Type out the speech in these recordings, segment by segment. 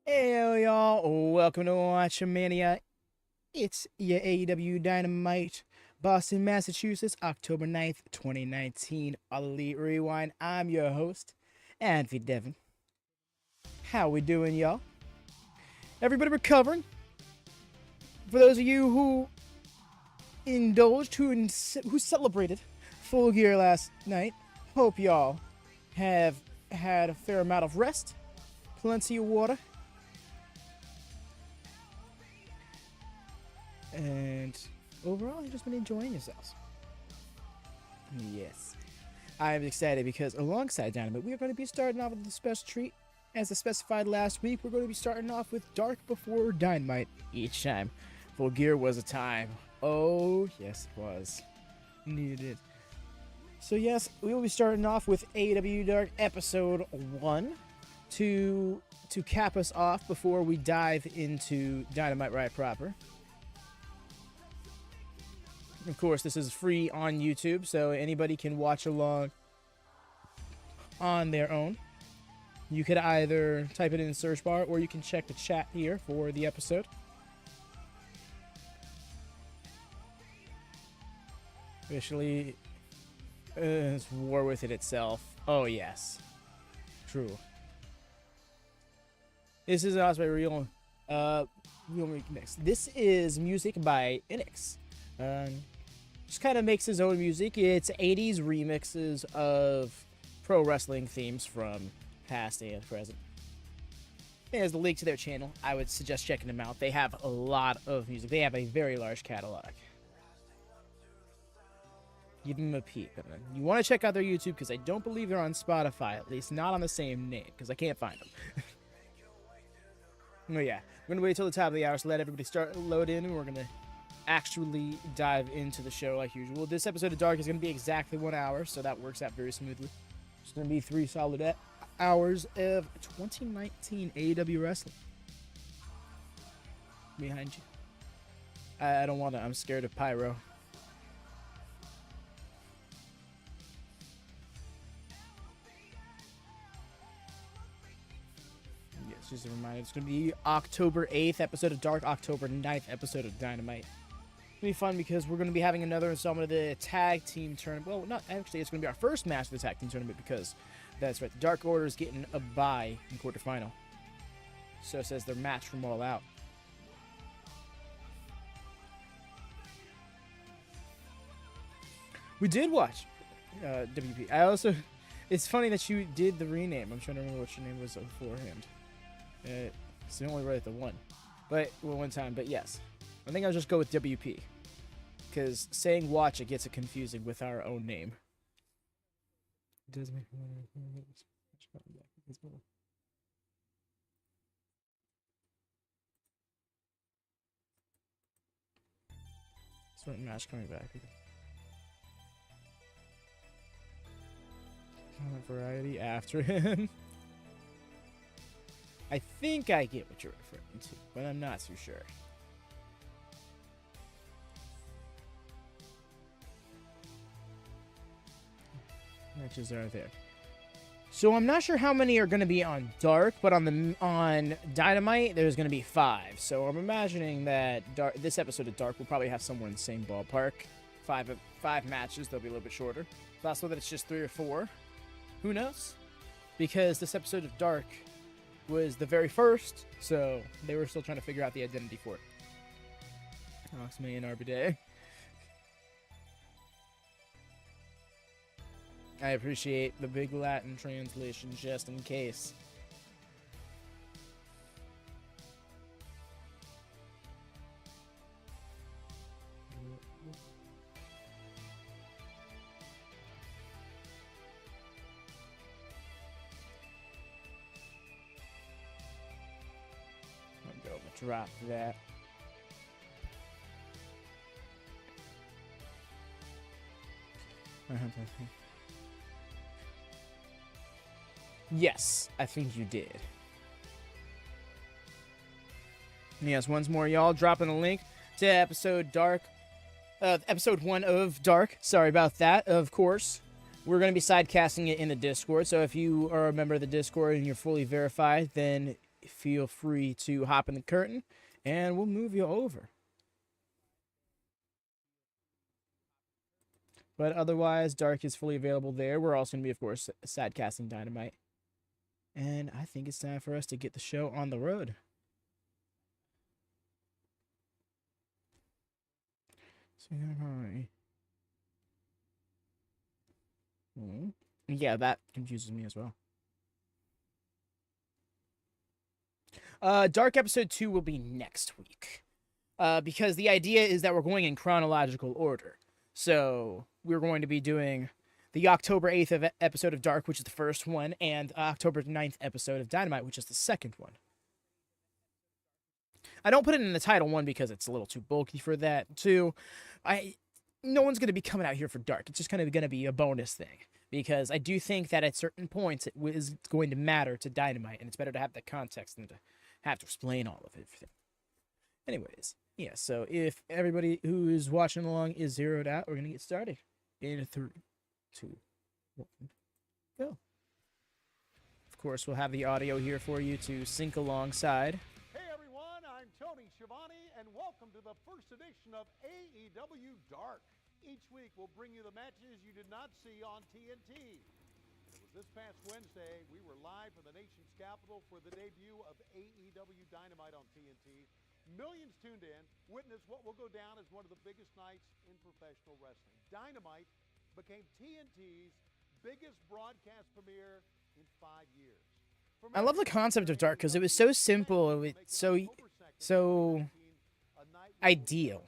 Hey y'all, welcome to WatchaMania. It's your AEW Dynamite, Boston, Massachusetts, October 9th, 2019, All Elite Rewind. I'm your host, Anthony Devin. How we doing, y'all? Everybody recovering? For those of you who indulged, who celebrated Full Gear last night, hope y'all have had a fair amount of rest, plenty of water, and overall, you've just been enjoying yourselves. Yes. I am excited because alongside Dynamite, we are going to be starting off with a special treat. As I specified last week, we're going to be starting off with Dark before Dynamite each time. Full Gear was a time. Oh, yes, it was. Indeed it. So, yes, we will be starting off with AEW Dark Episode 1 to cap us off before we dive into Dynamite right proper. Of course, this is free on YouTube, so anybody can watch along on their own. You could either type it in the search bar, or you can check the chat here for the episode. Officially, it's war with it itself. Oh, yes. True. This is also real mix. This is music by Enix. Just kind of makes his own music. It's 80s remixes of pro wrestling themes from past and present. There's the link to their channel. I would suggest checking them out. They have a lot of music. They have a very large catalog. Give them a peek. You want to check out their YouTube because I don't believe they're on Spotify, at least not on the same name, because I can't find them. Oh yeah, we're going to wait till the top of the hour to let everybody start load in, and we're going to actually dive into the show like usual. This episode of Dark is going to be exactly 1 hour, so that works out very smoothly. It's going to be 3 solid hours of 2019 AEW wrestling. Behind you. I don't want to. I'm scared of pyro. Yes, just a reminder. It's going to be October 8th episode of Dark, October 9th episode of Dynamite. It's going to be fun because we're going to be having another installment of the tag team tournament. Well, not actually, it's going to be our first match of the tag team tournament because that's right, the Dark Order is getting a bye in quarterfinal. So it says their match from All Out. We did watch WP. I also, it's funny that you did the rename. I'm trying to remember what your name was beforehand. It's only right at the one, but one time. But yes, I think I'll just go with WP because saying watch it gets it confusing with our own name. It does make certain match coming back. Variety after him. I think I get what you're referring to, but I'm not too sure. Matches are there. So I'm not sure how many are going to be on Dark, but on Dynamite there's going to be 5. So I'm imagining that this episode of Dark will probably have somewhere in the same ballpark. 5 matches. They'll be a little bit shorter. It's possible that it's just 3 or 4. Who knows? Because this episode of Dark was the very first, so they were still trying to figure out the identity for it. Oxmay and Arbide. I appreciate the big Latin translation just in case. Drop that. Yes, I think you did. Yes, once more, y'all, dropping a link to episode 1 of Dark. Sorry about that, of course. We're going to be sidecasting it in the Discord, so if you are a member of the Discord and you're fully verified, then feel free to hop in the curtain, and we'll move you over. But otherwise, Dark is fully available there. We're also going to be, of course, sadcasting Dynamite. And I think it's time for us to get the show on the road. Yeah, that confuses me as well. Dark episode 2 will be next week. Because the idea is that we're going in chronological order. So we're going to be doing the October 8th episode of Dark, which is the first one, and October 9th episode of Dynamite, which is the second one. I don't put it in the title, one, because it's a little too bulky for that. Two, no one's going to be coming out here for Dark. It's just kind of going to be a bonus thing. Because I do think that at certain points it is going to matter to Dynamite, and it's better to have that context than to have to explain all of everything. Anyways, yeah, so if everybody who's watching along is zeroed out, we're going to get started in 3, 2, 1, go. Of course, we'll have the audio here for you to sync alongside. Hey everyone, I'm Tony Schiavone, and welcome to the first edition of AEW Dark. Each week we'll bring you the matches you did not see on TNT. It was this past Wednesday, we were live from the nation's capital for the debut of AEW Dynamite on TNT. Millions tuned in, witnessed what will go down as one of the biggest nights in professional wrestling. Dynamite became TNT's biggest broadcast premiere in 5 years. I love the concept of Dark because it was so simple, so ideal.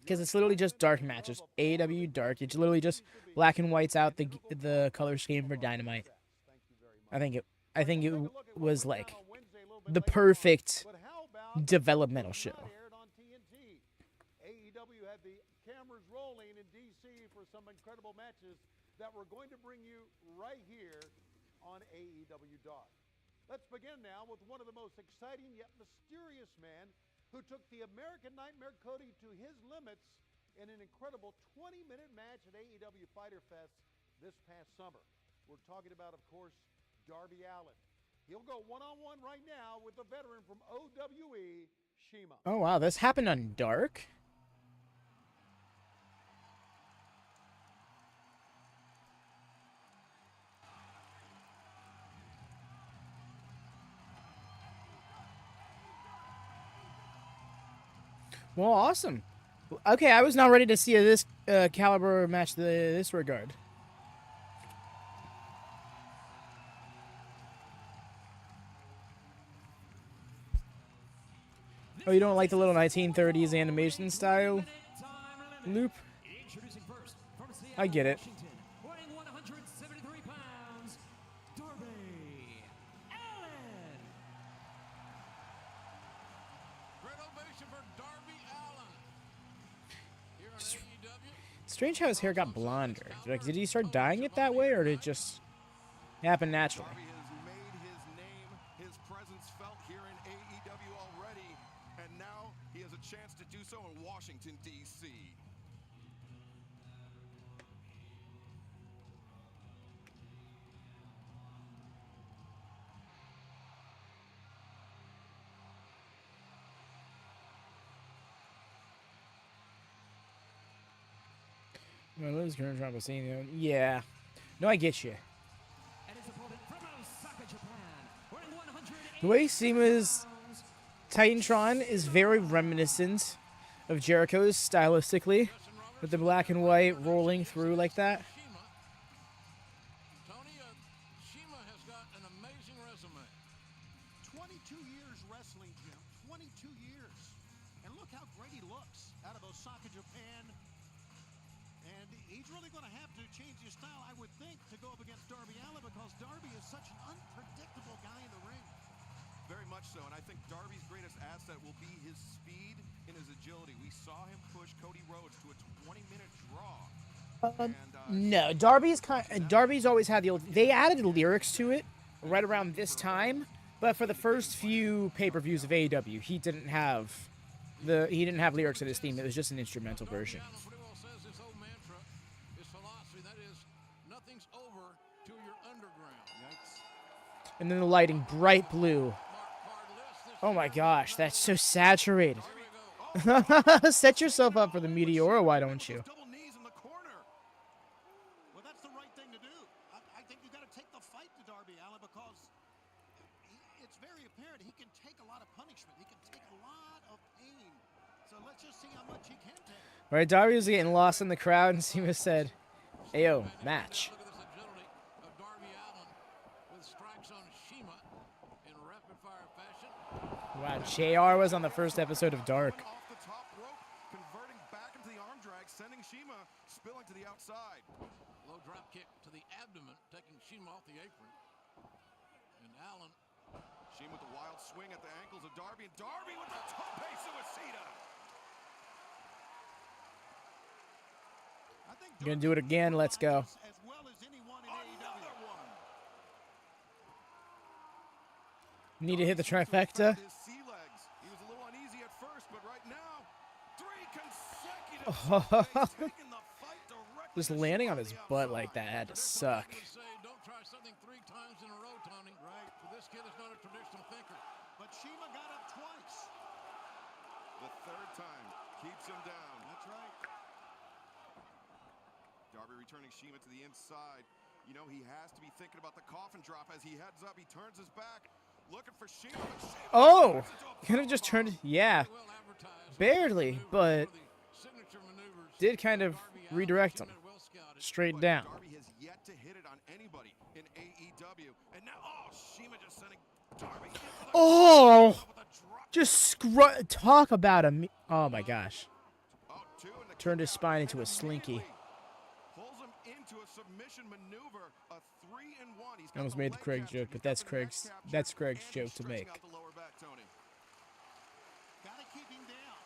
Because it's literally just Dark matches, AEW Dark. It's literally just black and whites out the color scheme for Dynamite. I think it was like the perfect developmental show. AEW had the cameras rolling in DC for some incredible matches that we're going to bring you right here on AEW Dark. Let's begin now with one of the most exciting yet mysterious men who took the American Nightmare Cody to his limits in an incredible 20-minute match at AEW Fighter Fest this past summer. We're talking about, of course, Darby Allin. He'll go one-on-one right now with the veteran from OWE, Shima. Oh, wow, this happened on Dark? Well, awesome. Okay, I was not ready to see this caliber match this regard. Oh, you don't like the little 1930s animation style loop? I get it. Strange how his hair got blonder. Like, did he start dyeing it that way, or did it just happen naturally? Darby has made his name, his presence felt here in AEW already, and now he has a chance to do so in Washington, D.C. Yeah. No, I get you. The way Seema's Titantron is very reminiscent of Jericho's stylistically, with the black and white rolling through like that. Tony, Shima has got an amazing resume. 22 years wrestling, Jim. 22 years. And look how great he looks out of Osaka, Japan. And he's really going to have to change his style, I would think, to go up against Darby Allin, because Darby is such an unpredictable guy in the ring. Very much so, and I think Darby's greatest asset will be his speed and his agility. We saw him push Cody Rhodes to a 20-minute draw. No, Darby's always had the old. They added lyrics to it right around this time, but for the first few pay-per-views of AEW, he didn't have lyrics in his theme. It was just an instrumental version. Pretty well says his whole mantra, his philosophy, that is, nothing's over till you're underground. Yikes. And then the lighting, bright blue. Oh my gosh, that's so saturated. Set yourself up for the Meteora, why don't you? Double knees in the corner. Well, that's the right thing to do. I think you got to take the fight to Darby Allin because it's very apparent he can take a lot of punishment. He can take a lot of pain. So let's just see how much he can take. All right, Darby was getting lost in the crowd, and Seema said, "Ayo, match." Look at this agility of Darby Allin with strikes on Shima in rapid fire fashion. Wow, JR was on the first episode of Dark. Off the top rope, converting back into the arm drag, sending Shima spilling to the outside. Low drop kick to the abdomen, taking Shima off the apron. And Allin. Shima with the wild swing at the ankles of Darby, and Darby with the tope suicida. I think You're gonna do it again. Let's go. as well as anyone in AEW. Another one. Need to hit the trifecta. His sea legs. He was a little uneasy at first, but right now, 3 consecutive taking the fight directly Just to landing Shima on his the butt outside. like that had to suck. Would say, don't try something 3 times in a row, Tony. Right. But this kid is not a traditional thinker. But Shima got up twice. The third time keeps him down. That's right. Darby returning Shima to the inside. You know, he has to be thinking about the coffin drop as he heads up. He turns his back, looking for Shima. But Shima Oh, turns into a kind of just turned. powerbomb. Yeah, Well advertised. barely, but The signature maneuvers. did kind of Darby Allin, redirect him Shima well scouted. straight But down. Darby has yet to hit it on anybody in AEW. And now, oh, Shima just sending Darby into the Oh, with a drop. just talk about him. Oh my gosh, Oh, 2 and the turned his kick out, spine into and a slinky. immediately pulls him into a submission maneuver, a 3-1. He's I almost got made the leg Craig capture, joke, but he's got that's the neck Craig's. capture, That's Craig's and joke he's to stretching make. out the lower back, Tony. Got to keep him down.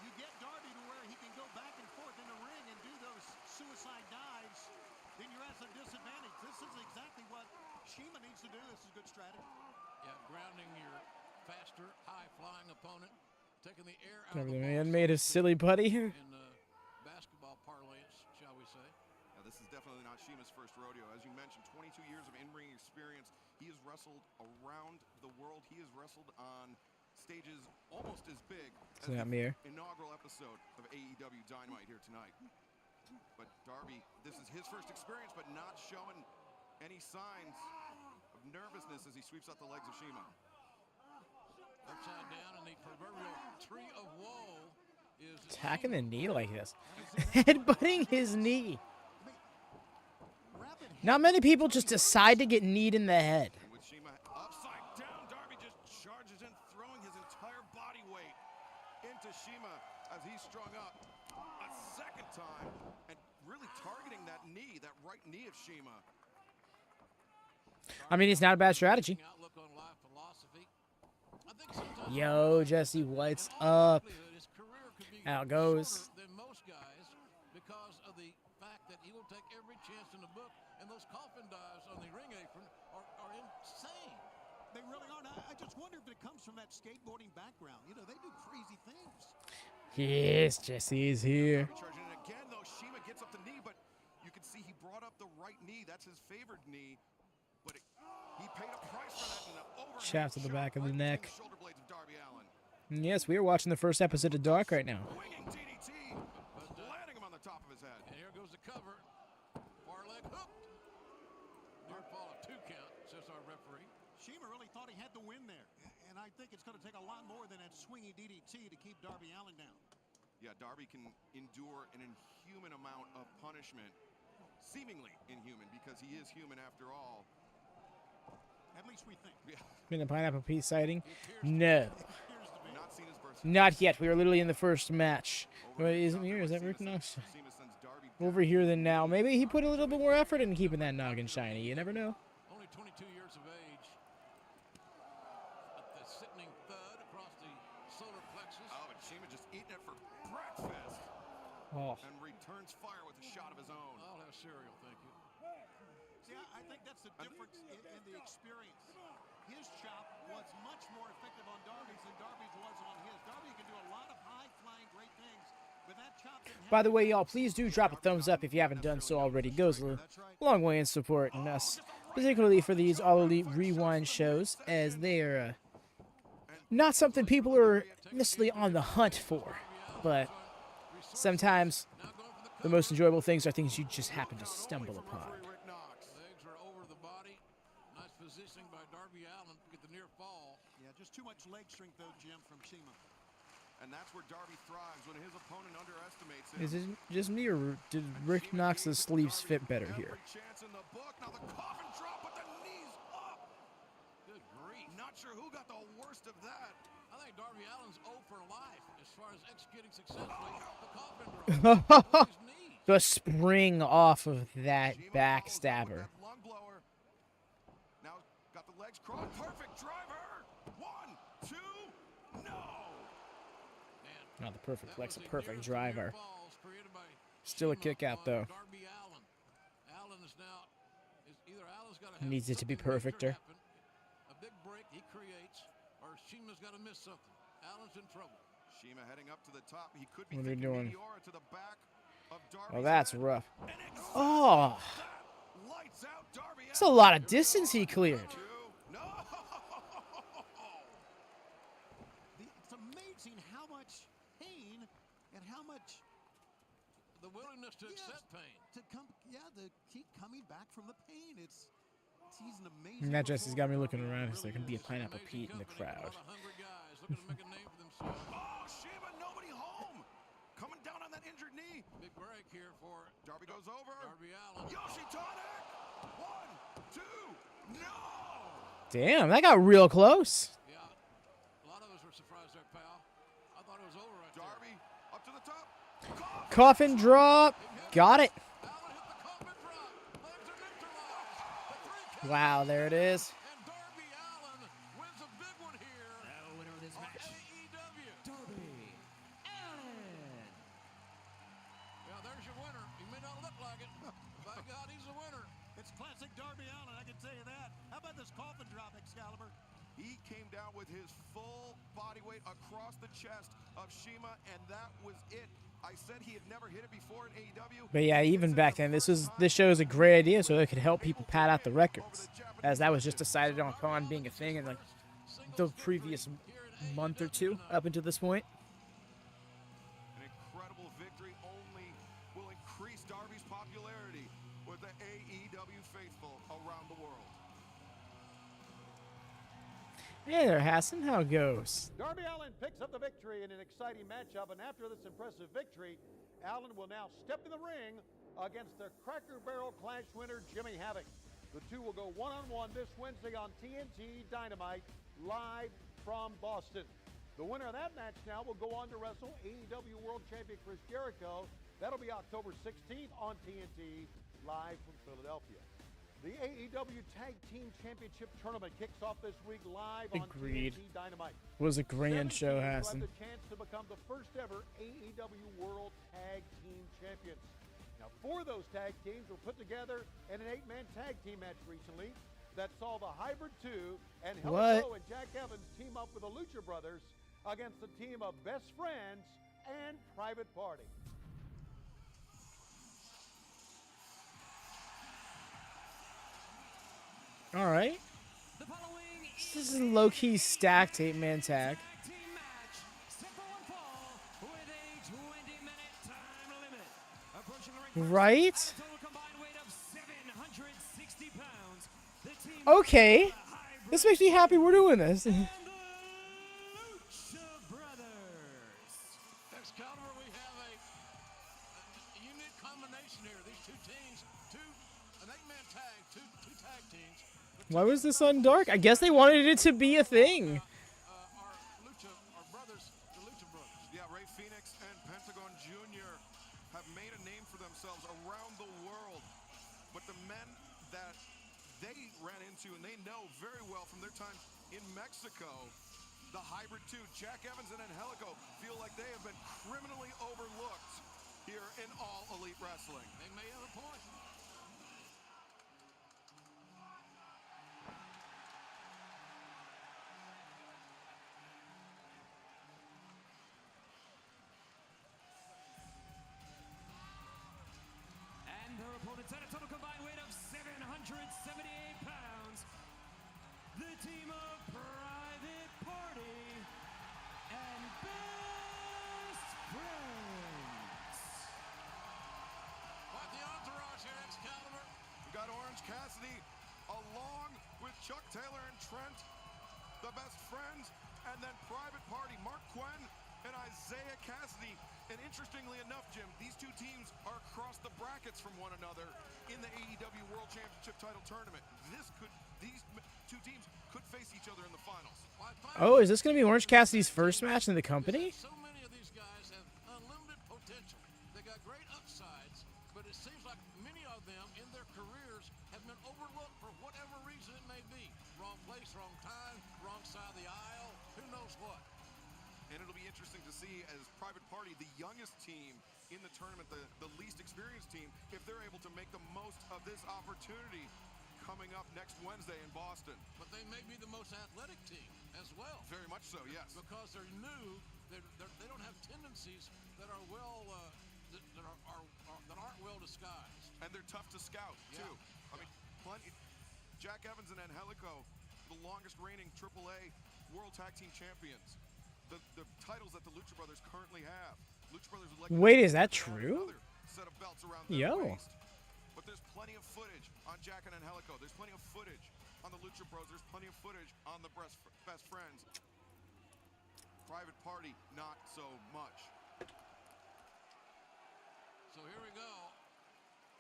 You get Darby to where he can go back and forth in the ring and do those suicide dives, then you're at some disadvantage. This is exactly what Shima needs to do. This is good strategy. Yeah, grounding your faster, high-flying opponent, taking the air out Remember of the the man ball, made a silly buddy. in basketball parlance, shall we say. Now, this is definitely not Shima's first rodeo. As you mentioned, 22 years of in-ring experience. He has wrestled around the world. He has wrestled on stages almost as big as It's not the me. inaugural episode of AEW Dynamite here tonight. But Darby, this is his first experience, but not showing any signs of nervousness as he sweeps out the legs of Shima. Upside down, and the proverbial tree of woe is Attacking the knee like this. Headbutting his knee. Rapid Not many people just decide to get kneed in the head. And with Shima upside down, Darby just charges in, throwing his entire body weight into Shima as he's strung up a second time and really targeting that knee, that right knee of Shima. I mean, it's not a bad strategy. outlook on life philosophy. I think sometimes Yo, Jesse, what's in all up? likelihood, his career could be How it goes? shorter than most guys because of the fact that he will take every chance in the book, and those coffin dives on the ring apron are insane. They really are. Now, I just wonder if it comes from that skateboarding background. You know, they do crazy things. Yes, Jesse is here. Darby charging in again, though. Shima gets up the knee, but you can see he brought up the right knee. That's his favored knee. But he paid a price for that in an overhand Shaft to the shot back of the right between neck. shoulder blades of Darby Allin. And yes, we are watching the first episode of Dark right now. Winging DDT, landing him on the top of his head. And here goes the cover. Far leg hooked. Near fall of 2 count, says our referee. Shima really thought he had the win there. And I think it's going to take a lot more than that swingy DDT to keep Darby Allin down. Yeah, Darby can endure an inhuman amount of punishment, seemingly inhuman, because he is human after all. At least we think. Yeah, Been a Pineapple Pete sighting? No. Appears to be. not seen his versus. Not yet. We are literally in the first match. Wait, isn't here? Is that Rick? No. Shima sends Darby Over here than now. Maybe he put a little bit more effort in keeping that noggin shiny. You never know. Only 22 years of age. The sickening thud across the solar plexus. Oh, but Shima just eating it for breakfast Oh. and returns fire with a shot of his own. I'll have cereal, thank you. See, I think that's the difference in the experience. His chop was much more effective on Darby's than Darby's was on his. Darby can do a lot of high-flying great things, but that chop didn't have By the way, y'all, please do drop a thumbs up if you haven't done so already. It goes a long way in supporting us. particularly for these All Elite Rewind shows, as they're not something people are necessarily on the hunt for, but sometimes the most enjoyable things are things you just happen to stumble upon. Legs are over the body. Nice positioning by Darby Allin to get the near fall. Yeah, just too much leg strength, though, Jim, from Shima. And that's where Darby thrives, when his opponent underestimates him. Is it just me, or did Rick Knox's sleeves fit better here? Every chance in the book. Now the coffin drop, but the knees up. Good grief. Not sure who got the worst of that. I think Darby Allin's 0 for life as far as executing successfully the coffin drop. His knees. The spring off of that Shima follows up with backstabber. that lung blower. Now got the legs crossed. Perfect driver. 1, 2, no. Not the perfect flex, a That was perfect nearest driver. near falls created by Still a Shima kick out, on though. Darby Allin. Allin is now either Allin's got to Needs it to be something major perfecter. happen, a big break he creates, or Shima's got to miss something. Allin's in trouble. Shima heading up to the top. He could be What are they thinking doing? Meteora to the back of Darby's Oh, that's head. rough. And it's Oh, that lights out Darby. that's a lot of distance he cleared. No. It's amazing how much pain and how much The willingness to accept pain. to keep coming back from the pain. He's an amazing. And that just has got me looking performer. around. It's like, there can be a It's an Pineapple amazing Pete in the company, crowd. A lot of hungry guys looking to make a name for themselves. Oh, Shima, nobody home. Coming down on that injured knee. Big break here for Darby goes over. Darby Allin. Yoshitonic. 1, 2, no. Damn, that got real close. Yeah, a lot of us were surprised there, pal. I thought it was over right Darby up to the top. Coffin drop. Got it. there. Allin hit the coffin drop. Legs are neutralized. The 3 count. Wow, there it is. And Darby Allin wins a big one here. The winner of this on match, AEW. Darby Allin. Yeah, there's your winner. He may not look like it. By God, he's a winner. It's classic Darby Allin, I can tell you that. How about this coffin drop, Excalibur? He came down with his full body weight across the chest of Shima, and that was it. I said he had never hit it before in AEW. But yeah, even back then, this show is a great idea, so it could help people pad out the records, as that was just decided upon being a thing in like the previous month or two up until this point. An incredible victory only will increase Darby's popularity with the AEW faithful around the world. Hey there, Hassan. How it goes? Darby Allin picks up the victory in an exciting matchup, and after this impressive victory, Allin will now step in the ring against the Cracker Barrel Clash winner, Jimmy Havoc. The two will go one-on-one this Wednesday on TNT Dynamite, live from Boston. The winner of that match now will go on to wrestle AEW World Champion Chris Jericho. That'll be October 16th on TNT, live from Philadelphia. The AEW Tag Team Championship Tournament kicks off this week live on Agreed. TNT Dynamite. Was a grand 7 show, teams will Hassan. have the chance to become the first ever AEW World Tag Team Champions. Now, 4 of those tag teams were put together in an 8-man tag team match recently that saw the Hybrid 2 and Helico and Jack Evans team up with the Lucha Brothers against a team of Best Friends and Private Party. All right. The following This is a low-key stacked 8-man tag. tag team match set for one fall with a 20-minute time limit. Approaching the ring first, Right? at a total combined weight of 760 pounds. The team Okay. the Hybrid This makes me happy we're doing this. and the Lucha Brothers. Excalibur, we have a unique combination here. These two teams, an 8-man tag, two tag teams. Why was this on dark? I guess they wanted it to be a thing. Our brothers, the Lucha Brothers. Yeah, Ray Phoenix and Pentagon Jr. have made a name for themselves around the world. But the men that they ran into and they know very well from their time in Mexico, the Hybrid 2, Jack Evans and Angelico, feel like they have been criminally overlooked here in All Elite Wrestling. They may have a point. And their opponents at a total combined weight of 778 Orange Cassidy, along with Chuck Taylor and Trent, the best friends, and then Private Party, Mark Quinn and Isaiah Cassidy. And interestingly enough, Jim, these two teams are across the brackets from one another in the AEW World Championship title tournament. These two teams could face each other in the finals. Oh, is this going to be Orange Cassidy's first match in the company? So many of these guys have unlimited potential. They got great upsides, but it seems like many of them in their careers have been overlooked for whatever reason it may be. Wrong place, wrong time, wrong side of the aisle, who knows what. And it'll be interesting to see as Private Party, the youngest team in the tournament, the least experienced team, if they're able to make the most of this opportunity coming up next Wednesday in Boston. But they may be the most athletic team as well. Very much so, yes. Because they're new, they don't have tendencies that are well, that aren't well disguised. And they're tough to scout, too. I mean, plenty. Jack Evans and Angelico, the longest reigning AAA World Tag Team Champions. The titles that the Lucha Brothers currently have. Lucha Brothers would like Wait, is that true? Set of belts around their Yo. waist. But there's plenty of footage on Jack and Angelico. There's plenty of footage on the Lucha Bros. There's plenty of footage on the best friends. Private Party, not so much. So here we go.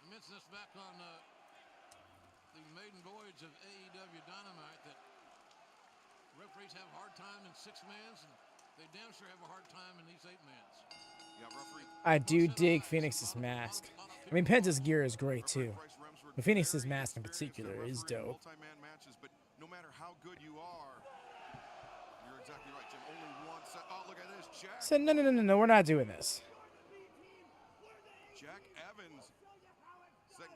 I mentioned this back on the maiden voyage of AEW Dynamite that referees have a hard time in 6-mans, and they damn sure have a hard time in these 8-mans. Yeah, referee. I do dig Phoenix's mask. I mean, Penta's gear is great too, but Phoenix's mask in particular is dope. Multi-man matches, but no matter how good you are, you're exactly right, Jim. Only one set. Oh, look at this, Jack. So no, we're not doing this. Jack Evans saying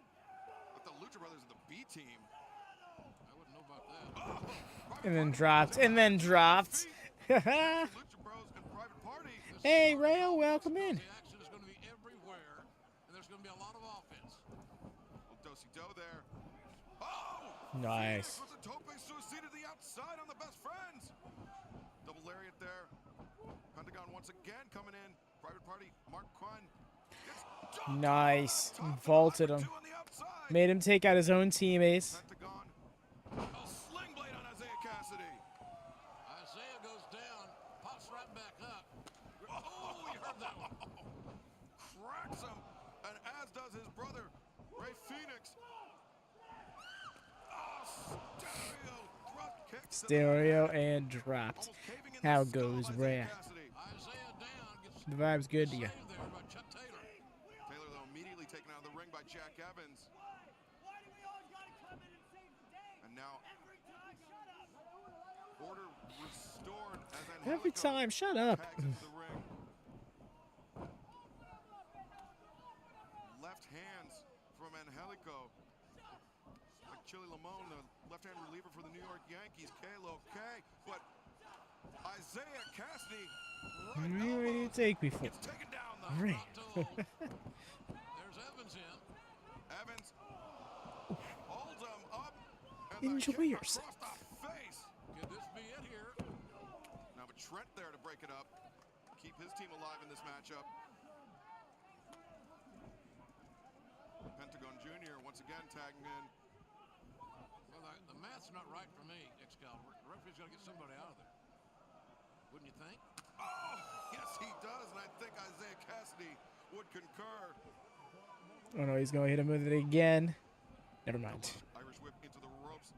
that the Lucha Brothers are the B team. I wouldn't know about that. And then dropped. Lucha Bros and Private Party. Hey, Riho, welcome in. The action is going to be everywhere, and there's going to be a lot of offense. Little do-si-do there. Oh! Nice. With a tope suicide to the outside on the best friends. Double lariat there. Pentagon once again coming in. Private Party, Mark Quinn. Nice. Vaulted him. Made him take out his own teammates. Pentagon. A sling blade on Isaiah Cassidy. Isaiah goes down, pops right back up. Oh, you heard that one. Cracks him, and as does his brother, Ray Phoenix. Oh, stereo drop kick. to the Stereo head. and dropped. Almost caving in the How skull of goes Isaiah Ray? Cassidy. Isaiah down, gets The vibe's good to you. saved there by Chuck Taylor. Taylor, though, immediately taken out of the ring by Jack Evans. And now, order restored as Every Angelico time, shut up. tags into the ring. Left hands from Angelico. Like Chili Lamone, the left-hand reliever for the New York Yankees, Kalo K. But Isaiah Cassidy, right Where do you elbows, take me for? gets taken down though. Right. There's Evans in. Evans holds him up. And Enjoy the kick yourself. across the face. Could this be it here? Now, but Trent there to break it up. Keep his team alive in this matchup. Pentagon Jr. once again tagging in. Well, the math's not right for me, Excalibur. The referee's got to get somebody out of there. Wouldn't you think? Oh, yes, he does. And I think Isaiah Cassidy would concur. Oh no, he's going to hit him with it again. Never mind. Irish whip into the ropes.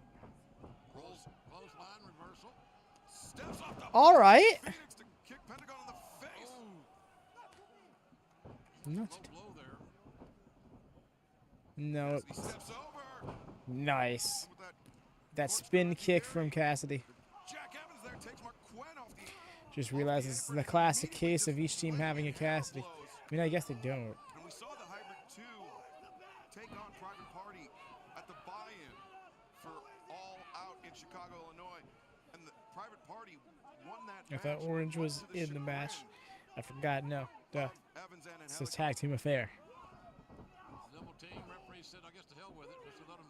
Rolls. Clothesline reversal. Steps off the All right. Phoenix to kick Pentagon in the face. Not Low blow there. no. Cassidy steps over. Nice. With that That spin kick from Cassidy. Jack Evans there takes Mark Quinn off the Just realized this is the classic case of each team having a Cassidy. I mean, I guess they don't. And we saw the Hybrid 2 take on Private Party at the buy-in for All Out in Chicago, Illinois. And the Private Party won that I match. thought Orange was much to in the match. chagrin I forgot. No. Duh. of Evans and It's a Angelico. tag team affair. Double team. Referee said, I guess to hell with it. Just to let him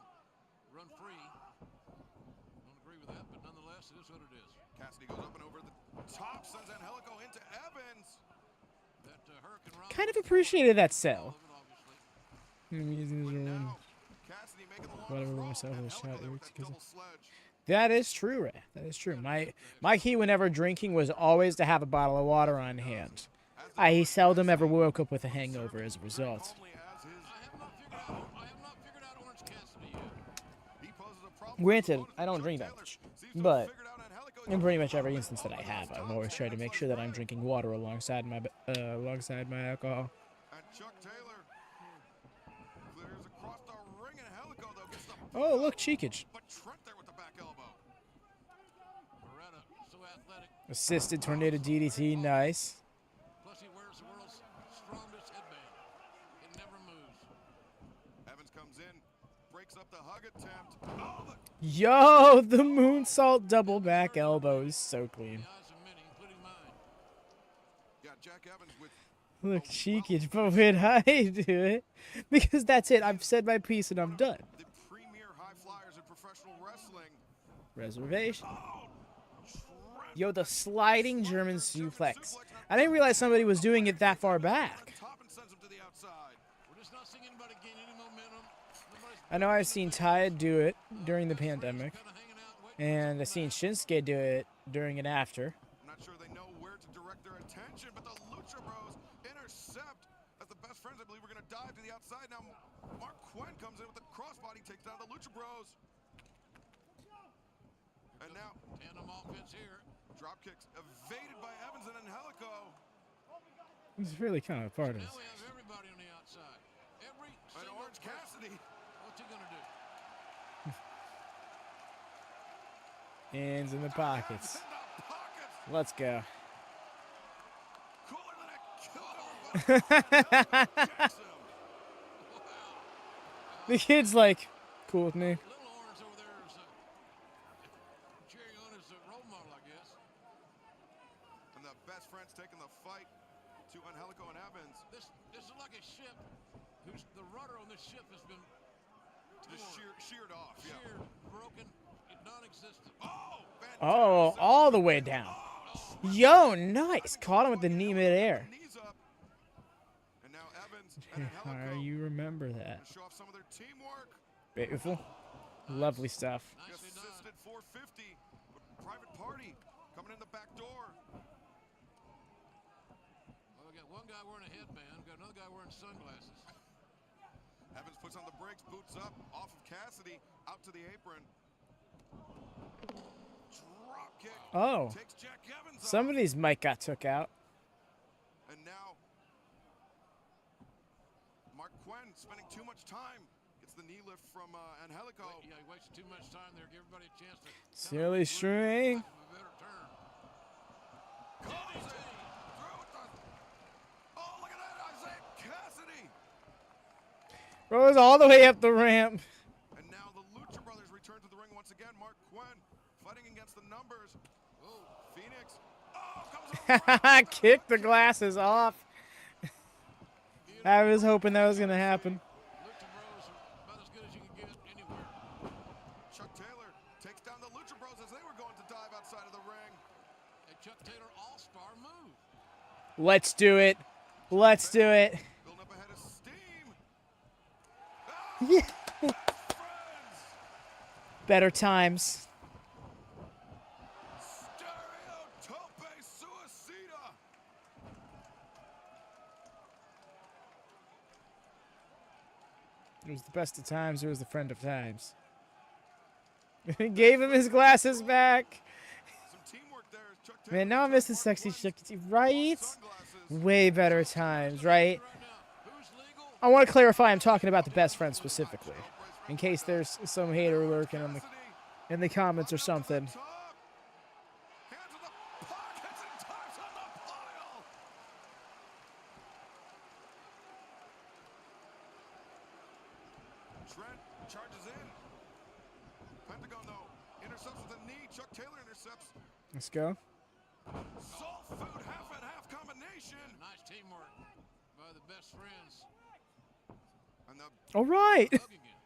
run free. Don't agree with that, but nonetheless, it is what it is. Cassidy goes up and over the top, sends Angelico into Evans. That Hurricane Rana Kind of appreciated that all sell. of it, obviously. I'm using his own. Now, Cassidy making the Whatever long myself throw, a and shot Helico there every with that because double sledge. that is true, Ray. That is true. My key whenever drinking was always to have a bottle of water on hand. I seldom ever woke up with a hangover as a result. Calmly as his, I have not figured out Orange Cassidy yet. he poses a problem for his Granted, opponent, I don't Chuck drink that Taylor much, seems to have but figured out Angelico. in pretty much every instance that I have, I've always tried to make sure that I'm drinking water alongside my alcohol. And Chuck Taylor clears across the ring, and Angelico though gets the Oh, look, cheekage. but Trent there with the back elbow. Beretta, so athletic. Assisted tornado DDT, nice. Plus he wears the world's strongest headband. It never moves. Evans comes in, breaks up the hug attempt. Oh, the Yo, the moonsault double back elbow is so clean. The eyes of many, including mine. got Jack Evans with Look, cheekage, but when I do it, because that's it. I've said my piece and I'm done. the premier high flyers in professional wrestling. Reservation. Oh, Trent Yo, the sliding German suplex. I didn't realize somebody was doing it that far back. top and sends him to the outside. We're just not seeing anybody gain any momentum. Nobody's I know I've seen Ty do it during the pandemic, kind of hanging out, waiting. and I've seen Shinsuke do it during and after. I'm not sure they know where to direct their attention, but the Lucha Bros intercept. As the best friends, I believe we're going to dive to the outside. Now, Mark Quinn comes in with the crossbody, takes down the Lucha Bros. And now, Tandem offense here. drop kicks evaded by Evans and Angelico. It's really kind of part of Now this. we have everybody on the outside. Every And single Orange person. Cassidy. What's he gonna do? Hands in the pockets. In the pockets. Let's go. Cooler than a cucumber. Jackson. The kid's like, cool with me. Little Orange over there is cheering on his role model, I guess. And the best friends taking the fight to Angelico and Evans. This is like a ship whose the rudder on this ship has been Just sheared off. Yeah. sheared, broken, non-existent. Oh, Oh, all the way down. Yo, nice. Caught him with the knee midair. Knees up. And now Evans and Angelico You remember that. to show off some of their teamwork. Beautiful. Lovely stuff. The Nicely done. assisted 450 with Private Party coming in the back door. Well, we got one guy wearing a headband, got another guy wearing sunglasses. Evans puts on the brakes, boots up, off of Cassidy, out to the apron. Drop kick. Oh, Takes Jack Evans off. somebody's mic got took out. And now, Mark Quinn spending too much time. Gets the knee lift from Angelico. Yeah, he wasted too much time there. Give everybody a chance to Silly string. a better turn. Calls it. Through with the... Oh, look at that. Isaiah Cassidy. Rose all the way up the ramp. And now the Lucha Brothers return to the ring once again. Mark Quinn fighting against the numbers. Oh, Phoenix. Oh, comes over. Kick the glasses off. I was hoping that was going to happen. Lucha Bros are about as good as you can get anywhere. Chuck Taylor takes down the Lucha Bros as they were going to dive outside of the ring. A Chuck Taylor all-star move. Let's do it. Let's do it. Building up ahead of steam. Yeah. Friends. Better times. Stereotope Suicida. It was the best of times. It was the friend of times. Gave him his glasses back. Some teamwork there as Chuck Taylor Man, now I miss the sexy Chuck. Right? sunglasses. Way better times, right? Right now, who's legal? I want to clarify. I'm talking about the best friend specifically, in case there's some hater lurking in the comments or something. Top. Hands in the pockets and times on the pile. Trent charges in. Pentagon though intercepts with a knee. Chuck Taylor intercepts. Let's go. Soul food half and half combination. Nice teamwork by the best friends. And the, All right. Hug again.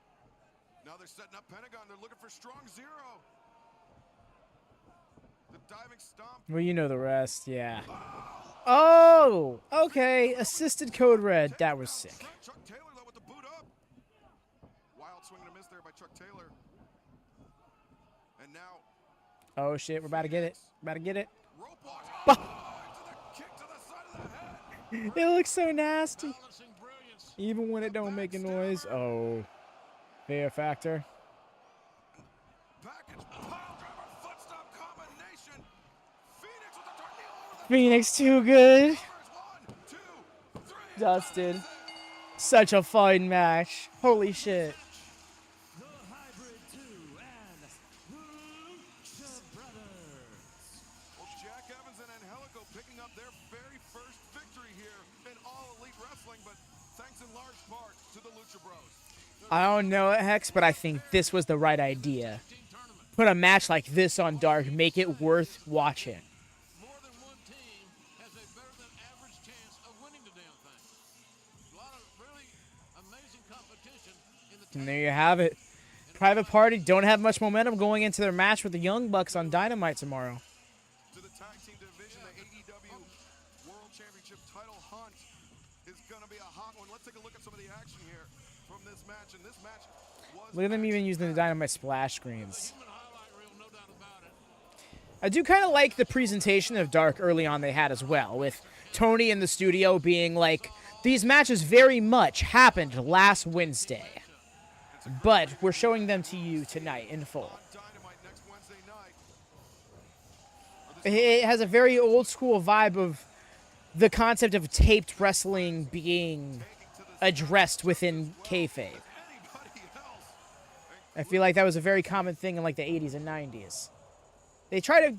now they're setting up Pentagon. They're looking for strong zero. The diving stomp. Well, you know the rest. Yeah. Oh, okay. Assisted code red. That was sick. Chuck Taylor though with the boot up. Wild swing and a miss there by by Chuck Taylor. And now Oh shit, we're about to get it. About to get it. rope walk. Bah! To the kick to the side of the head. It looks so nasty. Balancing brilliance. Even when it don't make a noise. Oh. Fear factor. Package pile driver foot stomp combination. Phoenix with the tornado over the Phoenix too good. covers. 1, 2, 3. Dusted. Such a fun match. Holy shit. The Hybrid 2 and the Lucha Brothers. Well, Jack Evans and Angelico picking up their very first victory here in All Elite Wrestling, but thanks in large part to the Lucha Bros. I don't know it, Hex, but I think this was the right idea. Put a match like this on Dark, make it worth watching. More than one team has a better than average chance of winning the damn thing. A lot of really amazing competition in the And there you have it. Private Party don't have much momentum going into their match with the Young Bucks on Dynamite tomorrow. To the tag team division, the AEW World Championship title hunt is going to be a hot one. Let's take a look at some of the action here from this match. And this match was Look at them even using the Dynamite splash screens. human highlight reel, no doubt about it. I do kind of like the presentation of Dark early on they had as well, with Tony in the studio being like, these matches very much happened last Wednesday, but we're showing them to you tonight in full. Dynamite next Wednesday night. It has a very old school vibe of the concept of taped wrestling being addressed within kayfabe. Anybody else? I feel like that was a very common thing in like the 80s and 90s. They started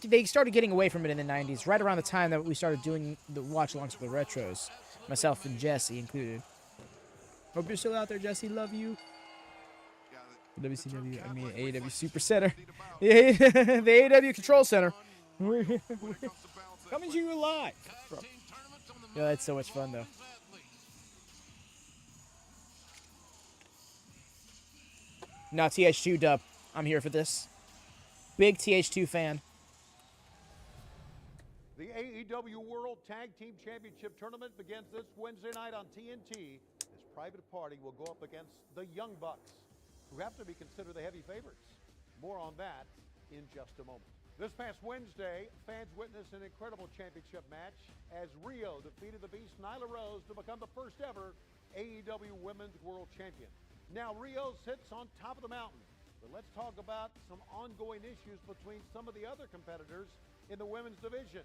getting away from it in the 90s, right around the time that we started doing the watch-alongs for the retros, myself and Jesse included. Hope you're still out there, Jesse. Love you. Yeah, WCW, I mean AEW Super Center. The AEW Control Center. when it comes to balance Coming to you live. Tag team tournaments on the Yeah, that's so much fun, though. athletes. Now, TH2 dub. I'm here for this. Big TH2 fan. The AEW World Tag Team Championship Tournament begins this Wednesday night on TNT as Private Party will go up against the Young Bucks, who have to be considered the heavy favorites. More on that in just a moment. This past Wednesday, fans witnessed an incredible championship match as Riho defeated the Beast Nyla Rose to become the first ever AEW Women's World Champion. Now Riho sits on top of the mountain, but let's talk about some ongoing issues between some of the other competitors in the women's division.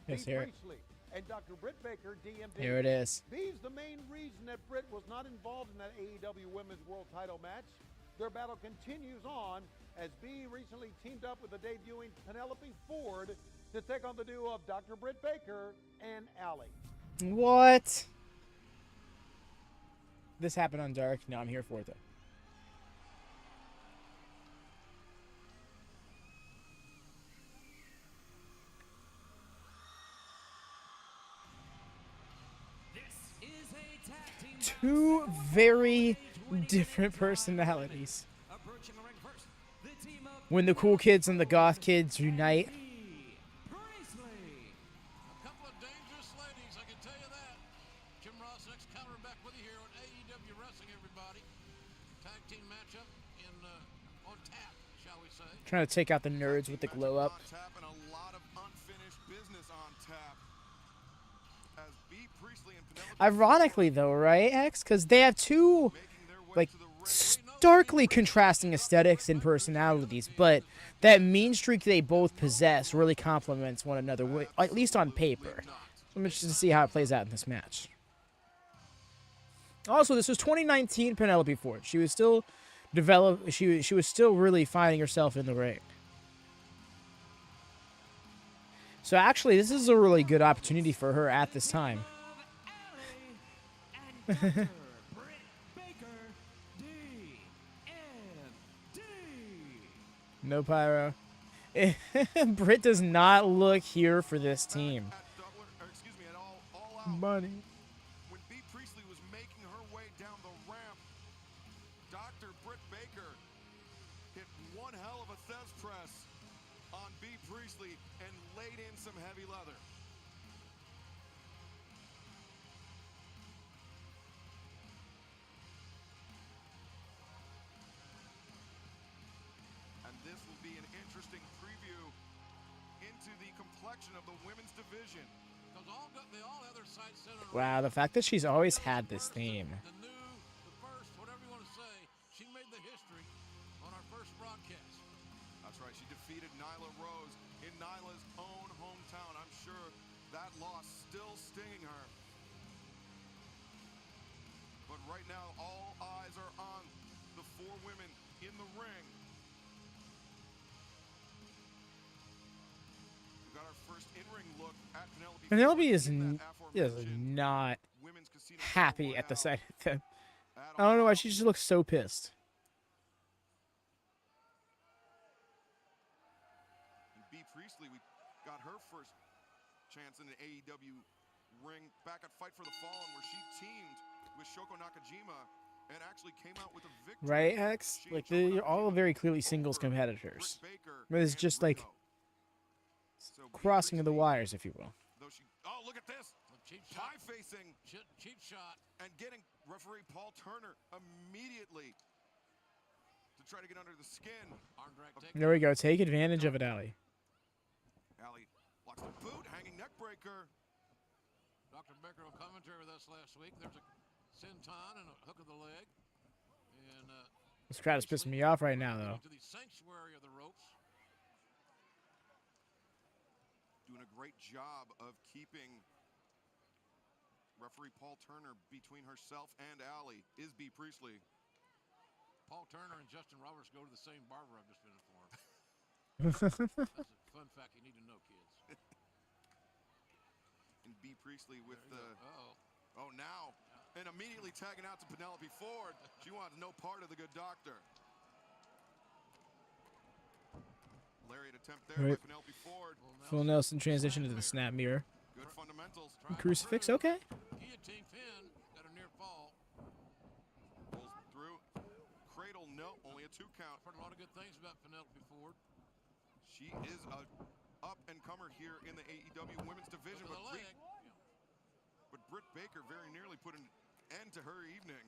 Yes, B. hear it. Priestley and Dr. Britt Baker, D.M.D. Here it is. B's the main reason that Britt was not involved in that AEW Women's World Title match. Their battle continues on as B recently teamed up with the debuting Penelope Ford to take on the duo of Dr. Britt Baker and Allin. What? This happened on Dark. No, I'm here for it, though. This is a tag team Two very different personalities. approaching the ring first. The team of When the cool kids and the goth kids unite. Priestley. A couple of dangerous ladies, I can tell you that. Jim Ross X counter back with you here on AEW Wrestling, everybody. Tag team matchup in on tap, shall we say. Trying to take out the nerds with the glow up. On tap and a lot of unfinished business on tap. As B. Priestley and Penelope Ironically, though, right, X? Because they have two, making their way like, to the ring. starkly contrasting aesthetics and personalities, but that mean streak they both possess really complements one another, at least on paper. So I'm interested to see how it plays out in this match. Also, this was 2019 Penelope Ford. She was still she was still really finding herself in the ring. So actually, this is a really good opportunity for her at this time. Allin and Dr. Britt Baker, D.M.D. No pyro. Britt does not look here for this team. At all out. Money. When B. Priestley was making her way down the ramp, Dr. Britt Baker hit one hell of a Thez press on B. Priestley and laid in some heavy leather. to the complexion of the women's division. They all have their sights set on Wow, the fact that she's always had this theme. the new, the first, whatever you want to say. She made the history on our first broadcast. That's right, she defeated Nyla Rose in Nyla's own hometown. I'm sure that loss still stinging her. But right now, all eyes are on the 4 women in the ring. We got our first in-ring look at Penelope. Penelope is in that aforementioned not Women's Casino happy Battle at the Royale sight of them. at I don't know why All she just looks so pissed. And B. Priestley, we got her first chance in an AEW ring back at Fight for the Fallen, where she teamed with Shoko Nakajima and actually came out with a victory. Right, Hex? She Like, and Shoko they're all Nakajima very clearly singles over competitors. Britt Baker But it's and just like Riho. So B. crossing of the Priestley, wires, if you will. though she, oh, look at this. Cheap shot. Pie facing Cheap shot. and getting referee Paul Turner immediately to try to get under the skin. Arm drag take. There we go. Take advantage of it, Allie. Alley blocks the boot, hanging neck breaker. Dr. Becker on commentary with us last week. There's a senton and a hook of the leg. And This crowd is pissing me off right now, though. to the sanctuary of the ropes. Doing a great job of keeping referee Paul Turner between herself and Alley is B. Priestley. Paul Turner and Justin Roberts go to the same barber, I've just been informed. That's a fun fact you need to know, kids. And B. Priestley with There the you go. oh now and immediately tagging out to Penelope Ford. She wants no part of the good doctor. Lariat attempt there Right. by Penelope Ford. Full Nelson transition to the snap mirror. Good fundamentals. Crucifix, okay. Guillotine pin, got a near fall. Pulls through. Cradle, no, only a 2 count. Heard a lot of good things about Penelope Ford. She is a up-and-comer here in the AEW women's division. Over the leg. But Britt Baker very nearly put an end to her evening.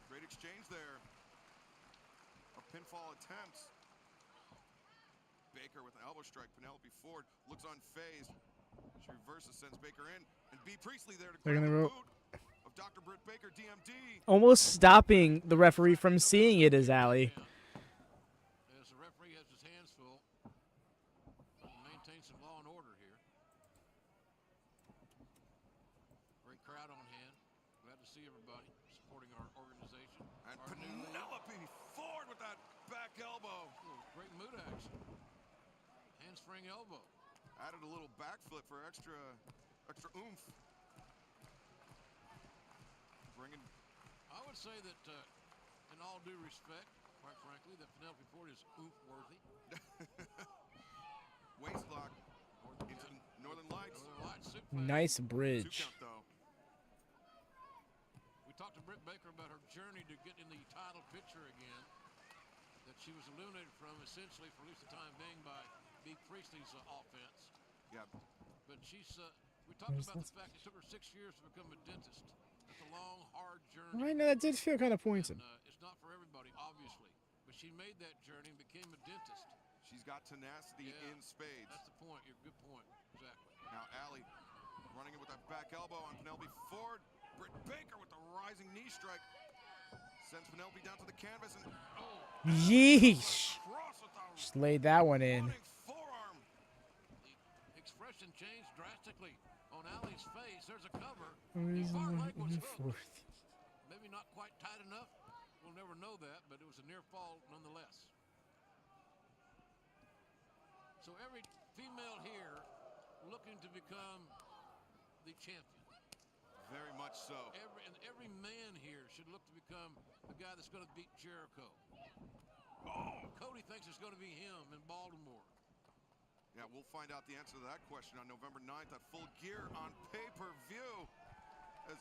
Great exchange there. A pinfall attempts. Baker with an elbow strike. Penelope Ford looks unfazed. She reverses, sends Baker in. And B. Priestley there to They're grab gonna the rope. boot of Dr. Britt Baker, D.M.D. Almost stopping the referee from seeing it is Allie. As the referee has his hands full, maintain some law and order here. Great crowd on hand. Glad to see everybody supporting our organization. And Our new league. Penelope Ford with that back elbow. Ooh, great mood action. Handspring elbow. Added a little backflip for extra oomph. Bringing I would say that, in all due respect, quite frankly, that Penelope Ford is oomph-worthy. waist lock into Northern Lights. Northern Lights suplex. Nice 2 bridge. count though. We talked to Britt Baker about her journey to get in the title picture again, that she was eliminated from essentially for at least the time being by B. Priestley's offense. Yeah. But she's, we talked about the fact it took her 6 years to become a dentist. That's a long, hard journey. Right now, that did feel kind of pointed. And, it's not for everybody, obviously. But she made that journey and became a dentist. She's got tenacity Yeah, in spades. That's the point. You're good point. Exactly. Now Alley running in with that back elbow on Penelope Ford. Britt Baker with the rising knee strike. Sends Penelope down to the canvas and Yeesh. cross with the Just laid that one in. running forearm. The expression changed drastically on Allie's face. There's a cover. The far leg was hooked. Maybe not quite tight enough. We'll never know that, but it was a near fall nonetheless. So every female here looking to become the champion. Very much so. Every man here should look to become the guy that's going to beat Jericho. Cody thinks it's going to be him in Baltimore. Yeah, we'll find out the answer to that question on November 9th at Full Gear on pay-per-view. As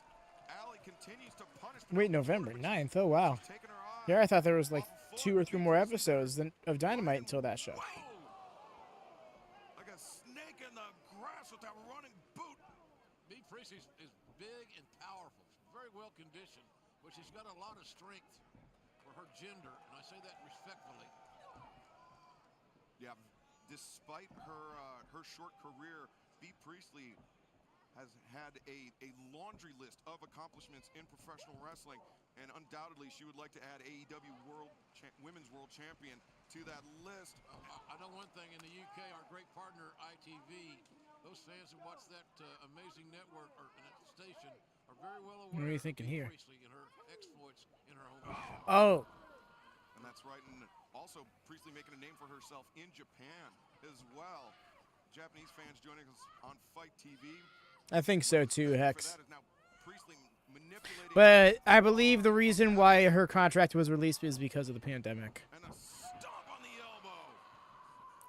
Alley continues to punish. Wait, November 9th? Oh, wow. Yeah, I thought there was like 2 or 3 more episodes of Dynamite until that show. Like a snake in the grass with that running boot. B. Priestley is big and powerful. She's very well conditioned, but she's got a lot of strength for her gender, and I say that respectfully. Yeah, despite her short career, B. Priestley has had a laundry list of accomplishments in professional wrestling, and undoubtedly she would like to add AEW Women's World Champion to that list. I know one thing, in the UK, our great partner ITV, those fans who watch that amazing network or that station are very well aware What are you thinking of here? Priestley and her exploits in her home nation. Oh, And that's right, and also Priestley making a name for herself in Japan as well. Japanese fans joining us on Fight TV. I think so too, For Hex. that is now Priestley manipulating. But I believe the reason why her contract was released is because of the pandemic. And a stomp on the elbow.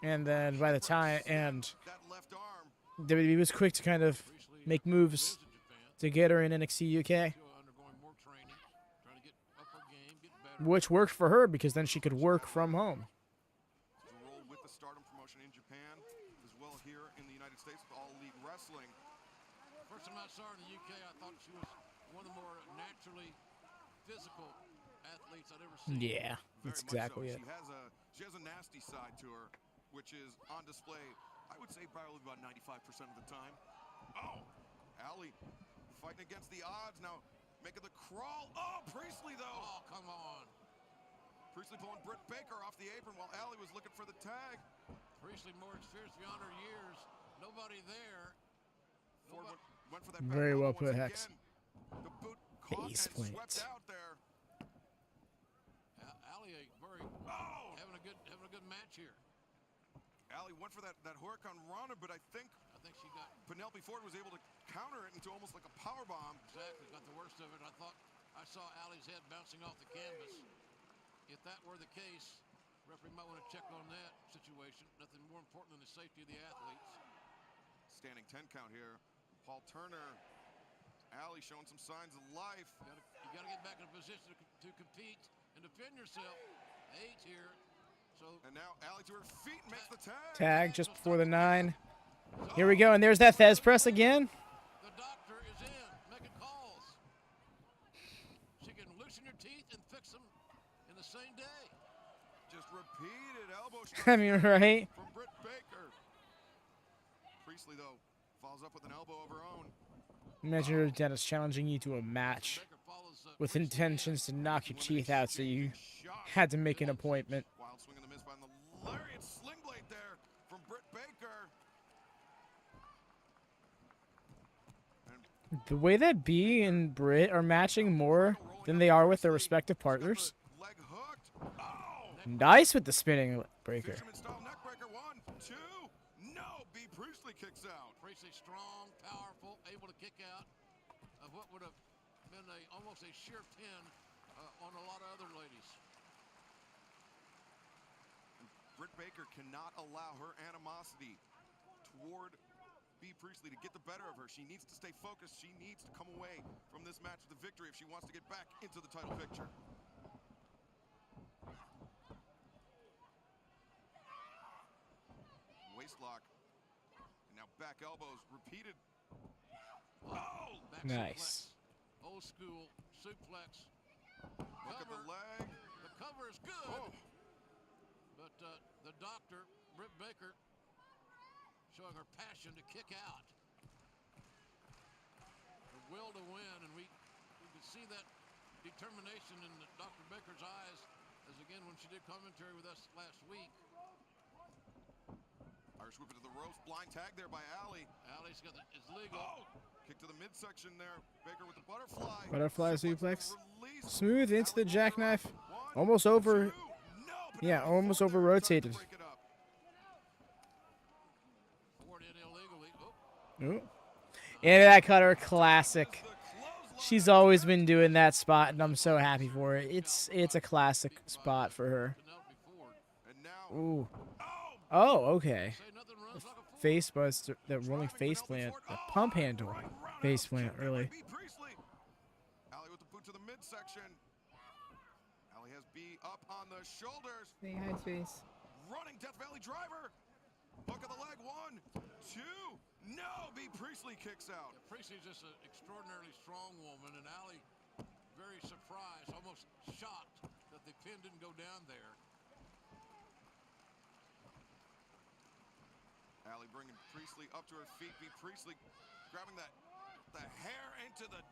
And then by the time, and That left arm. WWE was quick to kind of Priestley make moves lives in Japan, to get her in NXT UK, still undergoing more training, trying to get up her game, get better. which worked for her because then she could work from home. To roll with the Stardom promotion in Japan, as well here in the United States with All Elite Wrestling. First time I saw her in the UK, I thought she was one of the more naturally physical athletes I'd ever seen. Yeah, that's Very much exactly so. it. She has a nasty side to her, which is on display, I would say, probably about 95% of the time. Oh, Allin fighting against the odds now, making the crawl. Oh, Priestley though. Oh, come on. Priestley pulling Britt Baker off the apron while Allin was looking for the tag. Priestley more experienced beyond her years. Nobody there. Ford Nobody. went for that Very back well elbow put, once Hex. again. The boot caught Face and plant. swept out there. Allin Oh! having a good match here. Allin went for that Huracan Rana, but I think I think she got Penelope Ford was able to counter it into almost like a power bomb. exactly got the worst of it. I thought I saw Allie's head bouncing off the canvas. If that were the case, referee might want to check on that situation. Nothing more important than the safety of the athletes. Standing 10 count here. Paul Turner. Allin showing some signs of life. You got to get back in a position to compete and defend yourself. 8 here. So And now Allin to her feet and makes the tag. Tag just before the 9. Here we go, and there's that Fez press again. the doctor is in, making calls. She can loosen your teeth and fix them in the same day. Just repeated elbow I mean, right? from Britt Baker. Priestley, though, follows up with an elbow of her own. Imagine your dentist challenging you to a match Baker follows with Priestley intentions to knock your teeth out, so you Shot. had to make an appointment. Wild swing and the miss by the lariat sling blade there from Britt Baker. And The way that B and Britt are matching more than they are with their respective partners. leg hooked. Oh! Nice with the spinning breaker. Fisherman style neck breaker. 1, 2. No! B. Priestley kicks out. Priestley strong, powerful, able to kick out of what would have been almost a sheer pin on a lot of other ladies. Britt Baker cannot allow her animosity toward B. Priestley to get the better of her. She needs to stay focused. She needs to come away from this match with a victory if she wants to get back into the title picture. Waistlock. And now back elbows repeated. Oh! Back Nice. suplex. Old school suplex. Look at the leg. The cover is good. Oh! But the doctor, Britt Baker, showing her passion to kick out. The will to win, and we could see that determination in Dr. Baker's eyes as again when she did commentary with us last week. Irish whip into the ropes. Blind tag there by Allin. Allie's got it's legal. Oh! Kick to the midsection there. Baker with the butterfly. Butterfly suplex. Release. Smooth into the Allin jackknife. one, Almost over. 2. No, but Yeah, Allin almost Ford over there trying to rotated. break it up. Ford in illegally. Oh, Ooh. And that cutter, classic. The clothesline. She's always been doing that spot, and I'm so happy for it. It's a classic spot for her. Penelope Ford. And now, Ooh. oh, Oh, okay. Say nothing runs like a Ford. Face buster, that rolling face plant, the pump handle face plant, really. B. Priestley. Allin with the boot to the midsection. Allin has B up on the shoulders. Say hi, face. Running Death Valley driver. Hook of the leg. 1, 2. No, B. Priestley kicks out. Priestley's just an extraordinarily strong woman, and Allin very surprised, almost shocked that the pin didn't go down there. Allin bringing Priestley up to her feet. Priestley grabbing the hair into the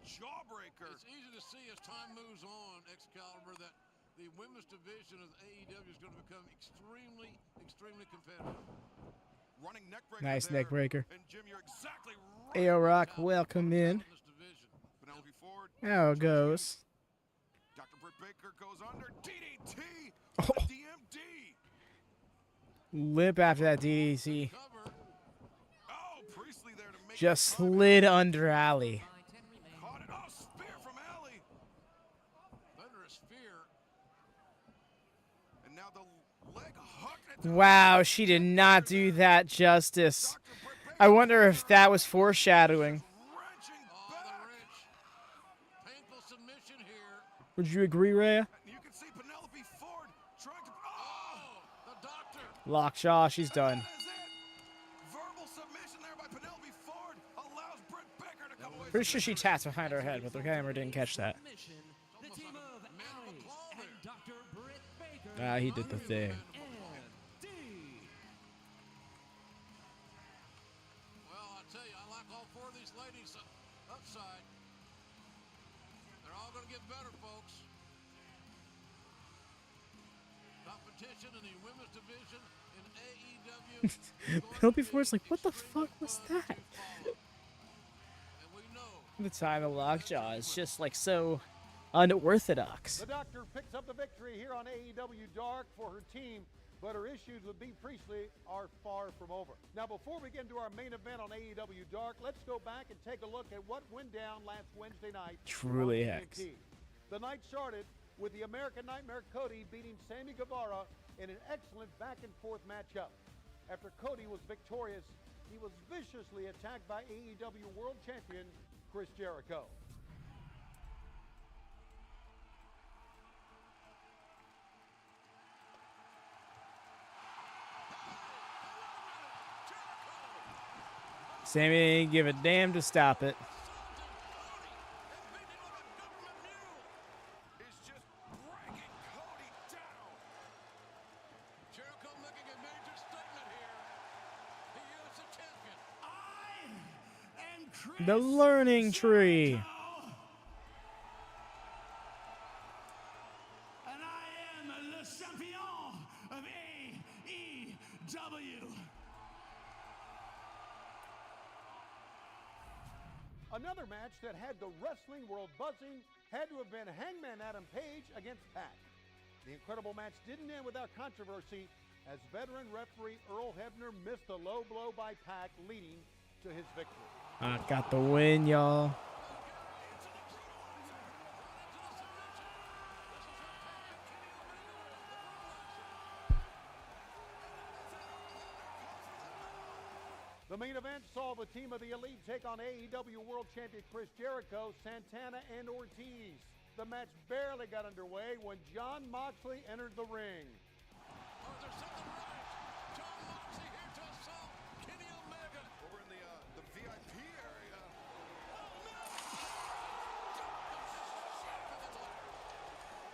jawbreaker. It's easy to see as time moves on, Excalibur, that the women's division of AEW is going to become extremely, extremely competitive. Running neck breaker. Nice there. neck breaker. And Jim, you're exactly right. AO Rock, welcome in. Penelope Ford. How it goes. Dr. Britt Baker goes under. DDT. Oh. D.M.D. Lip after that DDT. Oh, Priestley there to make Just it fun. slid under Alley. Caught it. Oh, spear from Allin. Under a spear. And now the leg hook. Wow, she did not do that justice. I wonder if that was foreshadowing. Wrenching Oh, back. the wrench. Painful submission here. Would you agree, Rhea? You can see Penelope Ford trying to. Oh, the doctor. Lockjaw, she's done. That is it. Verbal submission there by Penelope Ford allows Britt Baker to come away. Pretty sure she tapped behind her head, but the camera didn't catch that. Submission. The team of Allin and Dr. Britt Baker. Ah, he did the thing. D. Well, I tell you, I like all four of these ladies upside. They're all going to get better, folks. Competition in the women's division in AEW. Penelope Ford's like, what the fuck was that? And we know The time of Lockjaw is just like so unorthodox. The Doctor picks up the victory here on AEW Dark for her team, but her issues with B. Priestley are far from over. Now, before we get into our main event on AEW Dark, let's go back and take a look at what went down last Wednesday night. Truly on Hex. TNT. The night started with the American Nightmare Cody beating Sammy Guevara in an excellent back-and-forth matchup. After Cody was victorious, he was viciously attacked by AEW World Champion Chris Jericho. Sammy didn't give a damn to stop it. Is just breaking Cody down. Jericho making a major statement here. He is the champion. I am Chris The learning tree. Jericho, and I am le champion of AEW. Another match that had the wrestling world buzzing had to have been Hangman Adam Page against Pac. The incredible match didn't end without controversy as veteran referee Earl Hebner missed a low blow by Pac, leading to his victory. I got the win, y'all. The main event saw the team of the Elite take on AEW World Champion Chris Jericho, Santana, and Ortiz. The match barely got underway when Jon Moxley entered the ring. Or is there something right? Jon Moxley here to assault Kenny Omega. Over in the VIP area.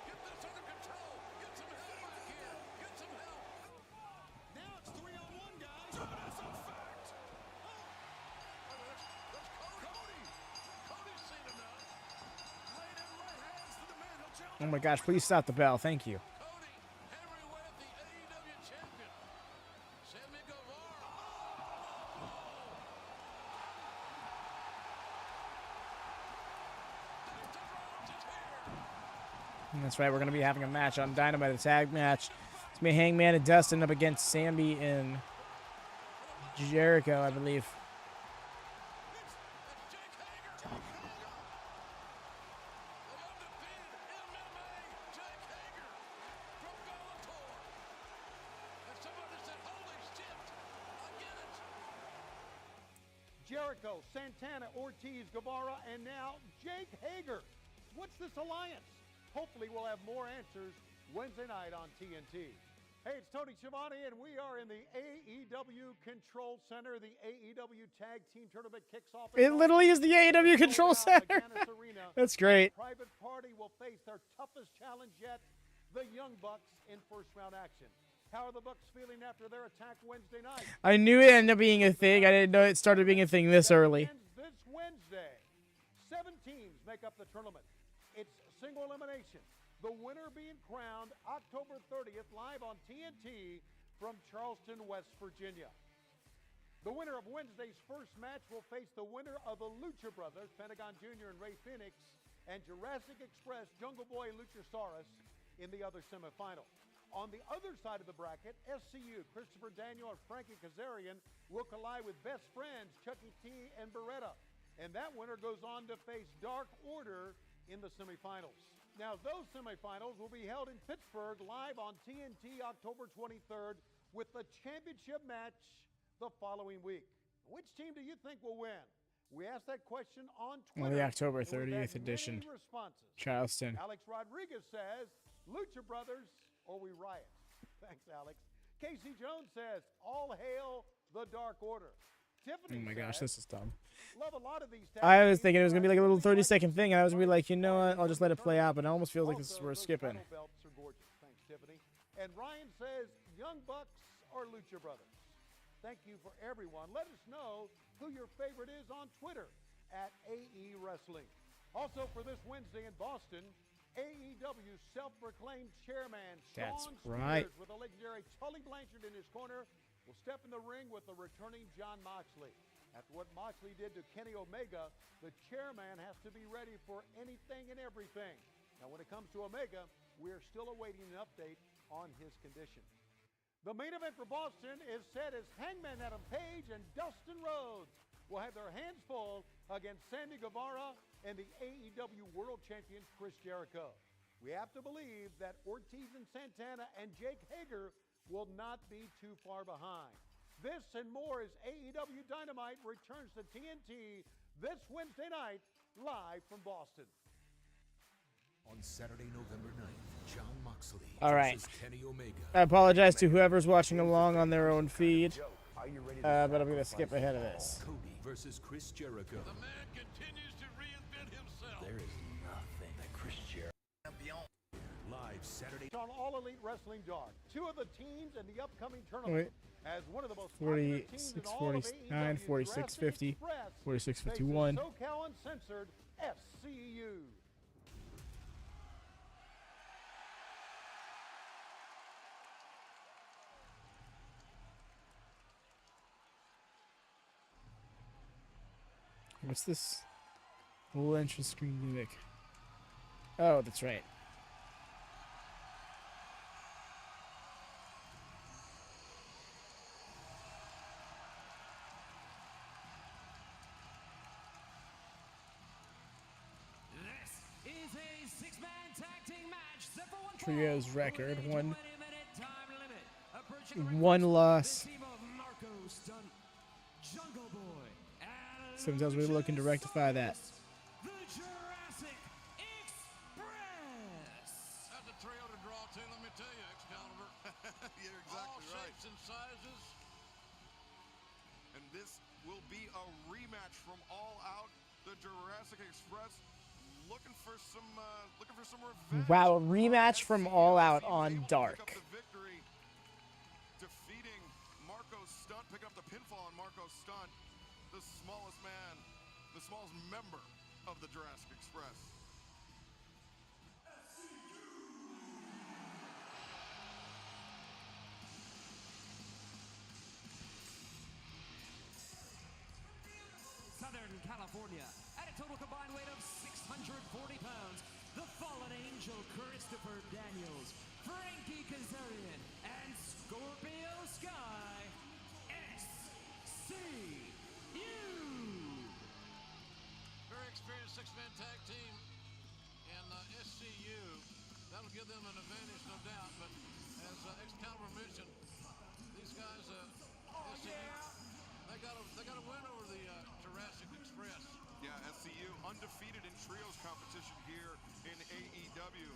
Get this under control. Get some help back here. Get some help. Now it's 3-on-1, guys. That's a fact. That's Cody. Cody's seen enough. Laying in right hands to the man who'll challenge. Oh my gosh, please stop the bell. Thank you. Cody hammering away at the AEW champion. Sammy Guevara. Dustin Rhodes is here. That's right, we're going to be having a match on Dynamite, a tag match. It's me, Hangman, and Dustin up against Sammy and Jericho, I believe. It's Jake Hager. The undefeated MMA Jake Hager from Bellator. And somebody said, holy shit, I get it. Jericho, Santana, Ortiz, Guevara, and now Jake Hager. What's this alliance? Hopefully we'll have more answers Wednesday night on TNT. Hey, it's Tony Schiavone, and we are in the AEW Control Center. The AEW Tag Team Tournament kicks off. It literally is the AEW Control Center. Agganis Arena. That's great. Private Party will face their toughest challenge yet, the Young Bucks, in first-round action. How are the Bucks feeling after their attack Wednesday night? I knew it ended up being a thing. I didn't know it started being a thing this early. Begins this Wednesday. 7 teams make up the tournament. It's single elimination. The winner being crowned October 30th live on TNT from Charleston, West Virginia. The winner of Wednesday's first match will face the winner of the Lucha Brothers, Pentagon Jr. and Ray Phoenix, and Jurassic Express, Jungle Boy and Luchasaurus in the other semifinal. On the other side of the bracket, SCU, Christopher Daniel and Frankie Kazarian will collide with best friends Chucky T and Beretta. And that winner goes on to face Dark Order in the semifinals. Now, those semifinals will be held in Pittsburgh live on TNT October 23rd with the championship match the following week. Which team do you think will win? We asked that question on Twitter. On the October and we've had 30th edition. many responses. Charleston. Alex Rodriguez says, Lucha Brothers or we riot. Thanks, Alex. Casey Jones says, all hail the Dark Order. Tiffany Oh my gosh, says, this is dumb. love a lot of these I was tag thinking it was teams, going to be like a little but I 30-second thing, and I was going to be like, you know what, I'll just let it play out, but it almost feels like this is also, we're those skipping. title belts are gorgeous. Thanks, Tiffany. And Ryan says, Young Bucks or Lucha Brothers. Thank you for everyone. Let us know who your favorite is on Twitter at AE Wrestling. Also for this Wednesday in Boston, AEW self-proclaimed chairman That's Shawn right. Spears with the legendary Tully Blanchard in his corner will step in the ring with the returning Jon Moxley. After what Moxley did to Kenny Omega, the chairman has to be ready for anything and everything. Now, when it comes to Omega, we are still awaiting an update on his condition. The main event for Boston is set as Hangman Adam Page and Dustin Rhodes will have their hands full against Sammy Guevara and the AEW World Champion Chris Jericho. We have to believe that Ortiz and Santana and Jake Hager will not be too far behind. This and more as AEW Dynamite returns to TNT this Wednesday night, live from Boston. On Saturday, November 9th, Jon Moxley All right. versus Kenny Omega. I apologize to whoever's watching along on their own feed, but I'm going to skip ahead of this. Cody versus Chris Jericho. The man continues to reinvent himself. There is nothing that Chris Jericho. Live Saturday. On All Elite Wrestling Dark, 2 of the teams in the upcoming tournament Wait. as one of the most popular teams in 46, all of 49, AEW, 46, Jurassic 50, Express 46, faces 51. SoCal Uncensored SCU. What's this little entrance screen gimmick? Oh, that's right. This is a 6-man tag team match set for one Trio's fall record, with a one 20-minute time limit. Approaching the ring one first, loss. the team of Marco Stunt, Jungle Boy, and Sometimes we're looking to rectify that. the Jurassic Express. That's a trail to draw to, let me tell you, Excalibur. You're All exactly right. shapes and sizes. And this will be a rematch from All Out. The Jurassic Express looking for some revenge. Wow, a rematch from All Out on Dark. Pick up the victory, defeating Marco Stunt, picking up the pinfall on Marco Stunt, the smallest man, the smallest member of the Jurassic Express. Southern California, at a total combined weight of 640 pounds, the fallen angel Christopher Daniels, Frankie Kazarian, and Scorpio Sky, SCU. Very experienced 6-man tag team. And SCU, that'll give them an advantage, no doubt. But as Excalibur mentioned, these guys, SCU, they got a win over the Jurassic Express. Yeah, SCU undefeated in trios competition here in AEW.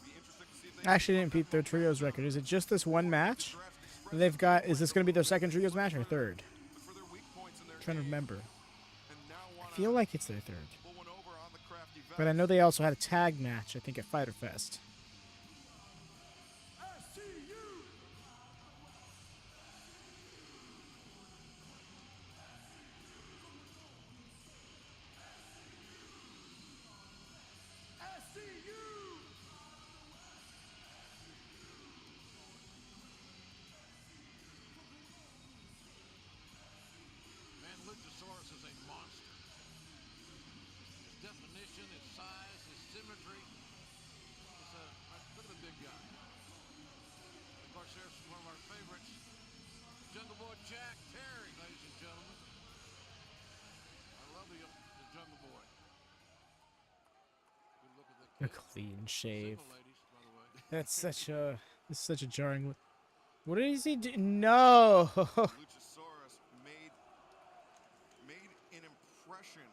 Be interesting to see if they I actually didn't beat their trios record. Is it just this one match? They've got. Is this going to be their second trios match or third? look for their weak points in their I'm trying to game remember. and now I wanna feel like it's their third. pull one over on the crafty But I know they also had a tag match, I think, at Fyter Fest. SCU. course, here's one of our favorites, Jungle Boy Jack Perry, ladies and gentlemen. I love the Jungle Boy. Good look at the A kid. clean shave. Single ladies, by the way. That's such a jarring look. What is he do? No. Luchasaurus made an impression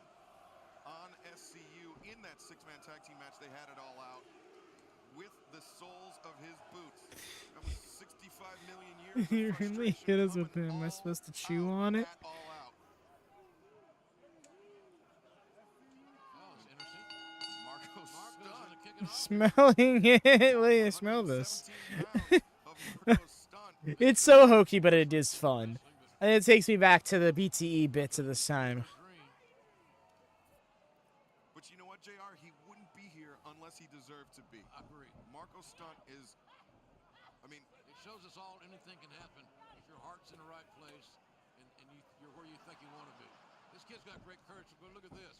on SCU in that six-man tag team match. They had it all out with the soles of his boots. That was 65 million years of You really frustration hit us with coming him. Am I all supposed to chew out on it? at all out. Oh, it's interesting. Marco's Marco's stunned. gonna kick it off. Smelling it. Wait, smell this. 117 pounds of Marco's stunned. It's so hokey, but it is fun. And it takes me back to the BTE bits of this time. Green. But you know what, JR? He wouldn't be here unless he deserved to be. I agree. Marco's stunt is, I mean, It shows us all anything can happen if your heart's in the right place and you're where you think you want to be. This kid's got great courage. Look at this.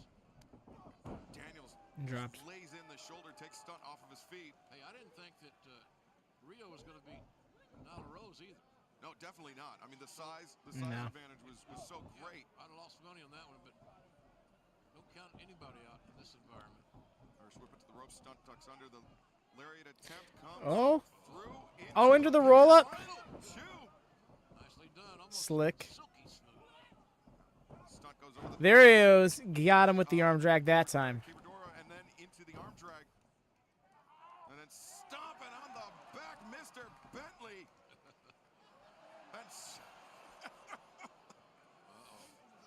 Daniels Dropped. just lays in the shoulder, takes stunt off of his feet. Hey, I didn't think that Riho was going to beat Nyla Rose either. No, definitely not. I mean, the size No. advantage was so great. I'd have lost money on that one, but don't count anybody out in this environment. First whip it to the rope, stunt tucks under the lariat attempt comes Oh. through Into the roll up. final two. Nicely done. Almost Slick. silky smooth. Stunt goes over the There he goes. Got him with the arm drag that time. Kiberdora and then into the arm drag. And then stomping on the back, Mr. Bentley. That's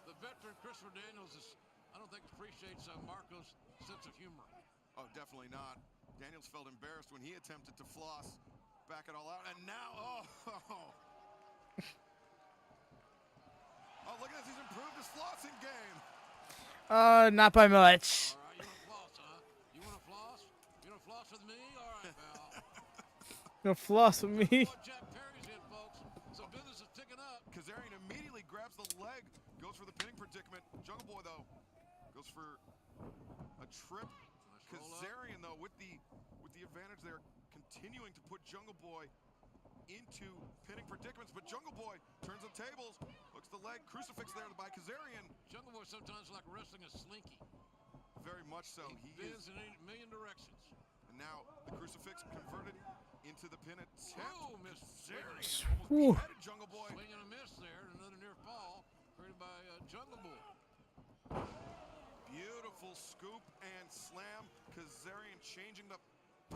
The veteran Christopher Daniels I don't think appreciates Marco's sense of humor. oh, definitely not. Daniels felt embarrassed when he attempted to floss, back it all out, and now, oh, look at this, he's improved his flossing game. Not by much. All right, you want to floss, huh? You want to floss? You want to floss with me? All right, pal. No floss with me. Boy, Jack Perry's in, folks. So business is ticking up. Kazarian immediately grabs the leg, goes for the pinning predicament. Jungle Boy, though, goes for a trip. Nice roll up. Kazarian, though, with the advantage there, continuing to put Jungle Boy into pinning predicaments, but Jungle Boy turns the tables, hooks the leg, crucifix there by Kazarian. Jungle Boy sometimes like wrestling a slinky. Very much so. He He bends is, in a million directions. and now the crucifix converted into the pin attempt. Oh, missed. Kazarian almost Whew. beheaded Jungle Boy. Swing and a miss there. Another near fall created by Jungle Boy. Beautiful scoop and slam. Kazarian changing the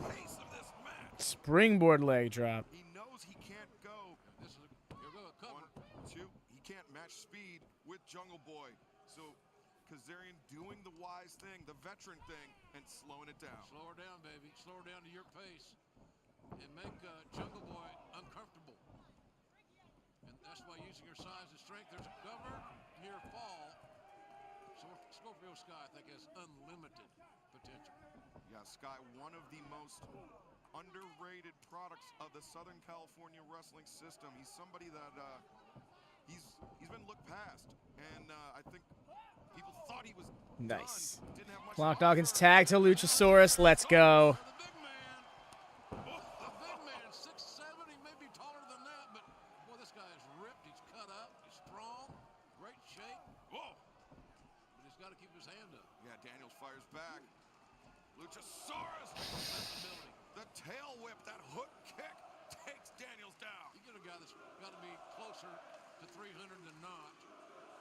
pace of this match. Springboard leg drop. He knows he can't go. This is here go a cover. 1, 2. He can't match speed with Jungle Boy. So Kazarian doing the wise thing, the veteran thing, and slowing it down. Slow her down, baby. Slow her down to your pace. And make Jungle Boy uncomfortable. And that's why using your size and strength, there's a cover, near fall. So Scorpio Sky, I think, has unlimited potential. Yeah, Sky, one of the most underrated products of the Southern California wrestling system. He's somebody that he's been looked past, and I think people thought he was Nice. done. Didn't have much Clock to Dawkins offer. tag to Luchasaurus. Let's go. The big man, 6'7", he may be taller than that, but boy, this guy is ripped. He's cut up. He's strong. Great shape. Whoa! But he's got to keep his hand up. Yeah, Daniels fires back. Luchasaurus! Flexibility. The tail whip, that hook kick takes Daniels down. You get a guy that's got to be closer to 300 than not,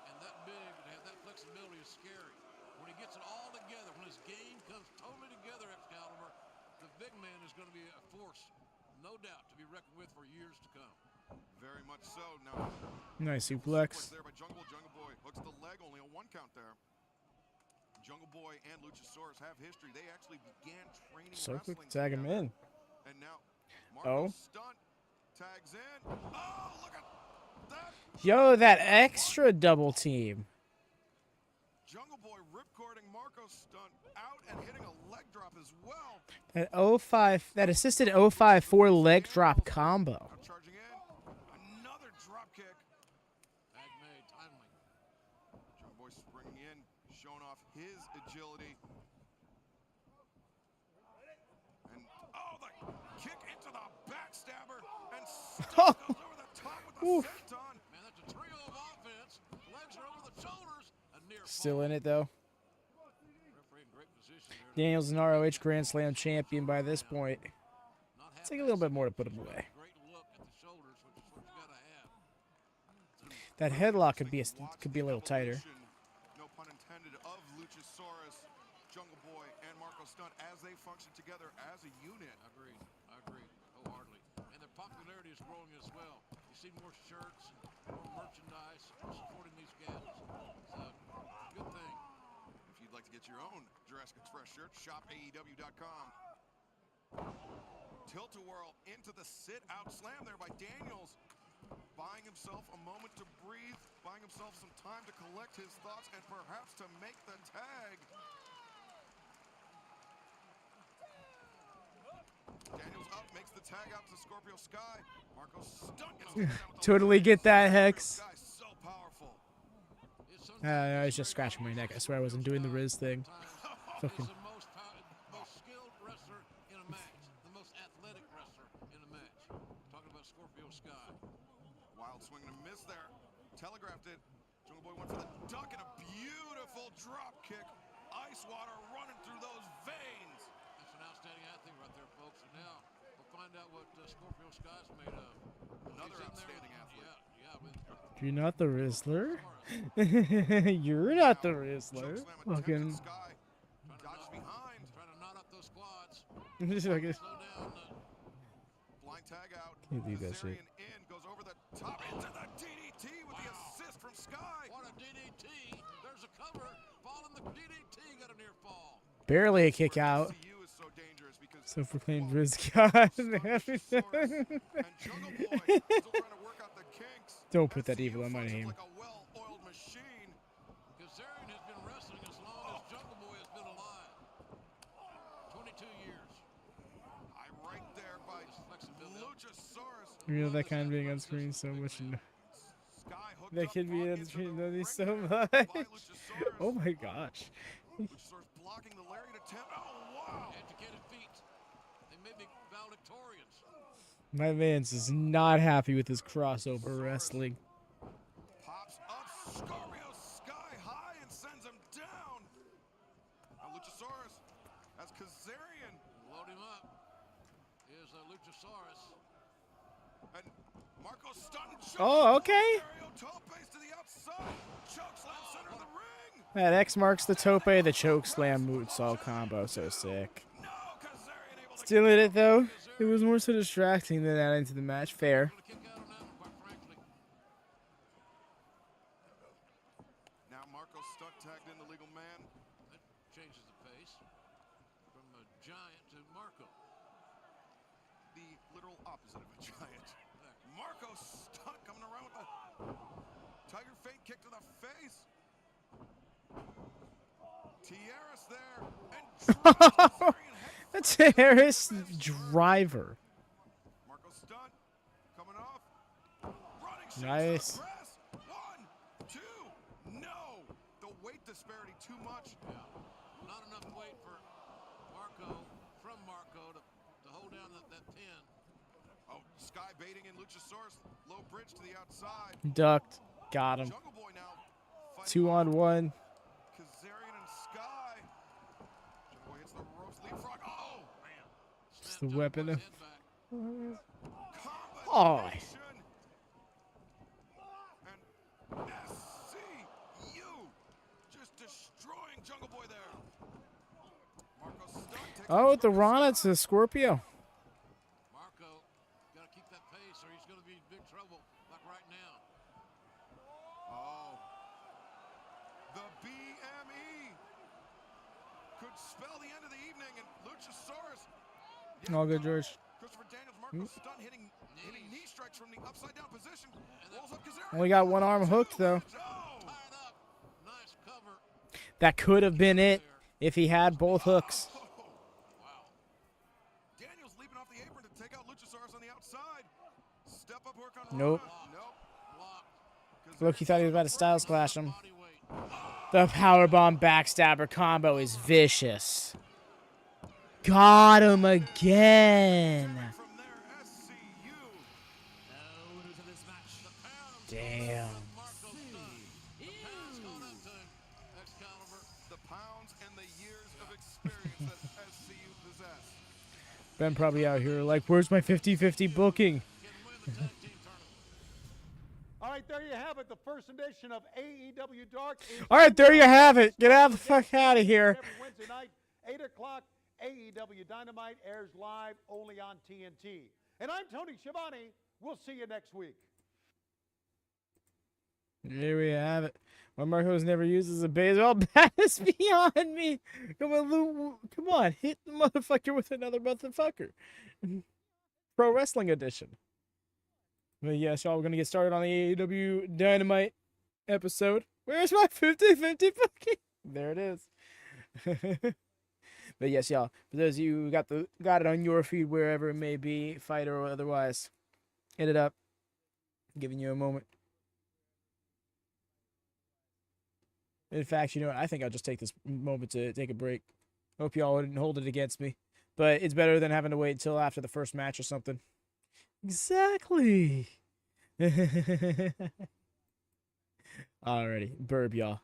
and that big to have that flexibility is scary. When he gets it all together, when his game comes totally together, Excalibur, the big man is going to be a force, no doubt, to be reckoned with for years to come. Very much so. Now, Nice suplex suplex. there by Jungle Boy hooks the leg, only a 1 count there. Jungle Boy and Luchasaurus have history. They actually began training So quick wrestling to tag him together. in. And now Oh. Marco stunt tags in. Oh, look at that. Yo, that extra double team. Jungle Boy ripcording Marco's stunt out and hitting a leg drop as well. That 05, that assisted 054 leg drop combo. Now charging in. Another drop kick. Tag made, timely. Jungle Boy springing in, showing off his agility. And oh, the kick into the backstabber and goes over the top with the Oof. senton. Man, that's a trio of offense. Legs are over the shoulders. A near Still fall. in it, though. Referee in great position there. Daniels an ROH Grand Slam champion by this point. Not It's like a little bit more to put him away. great look at the shoulders, which is what you gotta have. That headlock could be a little tighter. No pun intended, of Luchasaurus, Jungle Boy, and Marco Stunt as they function together as a unit. Agreed. I agree wholeheartedly. And their popularity is growing as well. You see more shirts, more merchandise supporting these guys. It's a good thing. If you'd like to get your own Jurassic Express shirt, shop AEW.com. Tilt-a-whirl into the sit-out slam there by Daniels. Buying himself a moment to breathe, buying himself some time to collect his thoughts, and perhaps to make the tag. Daniels up, makes the tag out to Scorpio Sky. Marco Stunt gets taken down with the Totally get that, Hex. Sky so powerful. I was just scratching my neck. I swear I wasn't doing the Riz thing. Fucking. He's the most skilled wrestler in a match. The most athletic wrestler in a match. Talking about Scorpio Sky. Wild swing and a miss there. Telegraphed it. Jungle Boy went for the duck and a beautiful drop kick. Ice water running through those veins. That's an outstanding athlete right there, folks. And now we'll find out what Scorpio Sky's made of. Another He's in there. outstanding athlete. Yeah, with You're not the Rizzler. You're not the Rizzler. Fucking. Sky dodges behind. trying to knot up those squads. Fucking. Slow down. Blind tag out. Can't do that shit. Kazarian in, goes over the top into the DDT with the assist from Sky. What a DDT. There's a cover. Fall in the DDT. Got a near fall. Barely a kick out. SCU is so dangerous because Self-proclaimed Riz God. and Jungle Boy still trying to work out the kinks. Don't put that SCU evil on my functions name. like a well-oiled machine. Kazarian has been wrestling as long as Jungle Boy has been alive. 22 years. I right there by Flexibility. Luchasaurus. You know that kind of being on screen so much. And Sky hooked that up, kid being caught on into screen the knows so ring much. by Luchasaurus. Oh my gosh. Luchasaurus blocking the lariat attempt. Oh, wow. Educated feet. They may be valedictorians. My man's is not happy with his crossover wrestling. Pops up Scorpio Sky high and sends him down. Now Luchasaurus has Kazarian. Load him up. Here's Luchasaurus. And Marco Stunt. Oh, okay. Topes to the outside. Chokeslam center of the ring. That X marks the tope, the choke slam moonsault combo. So sick. No, Kazarian able to Still in it though. It was more so distracting than adding to the match. Fair. Gonna kick out on that one, quite frankly. Now Marco Stunt tagged in the legal man. That changes the pace from a giant to Marco. The literal opposite of a giant. Marco Stunt coming around with a tiger feint kick to the face. Tierras there and Kazarian head That's a Harris driver. Marco Stunt coming off. Running shot to the Nice. press. 1, 2. No. The weight disparity too much. Yeah. Not enough weight for Marco, from Marco, to hold down that pin. Oh, Sky baiting in Luchasaurus. Low bridge to the outside. Ducked. Got him. Jungle Boy now. fighting 2-on-1. Kazarian and Sky. Jungle Boy hits the ropes. Leapfrog. Oh, man. Just the weapon of. Combination. Oh. And SCU just destroying Jungle Boy there. Marco Stunt takes Oh, with the control. Rana to Scorpio. Marco, got to keep that pace or he's going to be in big trouble, like right now. Oh. The BME could spell the end of the evening, and Luchasaurus. All good, George. Christopher Daniels, Marco Stunt hitting knee strikes from the upside down position. Rolls up Kazarian. Only got one arm hooked though. Oh. Tied up. Nice cover. That could have been it if he had both hooks. Wow. Daniels leaping off the apron to take out Luchasaurus on the outside. Step up work on Nope. Rana. Nope. Blocked. Look, he thought he was about to Styles Clash him. Body weight. The powerbomb backstabber combo is vicious. Got him again. From there, SCU. Now Damn. The pounds and the years of experience that SCU possess. Ben probably out here like, where's my 50-50 booking? All right, there you have it. The first edition of AEW Dark. All right, there you have it. Get out the fuck out of here. Every Wednesday night, 8 o'clock, AEW Dynamite airs live only on TNT. And I'm Tony Schiavone. We'll see you next week. There we have it. My Marco's never uses a baseball bat is beyond me. Come on, Lou. Come on, hit the motherfucker with another motherfucker. Pro Wrestling Edition. But yes, y'all, we're going to get started on the AEW Dynamite episode. Where's my 50-50 booking? There it is. But yes, y'all, for those of you who got it on your feed, wherever it may be, fighter or otherwise, hit it up. I'm giving you a moment. In fact, you know what? I think I'll just take this moment to take a break. Hope y'all wouldn't hold it against me. But it's better than having to wait until after the first match or something. Exactly. Alrighty. Burb, y'all.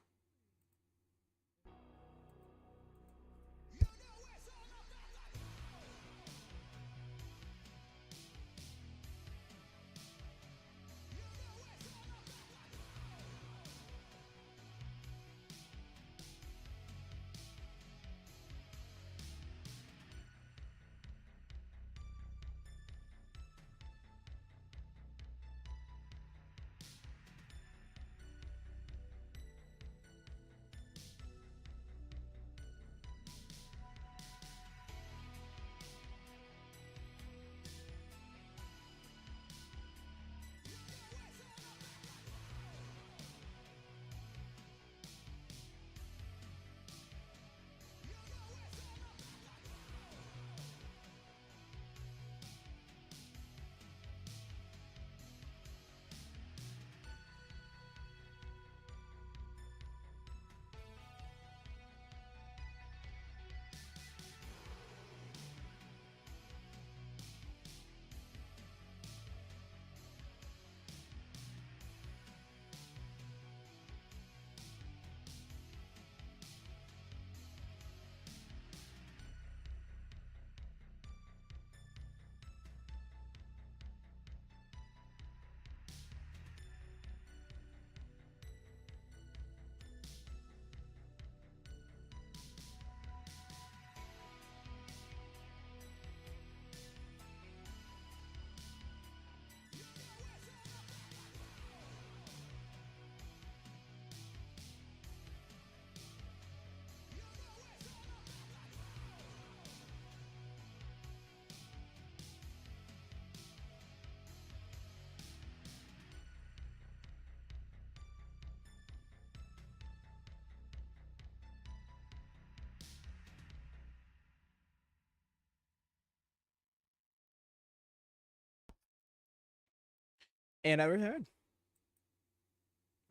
And I returned.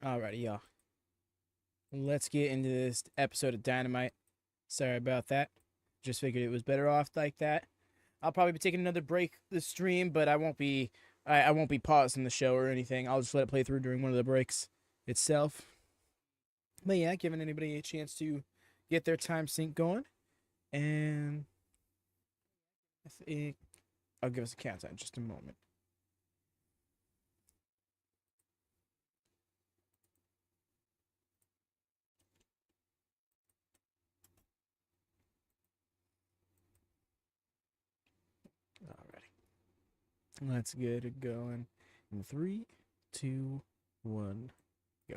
Alrighty, y'all. Let's get into this episode of Dynamite. Sorry about that. Just figured it was better off like that. I'll probably be taking another break this stream, but I won't be pausing the show or anything. I'll just let it play through during one of the breaks itself. But yeah, giving anybody a chance to get their time sync going. And I think I'll give us a countdown in just a moment. Let's get it going. In 3, 2, 1, go.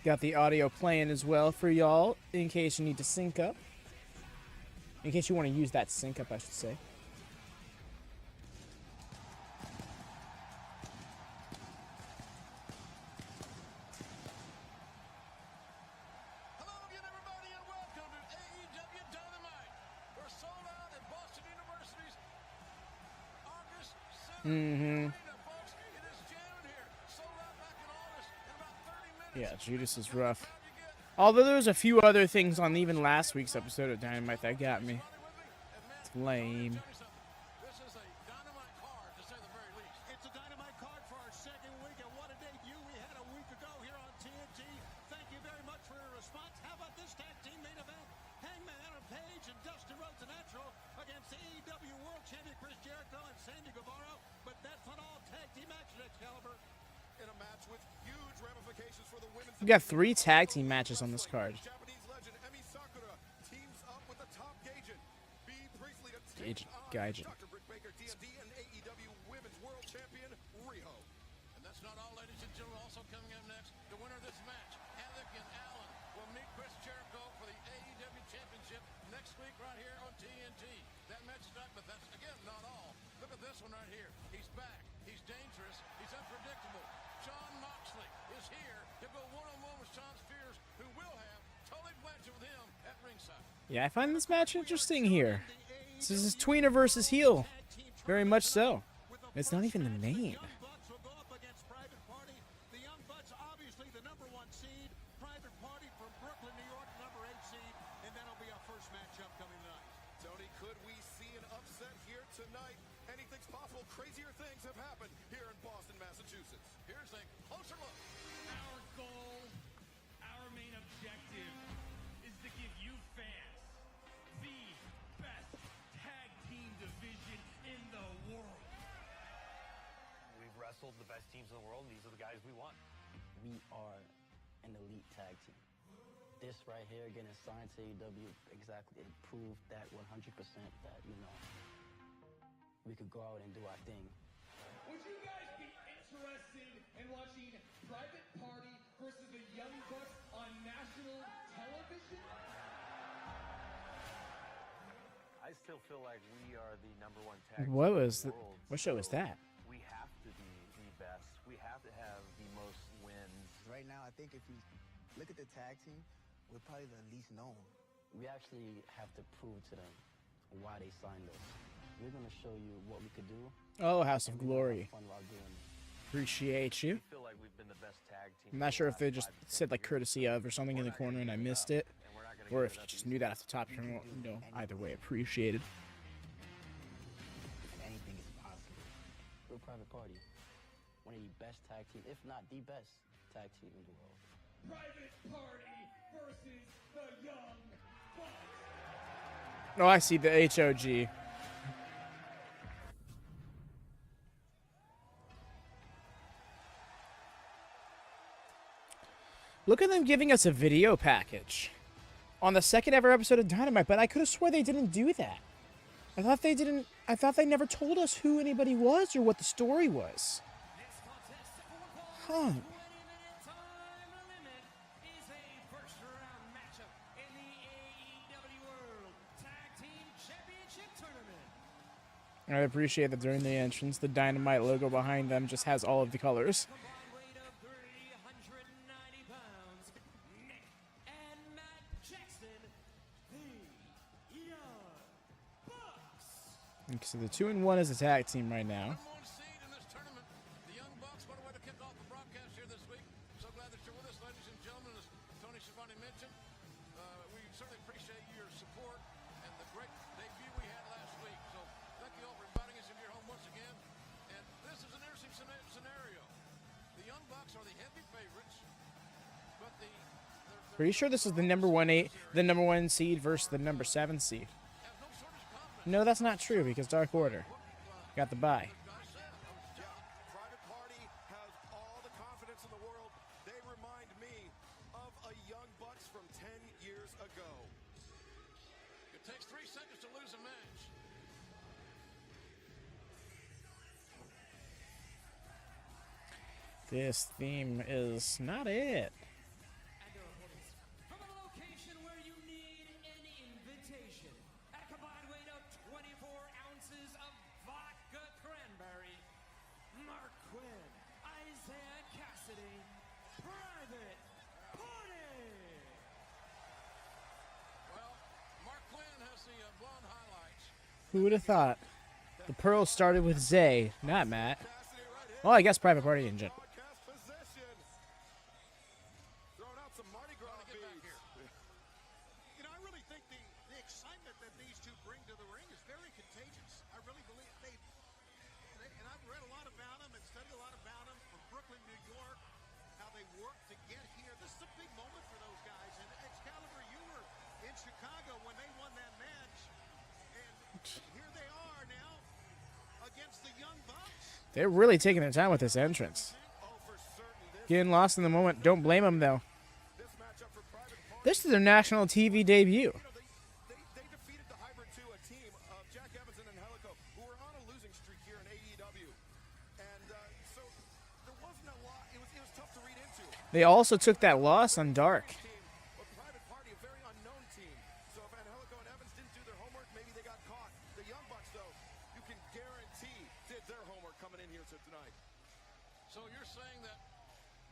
Got the audio playing as well for y'all in case you need to sync up. In case you want to use that sync up, I should say. Yeah, Judas is rough. Although there was a few other things on even last week's episode of Dynamite that got me. It's lame. This is a Dynamite card, to say the very least. It's a Dynamite card for our second week, and what a debut we had a week ago here on TNT. Thank you very much for your response. How about this tag team main event? Hangman Adam Page and Dustin Rhodes, the Natural, against AEW World Champion Chris Jericho and Sandy Guevara. But that's not all tag team matches, Excalibur. In a match with huge ramifications for the women's. We got 3 tag team matches on this card. Japanese legend Sakura teams up with the top Gaijin, B. Priestley, to Gaijin, take on Gaijin. Dr. Britt Baker, D.M.D, and AEW Women's World Champion Riho. And that's not all, ladies and gentlemen. Also coming up next, the winner of this match, Havoc and Allin, will meet Chris Jericho for the AEW Championship next week right here on TNT. That match is not, but that's, again, not all. Look at this one right here. He's back. He's dangerous. He's unpredictable. John Moxley is here to go one-on-one with Sean Spears, who will have Tully Blanchard with him at ringside. Yeah, I find this match interesting here. This is tweener versus heel. Very much so. It's not even the main. Young Bucks will go up against Private Party. The Young Bucks, obviously the #1 seed. Private Party from Brooklyn, New York, #8 seed. And that'll be our first matchup coming tonight. Tony, could we see an upset here tonight? Anything's possible. Crazier things have happened here in Boston, Massachusetts. Here's a closer look. Our goal, our main objective is to give you fans the best tag team division in the world. We've wrestled the best teams in the world. These are the guys we want. We are an elite tag team. This right here, getting signed to AEW, exactly, it proved that 100% that, we could go out and do our thing. Would you guys be interested in watching Private Party versus the Young Bucks on national television? I still feel like we are the #1 tag team What in was the the, world. what show was so that? We have to be the best. We have to have the most wins. Right now, I think if you look at the tag team, we're probably the least known. We actually have to prove to them why they signed us. We're going to show you what we could do. Oh, House of and we're gonna Glory. have fun while doing it. Appreciate you. We feel like we've been the best tag team. I'm not for sure the if they last just 5 to 10 said like years. courtesy of or something in We're the not gonna corner and I give it missed up, it. and we're not gonna Or give if it you up just easy. knew that off the top, either way, appreciated. Anything is possible. We're Private Party. One of the best tag team, if not the best tag team in the world. Private Party versus the Young Bucks. Oh, I see the HOG. Look at them giving us a video package on the second ever episode of Dynamite, but I could have swore they didn't do that. I thought they didn't. I thought they never told us who anybody was or what the story was. This contest for Huh. 20-minute time limit is a first-round matchup in the AEW World Tag Team Championship Tournament. I appreciate that during the entrance, the Dynamite logo behind them just has all of the colors. Combined weight of 390 pounds, Nick and Matt Jackson, the Young Bucks. So the 2-1 is a tag team right now. #1 seed in this tournament. The Young Bucks, what a way to kick off the broadcast here this week. So glad that you're with us, ladies and gentlemen. As Tony Schiavone mentioned, we certainly appreciate your support and the great debut we had last week. So thank you all for inviting us into your home once again. And this is an interesting scenario. The Young Bucks are the heavy favorites, but Pretty sure this is the #1 seed versus the #7 seed. have no shortage of confidence. No, that's not true because Dark Order got the bye. Private Party has all the confidence in the world. They remind me of a Young Bucks from 10 years ago. It takes 3 seconds to lose a match. This theme is not it. And their opponents from a location where you need an invitation. At a combined weight of 24 ounces of vodka cranberry, Mark Quinn, Isaiah Cassidy, Private Party. Well, Mark Quinn has the blonde highlights. Who would have thought? The Pearl started with Zay, not Matt. Cassidy right here. Well, I guess Private Party in general. Broadcast possession. Throwing out some Mardi Gras beads. they worked to get here. This is a big moment for those guys. And Excalibur, you were in Chicago when they won that match. And here they are now against the Young Bucks. They're really taking their time with this entrance. Getting lost in the moment. Don't blame them, though. This is their national TV debut. They defeated the Hybrid 2, a team of Jack Evans and Angelico, who were on a losing streak here in AEW. And so there wasn't a lot. It was tough to read into. They also took that loss on Dark. But Private Party, a very unknown team. So if Angelico and Evans didn't do their homework, maybe they got caught. The Young Bucks, though, you can guarantee did their homework coming in here tonight. So you're saying that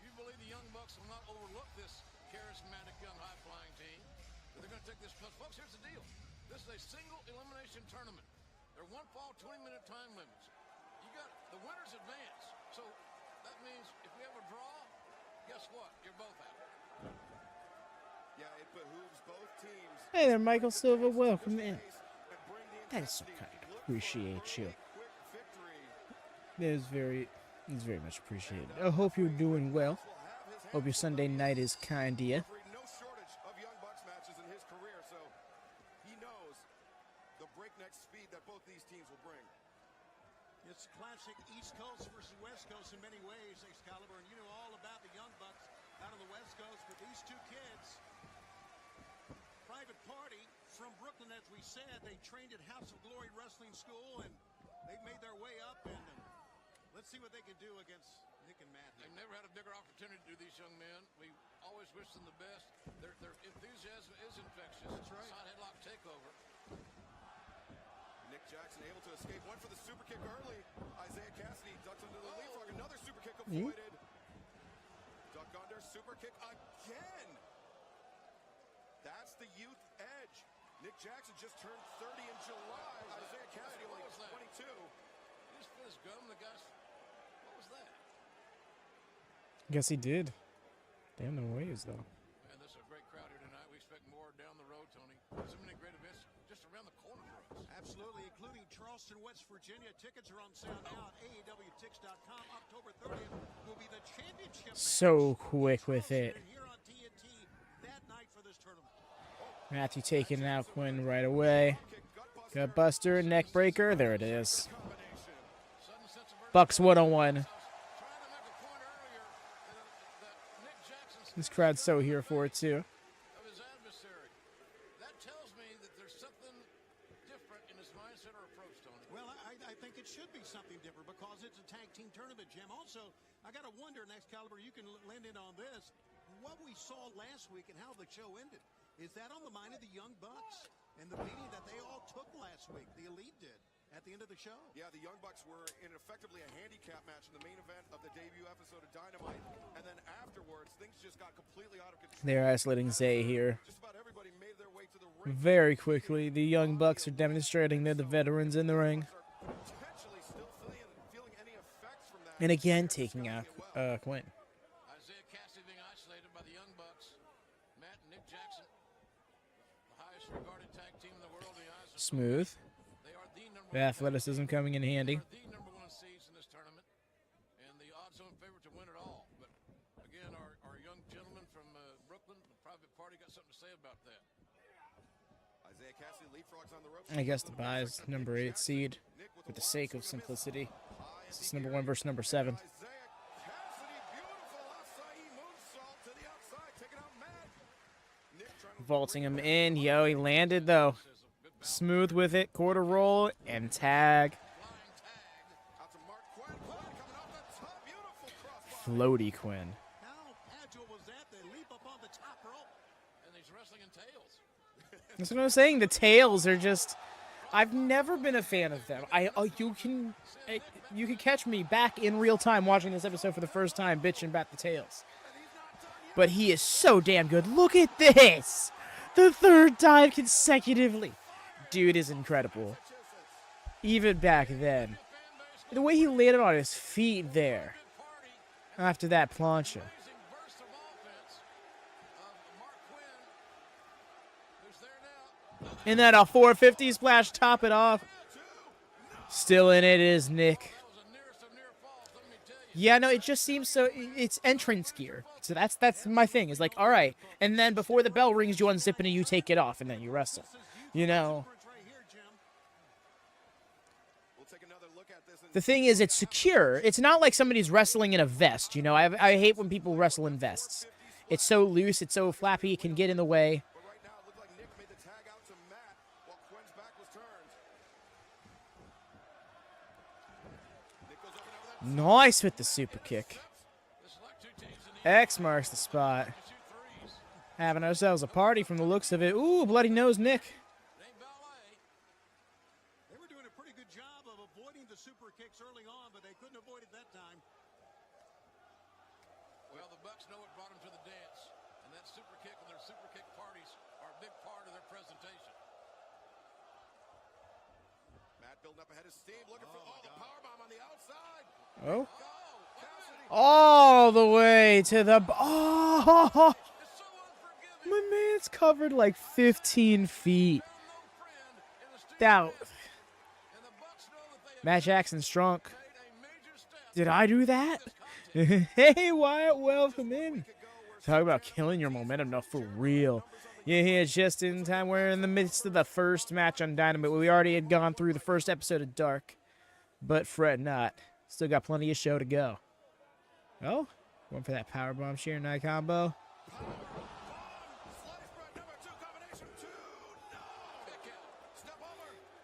you believe the Young Bucks will not overlook this charismatic young high-flying team? They're going to take this. Folks, here's the deal. This is a single elimination tournament. They're one fall, 20-minute time limits. You got the winners advance. So that means if we have a draw, guess what? You're both out. Yeah, it behooves both teams. Hey there, Michael Silva. Welcome in. That is so kind. Appreciate you. That is very much appreciated. I hope you're doing well. Hope your Sunday night is kind to you. No shortage of Young Bucks matches in his career, so he knows the breakneck speed that both these teams will bring. It's classic East Coast versus West Coast in many ways, Excalibur, and you know all about the Young Bucks out on the West Coast, but these two kids, Private Party from Brooklyn, as we said, they trained at House of Glory Wrestling School, and they've made their way up, and let's see what they can do against Nick and Matt. They've never had a bigger opportunity to do these young men. We always wish them the best. Their enthusiasm is infectious. That's right. Side headlock takeover. Nick Jackson able to escape. Went for the super kick early. Isaiah Cassidy ducks under the leapfrog. Another super kick avoided. Duck under, super kick again. That's the youth edge. Nick Jackson just turned 30 in July. Isaiah Cassidy only 22. He just put his gum. The guy's. What was that? Guess he did. Damn the ways, though. Man, this is a great crowd here tonight. We expect more down the road, Tony. So many great events just around the corner for us. Absolutely, including Charleston, West Virginia. Tickets are on sale now at AEWTix.com. October 30th will be the championship match. So quick with it. Here on TNT that night for this tournament. Matthew taking out Quinn right away. Gut buster, neck breaker. There it is. Bucks 101. This crowd's so here for it, too. Of his adversary. That tells me that there's something different in his mindset or approach, Tony. Well, I think it should be something different because it's a tag team tournament, Jim. Also, I got to wonder, Excalibur, you can lend in on this, what we saw last week and how the show ended. Is that on the mind of the Young Bucks and the beating that they all took last week, the Elite did, at the end of the show? Yeah, the Young Bucks were in effectively a handicap match in the main event of the debut episode of Dynamite. And then afterwards, things just got completely out of control. They're isolating Zay here. Just about everybody made their way to the ring. Very quickly, the Young Bucks are demonstrating they're the veterans in the ring. Potentially still feeling any effects from that. And again, taking out Quinn. Isaiah Cassidy being isolated by the Young Bucks. Matt and Nick Jackson, the highest regarded tag team in the world in the eyes of Smooth. They are the number The athleticism coming in handy. the number one seeds in this tournament, and the odds-on favorite to win it all. But again, our young gentleman from Brooklyn, the Private Party, got something to say about that. Isaiah Cassidy leapfrogs on the ropes. I guess the buys number 8 seed for the sake of simplicity. This is number 1 versus number 7. Isaiah Cassidy, beautiful acai moonsault to the outside, taking out Matt. Nick trying to Vaulting him in. Yo, he landed though. Smooth with it. Quarter roll and tag. out to Mark Quinn. Quinn coming off the top. Beautiful crossbody. Floaty Quinn. How agile was that? They leap up on the top rope. And he's wrestling in tails. That's what I'm saying. The tails are just. I've never been a fan of them. You can catch me back in real time watching this episode for the first time, bitching about the tails. But he is so damn good. Look at this. The third dive consecutively. Dude is incredible. Even back then. The way he landed on his feet there. After that plancha. Amazing burst of offense of Mark Quinn, who's there now. And then a 450 splash, top it off. Still in it is Nick. That was the nearest of near falls, let me tell Yeah, no, it just seems so. It's entrance gear. So that's my thing. Is like, all right, and then before the bell rings, you unzip it and you take it off, and then you wrestle. You know. The thing is, it's secure. It's not like somebody's wrestling in a vest. You know, I hate when people wrestle in vests. It's so loose. It's so flappy. It can get in the way. Nice with the super kick. X marks the spot. Having ourselves a party from the looks of it. Ooh, bloody nose, Nick. They were doing a pretty good job of avoiding the super kicks early on, but they couldn't avoid it that time. Well, the Bucks know what brought them to the dance, and that super kick and their super kick parties are a big part of their presentation. Matt building up ahead of steam, looking for the powerbomb on the outside. Oh. All the way to the... Oh! My man's covered like 15 feet. That... Matt Jackson strong. Did I do that? Hey, Wyatt, welcome in. Talk about killing your momentum. No, for real. Yeah, here just in time. We're in the midst of the first match on Dynamite. We already had gone through the first episode of Dark. But fret not. Still got plenty of show to go. Oh, going for that powerbomb sheer night combo.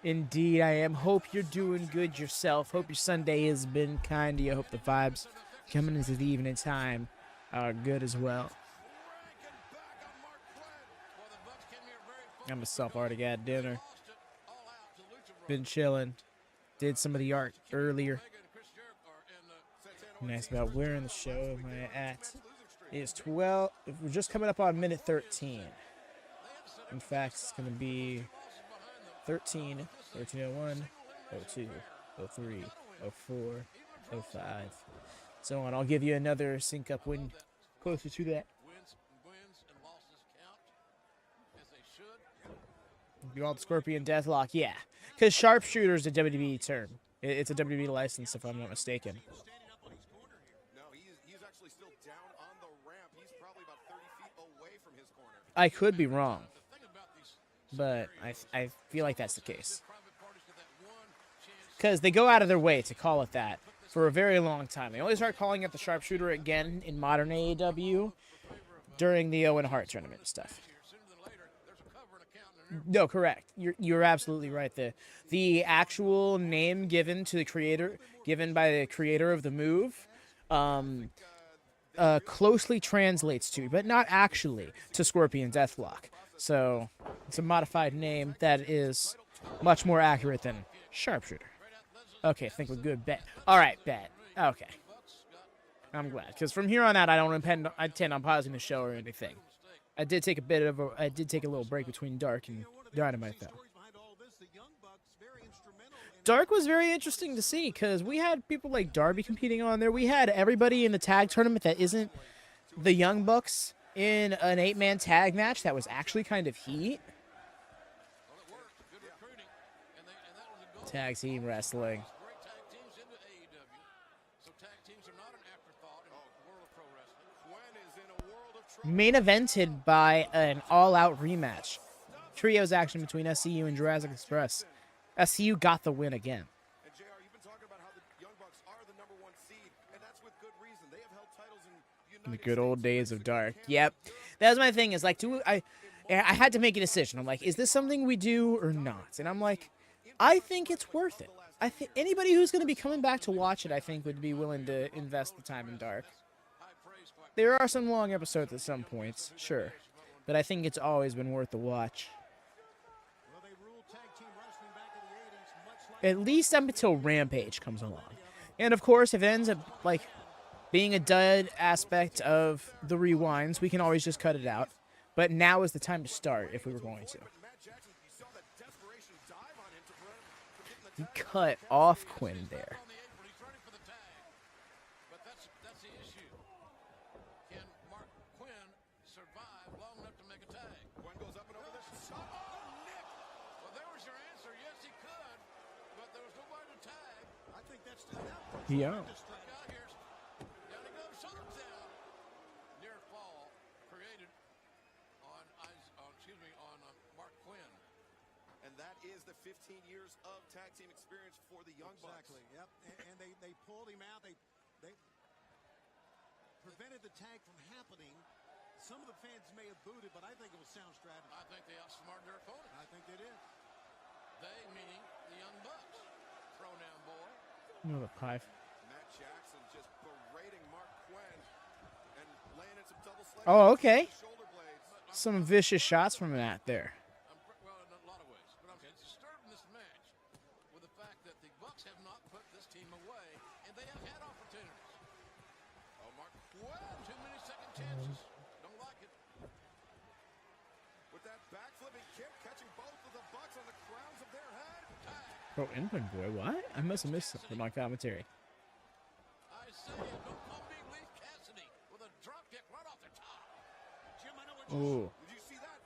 Indeed, I am. Hope you're doing good yourself. Hope your Sunday has been kind to you. Hope the vibes coming into the evening time are good as well. I myself already got dinner. Been chilling. Did some of the art earlier. Nice about where in the show am I at? It's 12. We're just coming up on minute 13. In fact, it's going to be 13, 13:01, 02, 03, 04, 05, so on. I'll give you another sync up when closer to that. You want the Scorpion Deathlock? Yeah. Because Sharpshooter is a WWE term. It's a WWE license, if I'm not mistaken. No, he's actually still down on the ramp. He's probably about 30 feet away from his corner. I could be wrong, but I feel like that's the case. Because they go out of their way to call it that for a very long time. They only start calling it the Sharpshooter again in modern AEW during the Owen Hart tournament and stuff. No, correct. You're absolutely right. The actual name given to the creator, given by the creator of the move, closely translates to, but not actually, to Scorpion Deathlock. So it's a modified name that is much more accurate than Sharpshooter. Okay, I think we're good. Bet. All right, bet. Okay. I'm glad, because from here on out, I don't intend on pausing the show or anything. I did take a little break between Dark and Dynamite, though. Dark was very interesting to see, because we had people like Darby competing on there. We had everybody in the tag tournament that isn't the Young Bucks in an 8-man tag match that was actually kind of heat. Tag team wrestling. Main evented by an all-out rematch. Trios action between SCU and Jurassic Express. SCU got the win again. And JR, you've been talking about how the Young Bucks are the #1 seed, and that's with good reason. They have held titles in the good old days of Dark. Yep. That was my thing, is like, I had to make a decision. I'm like, is this something we do or not? And I'm like, I think it's worth it. I think anybody who's going to be coming back to watch it, I think, would be willing to invest the time in Dark. There are some long episodes at some points, sure, but I think it's always been worth the watch. At least up until Rampage comes along. And of course, if it ends up like being a dud aspect of the rewinds, we can always just cut it out. But now is the time to start if we were going to. He cut off Quinn there. Yeah. And that is the 15 years of tag team experience for the Young Bucks. Exactly. Yep. And they pulled him out. They prevented the tag from happening. Some of the fans may have booed it, but I think it was sound strategy. I think they outsmarted their opponent. I think they did. They, meaning the Young Bucks. Throw down, boy. Another pipe. Matt Jackson just berating Mark Quinn and laying in some double sledge Oh, okay. shoulder blades. Some vicious shots from Matt there. Well, in a lot of ways. But I'm disturbed in this match with the fact that the Bucks have not put this team away, and they have had opportunities. Oh, Mark Quinn, too many second chances. Don't like it. With that backflipping kick, catching both of the Bucks on the crowns of their head. Bro, Input Boy, what? I must have missed something on commentary. I say it, don't call me Leaf Cassidy with a drop kick right off the top. Jim, I know what Ooh. Did you see that?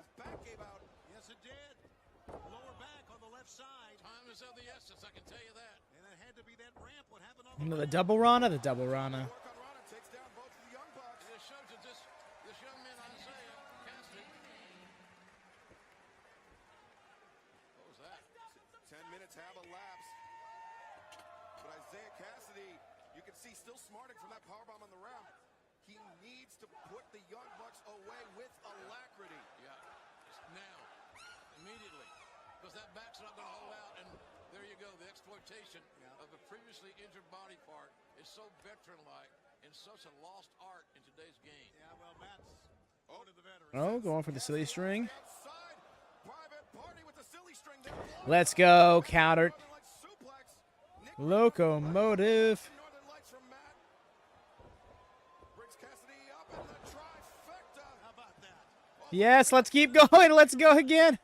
His back gave out. Yes, it did. Lower back on the left side. Time is of the essence, I can tell you that. And it had to be that ramp. What happened on The double Rana, the double Rana. Work on Rana takes down both of the Young Bucks. It shows that this young man, Isaiah Cassidy. What was that? 10 minutes have elapsed. But Isaiah Cassidy, you can see still smarting from that powerbomb on the ramp. He needs to put the Young Bucks away with alacrity. Yeah, now, immediately, because that back's not going to hold out, and there you go. The exploitation of a previously injured body part is so veteran-like and such a lost art in today's game. Yeah, well, Matt's one of the veterans. Oh, going for the silly string. Outside, private party with the silly string there. Let's go. Countered. Northern Lights suplex. Nick Locomotive. Northern Lights from Matt. Brings Cassidy up in the trifecta. How about that? Yes, let's keep going. Let's go again.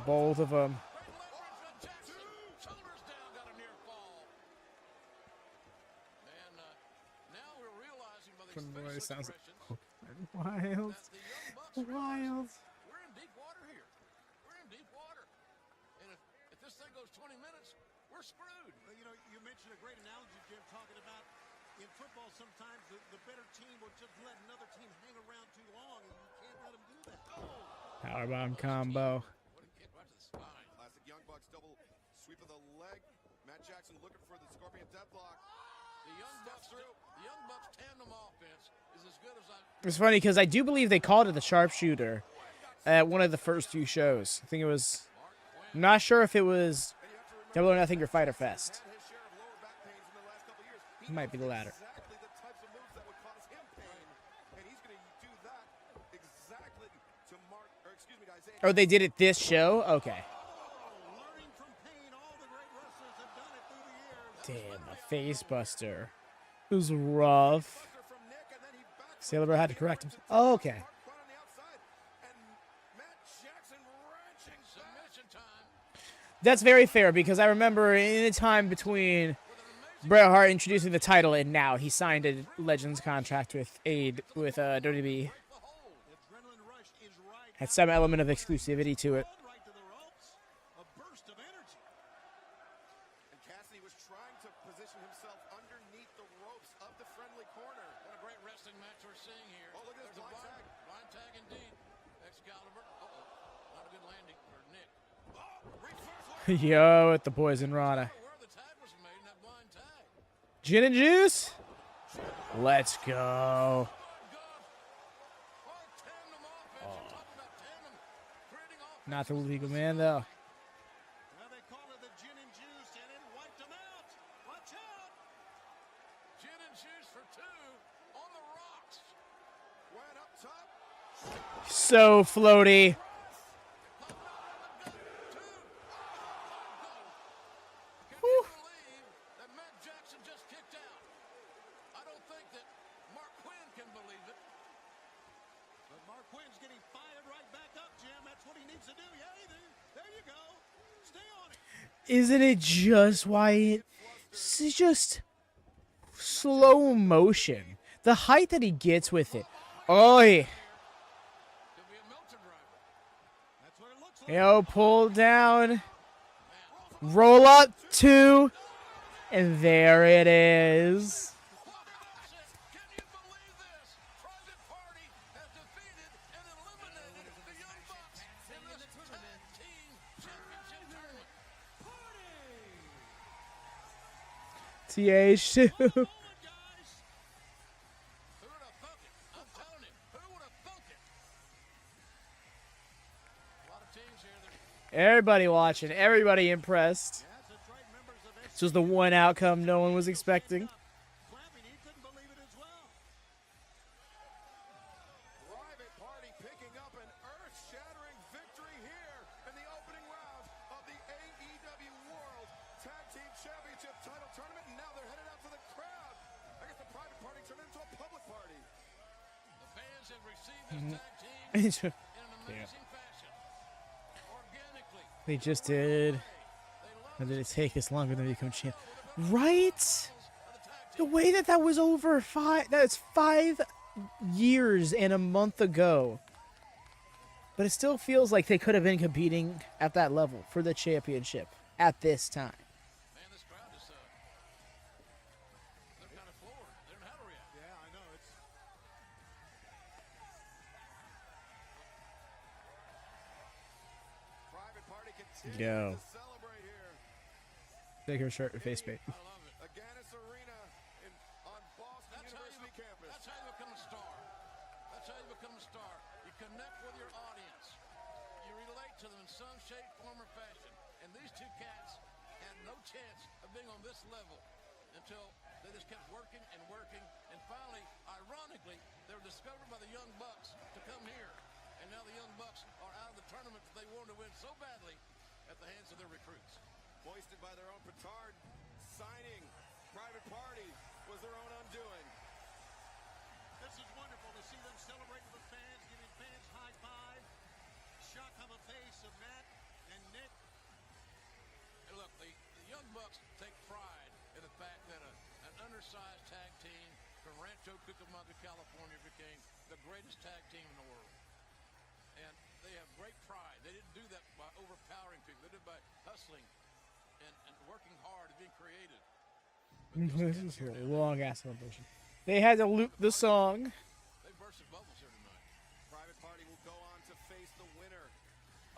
Both of them. Great leverage from Jackson. Shoulders down, got a near fall. And now we're realizing by these facial Sounds expressions wild. that the Young Bucks are Wild. we're in deep water here. We're in deep water. And if this thing goes 20 minutes, we're screwed. Well, you know, you mentioned a great analogy, Jim, talking about in football sometimes the better team will just let another team hang around too long, and you can't let them do that. Powerbomb combo. What a kick right to the spine. Classic Young Bucks double sweep of the leg. Matt Jackson looking for the Scorpion Deathlock. The Young Bucks tandem offense is as good as I've It's funny because I do believe they called it the sharpshooter at one of the first few shows. I think it was. I'm not sure if it was Double or Nothing or Fighter Fest. Had his share of lower back pains in the last couple years. He It might be the knows latter. Exactly the types of moves that would cause him pain, and he's going to do that exactly to Mark, or excuse me, guys. Oh, they did it this show? Okay. Learning from pain, all the great wrestlers have done it through the years. Damn, a face buster. It was rough. From Nick, and then he back Sailor Bro had to correct him. Oh, okay. Mark Quinn on the outside, and Matt Jackson wrenching submission time. That's very fair because I remember in the time between Bret Hart introducing the title and now he signed a Legends contract with WWE. The adrenaline rush is right. Had some element of exclusivity to it. Right to the ropes. A burst of energy. And Cassidy was trying to position himself underneath the ropes of the friendly corner. What a great wrestling match we're seeing here. Oh, look at this There's a blind tag. blind tag indeed. Excalibur. Uh-oh. Not a good landing for Nick. Oh, reverse. Yo, at the Poison Rana. Where the tag was made in that blind tag. Gin and juice? Let's go. Not the legal man, though. Now they call it the gin and juice, and it wiped them out. Watch out. Gin and juice for two on the rocks. Went up top. So floaty. Can you believe that Matt Jackson just kicked out? I don't think that Mark Quinn can believe it. But Mark Quinn's getting fired right back up, Jim. That's what he needs to do. Yeah, there you go. Stay on it. Isn't it just Wyatt? It's just slow motion. The height that he gets with it. Oh, yeah. Could be a Milton driver. That's what it looks like. Yo, pull down. Roll up two. And there it is. Can you believe this? Private Party has defeated and eliminated the Young Bucks. TH2. Who would have thunk it? I'm telling you, who would have thunk it? A lot of teams here that Everybody watching, everybody impressed. This was the one outcome no one was expecting. Clapping, he couldn't believe it as well. Private Party picking up an earth-shattering victory here in the opening round of the AEW World Tag Team Championship title tournament, and now they're headed out to the crowd. I guess the Private Party turned into a public party. the fans have received this tag team in an amazing fashion. Organically. They just did. How did it take us longer than become champ? Right? The way that was over that's 5 years and a month ago. But it still feels like they could have been competing at that level for the championship at this time. Man, this crowd is, they're kind of floored. They don't know how to react. Yeah, I know. It's Private Party continues Yo. to celebrate here. Take her shirt and face paint. I love it. Agganis Arena on Boston University campus. That's how you become a star. That's how you become a star. You connect with your audience. You relate to them in some shape, form, or fashion. And these two cats had no chance of being on this level until they just kept working and working. And finally, ironically, they were discovered by the Young Bucks to come here. And now the Young Bucks are out of the tournament that they wanted to win so badly at the hands of their recruits. Hoisted by their own petard, signing Private Party was their own undoing. This is wonderful to see them celebrate with the fans, giving fans high five. Shock on the face of Matt and Nick. And look, the Young Bucks take pride in the fact that an undersized tag team from Rancho Cucamonga, California became the greatest tag team in the world. And they have great pride. They didn't do that by overpowering people. They did it by hustling and working hard and being creative. This is a long ass celebration. They had to loop the song. They bursted bubbles here tonight. Private Party will go on to face the winner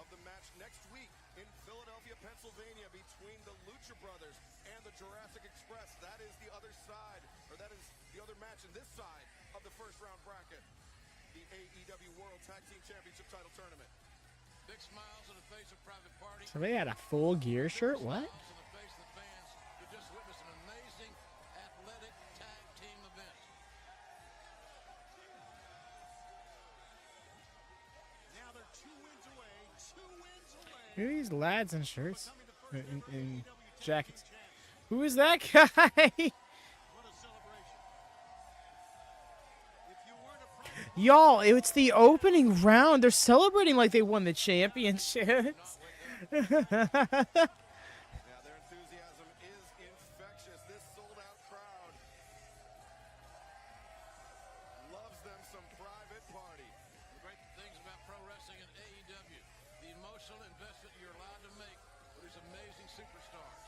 of the match next week in Philadelphia, Pennsylvania, between the Lucha Brothers and the Jurassic Express. That is the other side, or that is the other match in this side of the first round bracket. The AEW World Tag Team Championship title tournament. Big smiles on the face of Private Party. So they had a full gear shirt? What? Smiles on the face of the fans who just witnessed an amazing athletic tag team event. Now they're 2 wins away. 2 wins away. Who are these lads in shirts? In jackets. Who is that guy? What a celebration. If you weren't a pro, Y'all, it's the opening round. They're celebrating like they won the championship. Now, their enthusiasm is infectious. This sold-out crowd loves them some Private Party. The great things about pro wrestling and AEW, the emotional investment you're allowed to make with these amazing superstars.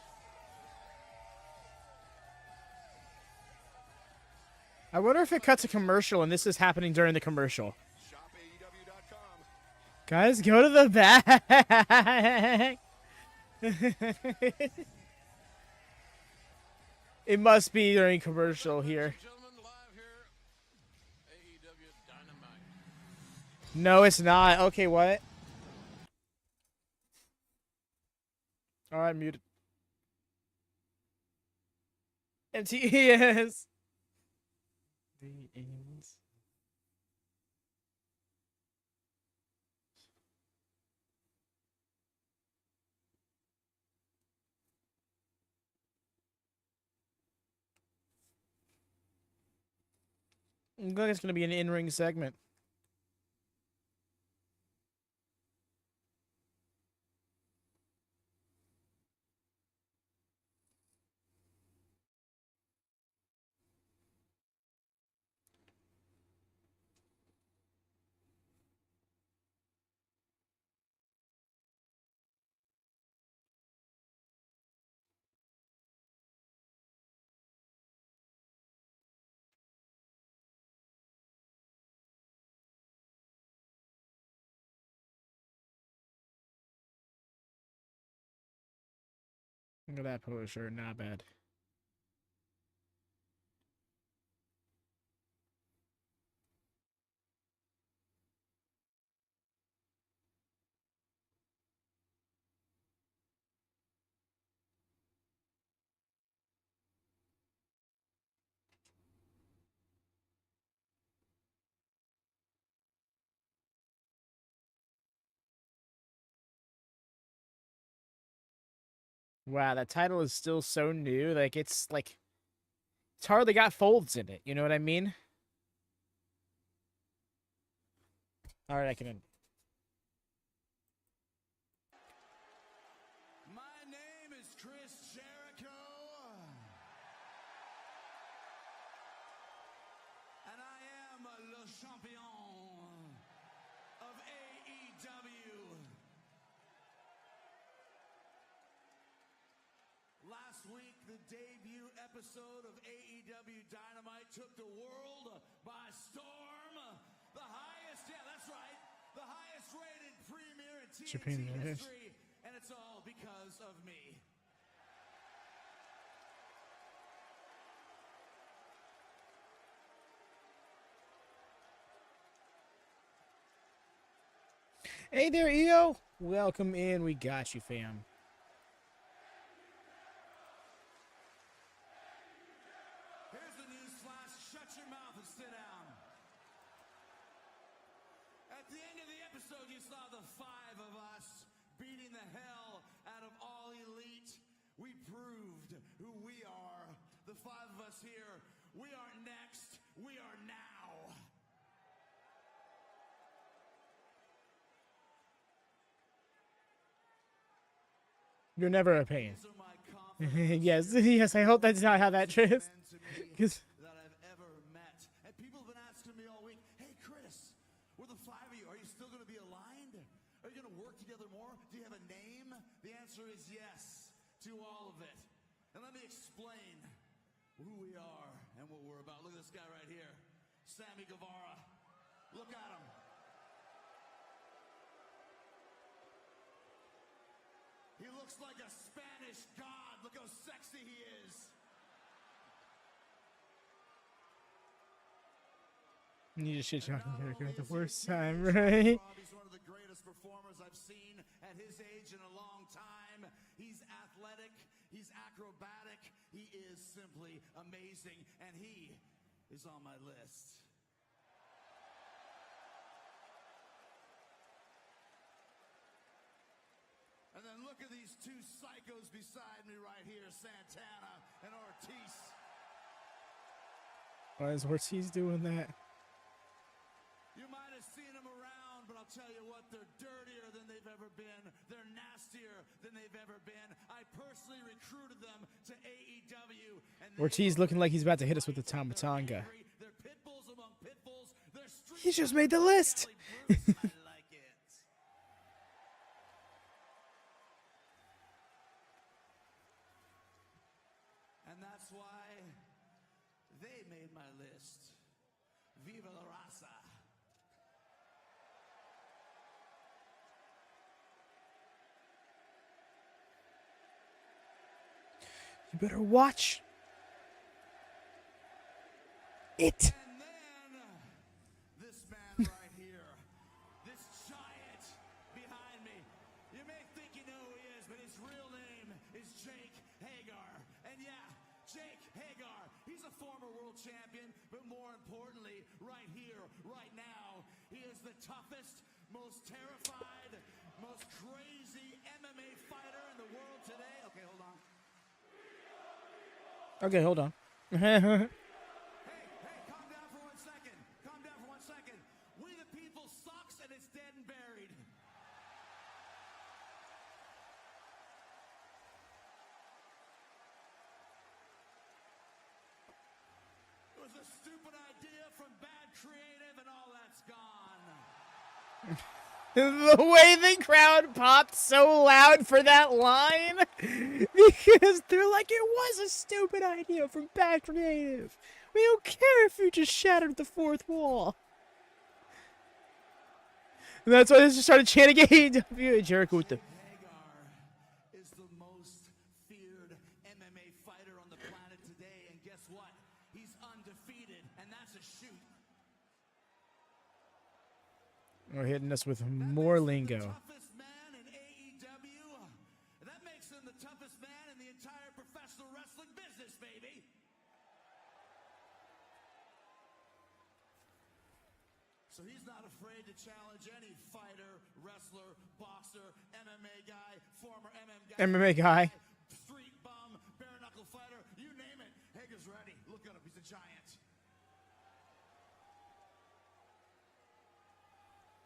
I wonder if it cuts a commercial and this is happening during the commercial. ShopAEW.com. Guys, go to the back. It must be during commercial here. Gentlemen, live here, AEW Dynamite. No, it's not. Okay, what? All right, muted. MTES. The ends. I'm glad it's going to be an in-ring segment. Look at that polo shirt, not bad. Wow, that title is still so new. It's hardly got folds in it. You know what I mean? All right, I can end. My name is Chris Jericho, and I am le champion of AEW. Last week, the debut episode of AEW Dynamite took the world by storm. The highest, yeah, that's right, the highest rated premiere in TNT history, and it's all because of me. Hey there, EO. Welcome in. We got you, fam. Here's the news flash. Shut your mouth and sit down. At the end of the episode, you saw the five of us beating the hell out of All Elite. We proved who we are. The five of us here. We aren't next. We are now. You're never a pain. These are my confidence. Yes, yes. I hope that's not how that is. Because that I've ever met. And people have been asking me all week, hey, Chris, we're the five of you. Are you still going to be aligned? Are you going to work together more? Do you have a name? The answer is yes to all of it. And let me explain who we are and what we're about. Look at this guy right here, Sammy Guevara. Look at him. He looks like a Spanish god. Look how sexy he is. you just shit talking character at the worst time, right? He's one of the greatest performers I've seen at his age in a long time. He's athletic. He's acrobatic. He is simply amazing. And he is on my list. And then look at these two psychos beside me right here, Santana and Ortiz. Why is Ortiz doing that? You might have seen them around, but I'll tell you what, they're dirtier than they've ever been. They're nastier than they've ever been. I personally recruited them to AEW. And Ortiz looking like he's about to hit us with the Tamatanga. They're pit bulls among pit bulls. They're street He just made the list. I like it. And that's why they made my list. Viva la raza. You better watch it. And then this man right here, this giant behind me. You may think you know who he is, but his real name is Jake Hagar. And yeah, Jake Hagar, he's a former world champion, but more importantly, right here, right now, he is the toughest, most terrified, most crazy MMA fighter in the world today. Okay, hold on. Okay, hold on. Hey, calm down for 1 second. Calm down for 1 second. We the people sucks and it's dead and buried. It was a stupid idea from bad creative and all that's gone. The way the crowd popped so loud for that line, because they're like, it was a stupid idea from bad creative. We don't care if you just shattered the fourth wall. And that's why they just started chanting AEW. Jericho with the... Hagar is the most feared MMA fighter on the planet today, and guess what? He's undefeated, and that's a shoot. We're hitting us with more lingo. Toughest man in AEW. That makes him the toughest man in the entire professional wrestling business, baby. So he's not afraid to challenge any fighter, wrestler, boxer, MMA guy, former MMA guy. MMA guy. giant.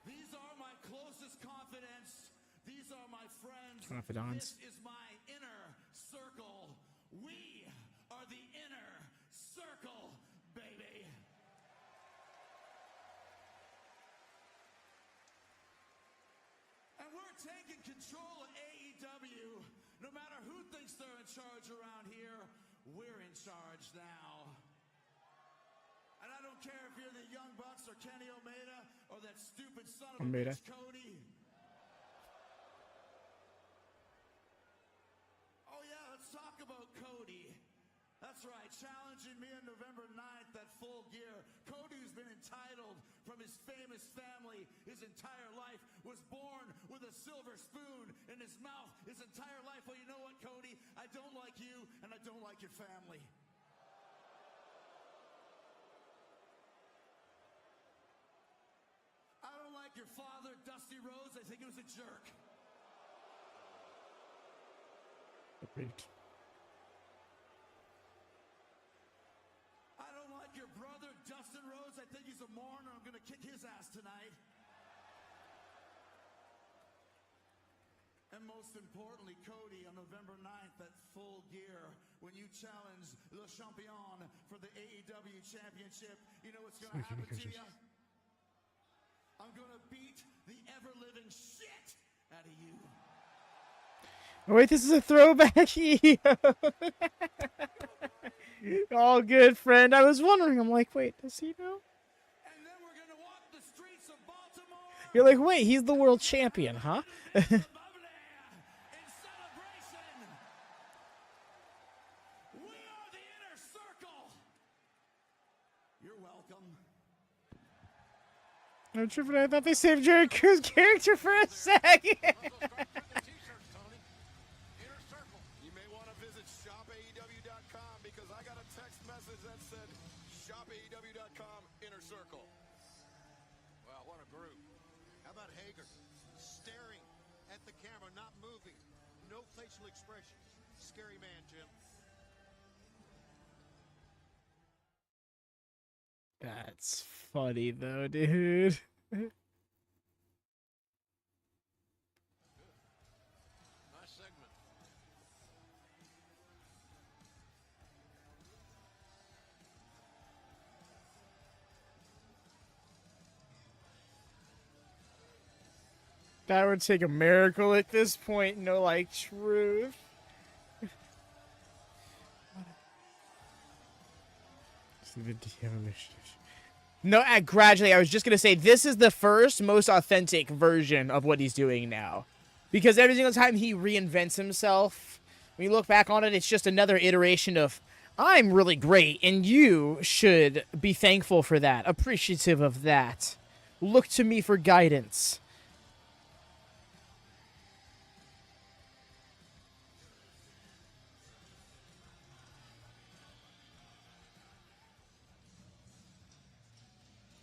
These are my closest confidants. These are my friends. Confidants. This is my inner circle. We are the inner circle, baby. And we're taking control of AEW. No matter who thinks they're in charge around here, we're in charge now. And I don't care if you're the Young Bucks or Kenny Omega or that stupid son of a bitch Cody. Oh yeah, let's talk about Cody. That's right, challenging me on November 9th at Full Gear. Cody, who's been entitled from his famous family his entire life, was born with a silver spoon in his mouth his entire life. Well, you know what, Cody? I don't like you, and I don't like your family. I don't like your father, Dusty Rhodes. I think he was a jerk. Agreed. I don't like your brother, Dustin Rhodes. I think he's a moron. I'm going to kick his ass tonight. And most importantly, Cody, on November 9th at Full Gear, when you challenge Le Champion for the AEW Championship, you know what's going to happen to you? I'm going to beat the ever-living shit out of you. Oh, wait, this is a throwback. All good, friend. I was wondering. I'm like, wait, does he know? And then we're going to walk the streets of Baltimore. You're like, wait, he's the world champion, huh? In celebration. We are the inner circle. You're welcome. I'm tripping. I thought they saved Jericho's character for a second. You may want to visit shopaew.com because I got a text message that said shopaew.com inner circle. Wow, what a group. How about Hager? Staring at the camera, not moving. No facial expressions. Scary man, Jim. That's funny, though, dude. Nice segment. That would take a miracle at this point. No, like, truth. No, gradually, I was just going to say, this is the first, most authentic version of what he's doing now. Because every single time he reinvents himself, when you look back on it, it's just another iteration of, I'm really great, and you should be thankful for that, appreciative of that. Look to me for guidance.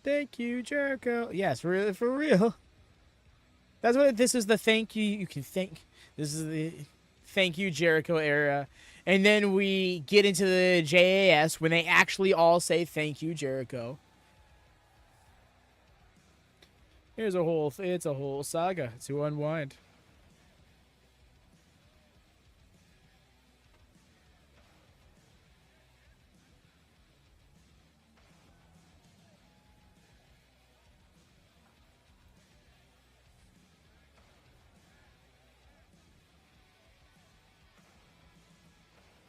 Thank you, Jericho. Yes, really, for real. That's what this is, the thank you. You can thank. This is the thank you, Jericho era. And then we get into the JAS when they actually all say thank you, Jericho. It's a whole saga to unwind.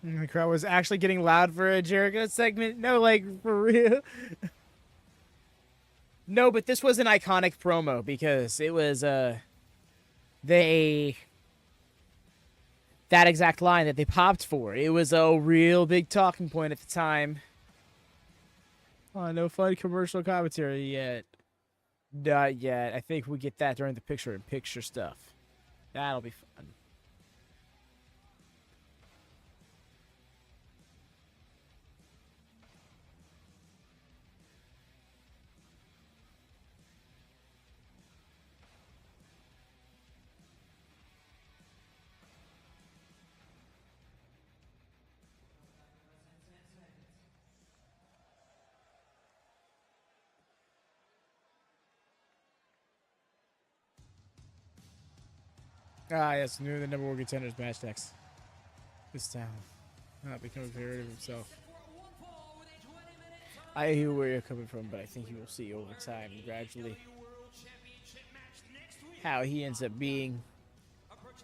The crowd was actually getting loud for a Jericho segment. No, like, for real. No, but this was an iconic promo because it was, that exact line that they popped for. It was a real big talking point at the time. Oh, no fun commercial commentary yet. Not yet. I think we get that during the picture-in-picture stuff. That'll be fun. Ah, yes, knew the number one contenders match next. This time, not becoming favorite of himself. I hear where you're coming from, but I think you will see over time, gradually, how he ends up being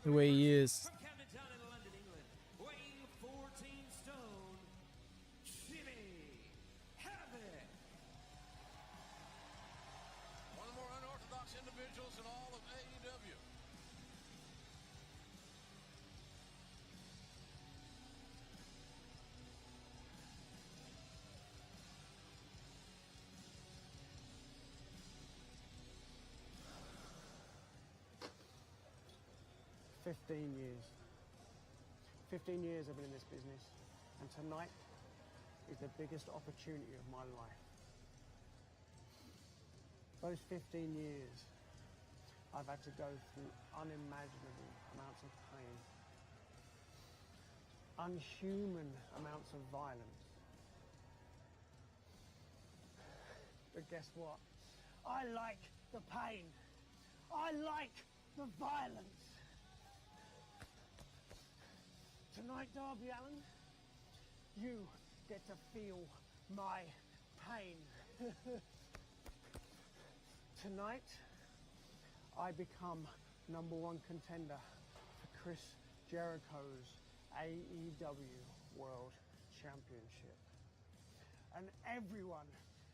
the way he is. One of the more unorthodox individuals in all of AEW. years. 15 years I've been in this business, and tonight is the biggest opportunity of my life. Those 15 years, I've had to go through unimaginable amounts of pain, unhuman amounts of violence. But guess what? I like the pain. I like the violence. Tonight, Darby Allin, you get to feel my pain. Tonight, I become #1 contender for Chris Jericho's AEW World Championship. And everyone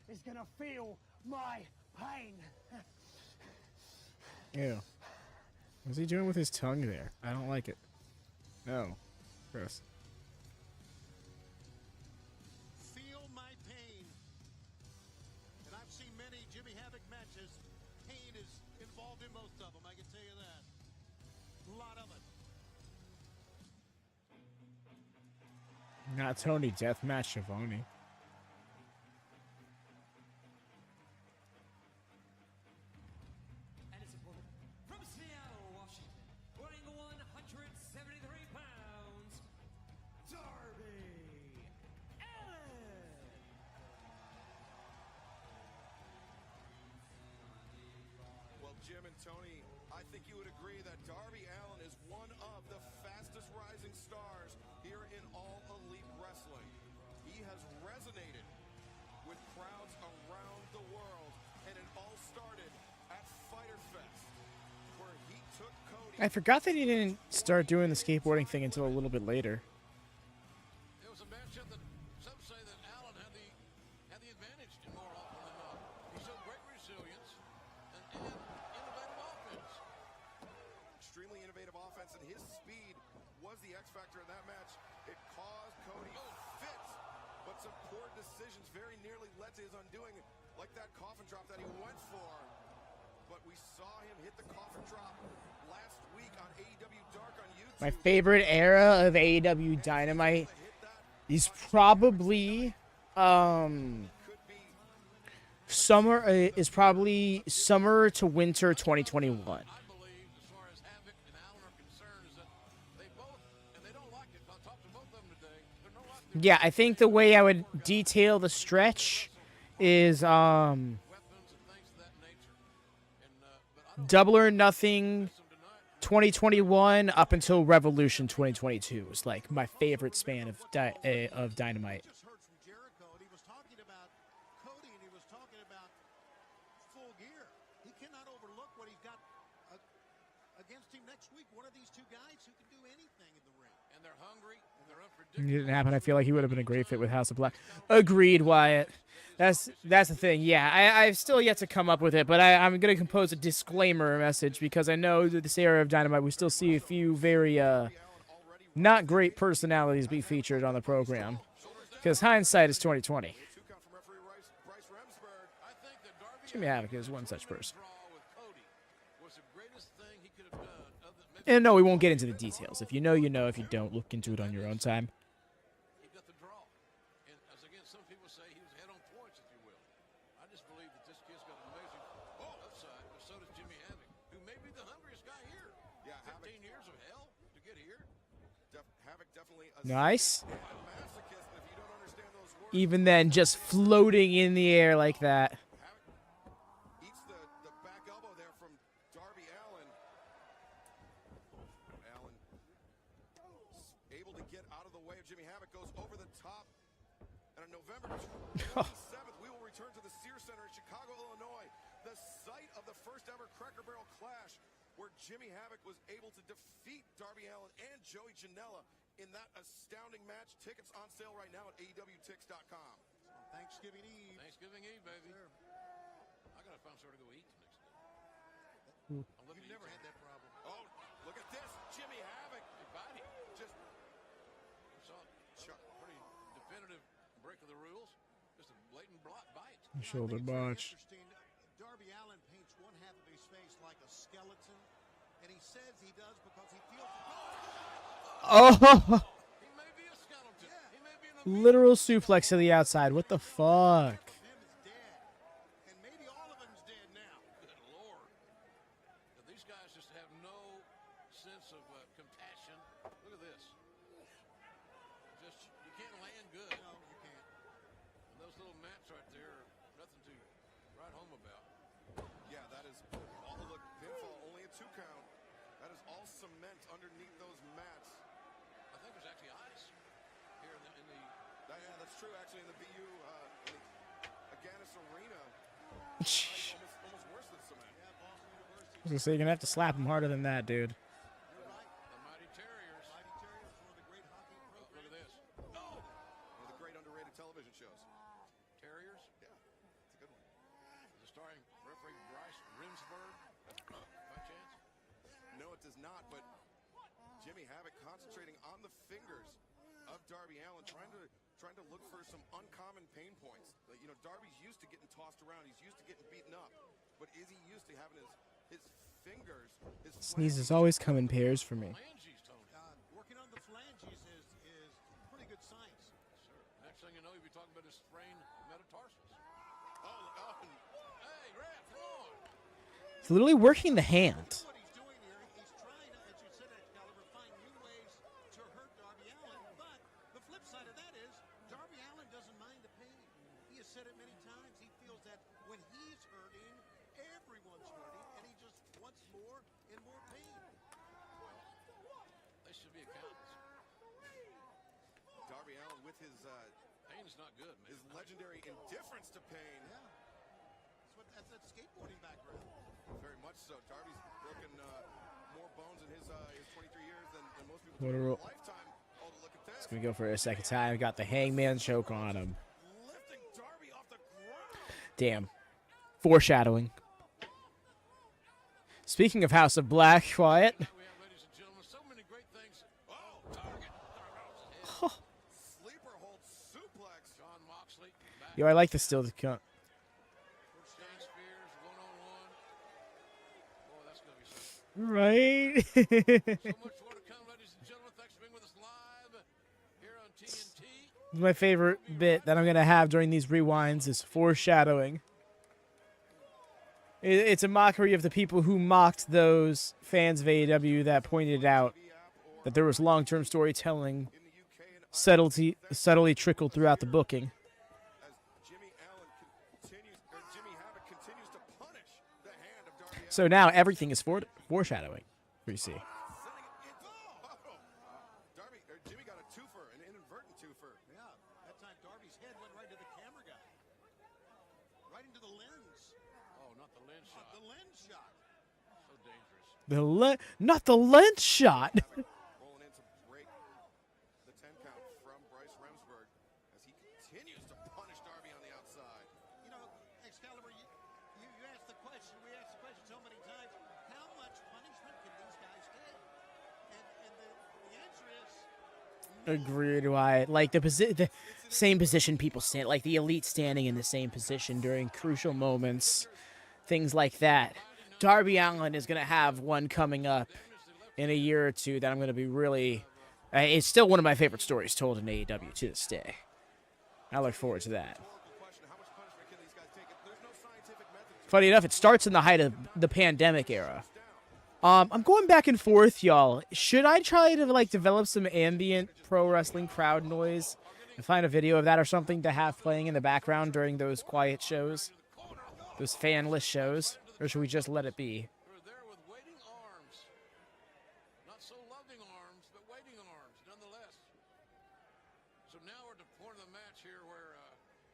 is gonna feel my pain. Ew. What's he doing with his tongue there? I don't like it. No. Gross. Feel my pain. And I've seen many Jimmy Havoc matches. Pain is involved in most of them, I can tell you that. A lot of it. Not Tony Deathmatch Schiavone. And his opponent from Seattle, Washington, weighing 173 pounds, Darby Allin. Well, Jim and Tony, I think you would agree that Darby Allin is one of the fastest rising stars here in All Elite Wrestling. He has resonated with crowds around the world, and it all started at Fyter Fest, where he took Cody. I forgot that he didn't start doing the skateboarding thing until a little bit later. It was a matchup that some say that Allin had the advantage in more often than not. He showed great resilience and innovative offense. Extremely innovative offense, and his speed was the X factor in that match. It caused Cody fits, but some poor decisions very nearly led to his undoing, like that coffin drop that he went for. But we saw him hit the coffin drop last week on AEW Dark on YouTube. My favorite era of AEW Dynamite is probably summer to winter 2021. I believe, as far as Havoc and Allin are concerned, is that they both, and they don't like it. I'll talk to both of them today. They're no like Yeah, I think the way I would detail the stretch is weapons and things of that nature. And but I don't Double or Nothing them tonight. 2021 up until Revolution 2022 is like my favorite span of Dynamite. Just heard from Jericho, and he was talking about Cody, and he was talking about Full Gear. He cannot overlook what he's got against him next week. One of these two guys who can do anything in the ring. And they're hungry, and they're It unpredictable. didn't happen. I feel like he would have been a great fit with House of Black. Agreed, Wyatt. That's the thing. Yeah, I've still yet to come up with it, but I'm going to compose a disclaimer message because I know that this era of Dynamite, we still see a few very not great personalities be featured on the program because hindsight is 2020. Two come from referee Bryce Remsburg. I think that Darby Jimmy Havoc is one such person. draw with Cody was the greatest thing he could have done. Other than And no, we won't get into the details. If you know, you know. If you don't, look into it on your own time. he got the draw. And as again, some people say he was head on points, if you will. I just believe that this kid's got an amazing upside, but so does Jimmy Havoc, who may be the hungriest guy here. Yeah, Havoc. 15 years of hell to get here. Havoc definitely a Nice. masochist, if you don't understand those words. Even then, just floating in the air like that. Havoc eats the back elbow there from Darby Allin. June 7th, we will return to the Sears Center in Chicago, Illinois, the site of the first ever Cracker Barrel Clash, where Jimmy Havoc was able to defeat Darby Allin and Joey Janela in that astounding match. Tickets on sale right now at AEWTix.com. Thanksgiving Eve. Thanksgiving Eve, baby. Sure. I gotta find somewhere to go eat the next day. You've never had that problem. Oh, look at this. Jimmy Havoc. Hey, body. Just Saw pretty definitive break of the rules. Just a blatant bite. Shoulder I think it's very botch. interesting. Darby Allin paints one half of his face like a skeleton, and he says he does because he feels. Oh, He may be a skeleton. He may be an literal suplex to the outside. What the fuck? Him is dead, and maybe all of them's dead now. Good Lord. Now, these guys just have no sense of compassion. Look at this. Just, you can't land good. No, you can't. And those little mats right there are nothing to write home about. yeah, that is all. Look, pinfall only a 2 count. That is all cement underneath those mats. I think there's actually ice here in the Yeah, that's true. Actually, in the BU, in the Agganis Arena, almost worse than cement. Yeah, Boston University. I was gonna say, you're gonna have to slap him harder than that, dude. You're right. the Mighty Terriers. Mighty Terriers, one of the great hockey programs. Look at this. One of the great underrated television shows. Terriers. Yeah, it's a good one. Is it starring referee Bryce Remsburg? By chance? No, it does not. But Jimmy Havoc concentrating on the fingers of Darby Allin, trying to look for some uncommon pain points. Like, you know, Darby's used to getting tossed around. He's used to getting beaten up. But is he used to having his fingers? His Sneezes flanges always come in pairs for me. Phalanges, Tony. Working on the phalanges is pretty good science. Sure. Next thing you know, you'll be talking about his sprained metatarsals. Oh, Hey, Rap, come on. He's literally working the hand. What he's doing here, he's trying to, as you said, Excalibur, find new ways to hurt Darby Allin. But the flip side of that is Darby Allin doesn't mind the pain. He has said it many times. He feels that when he's hurting, everyone's hurting, and he just wants more and more pain. They should be accountants. Darby Allin with his Pain is not good, man. his legendary indifference to pain. Yeah. That's that skateboarding background. Very much so. Darby's broken more bones in his 23 years than most people What do a in ro- a lifetime. Oh, look at this. He's gonna go for a second time. Got the hangman choke on him. Lifting Darby off the ground. Damn. Foreshadowing. Speaking of House of Black, Quiet. We have, ladies and gentlemen, so many great things. Oh, target. Sleeper hold suplex. John Moxley back. Yo, I like the still to come. Stan Spears, one-on-one. Boy, that's going to be something. Right? So much more to come, ladies and gentlemen. Thanks for being with us live here on TNT. My favorite bit that I'm gonna have during these rewinds is foreshadowing. It's a mockery of the people who mocked those fans of AEW that pointed out that there was long-term storytelling subtly trickled throughout the booking. As Jimmy Havoc continues to punish the hand of Darby Allin. So now everything is foreshadowing. We see. Sending it into Jimmy got a twofer, an inadvertent twofer. Yeah, that time Darby's head went right to the camera guy. Right into the lens. Oh, not the lens shot. The lens shot. So dangerous. Not the lens shot. Rolling in to break the 10 count from Bryce Remsburg as he continues to punish Darby on the outside. You know, Excalibur, you asked the question, we asked the question so many times, how much punishment can these guys take? And the answer is Agreed. Why? Like the same position people stand, like the elite standing in the same position during crucial moments, things like that. Darby Allin is gonna have one coming up in a year or two that I'm gonna be really. It's still one of my favorite stories told in AEW to this day. I look forward to that. Question, how much punishment can these guys take? There's no scientific method to Funny enough, it starts in the height of the pandemic era. I'm going back and forth, y'all. Should I try to like develop some ambient pro wrestling crowd noise and find a video of that or something to have playing in the background during those quiet shows, those fanless shows, or should we just let it be? Who are there with waiting arms. Not so loving arms, but waiting arms, nonetheless. So now we're at the point of the match here where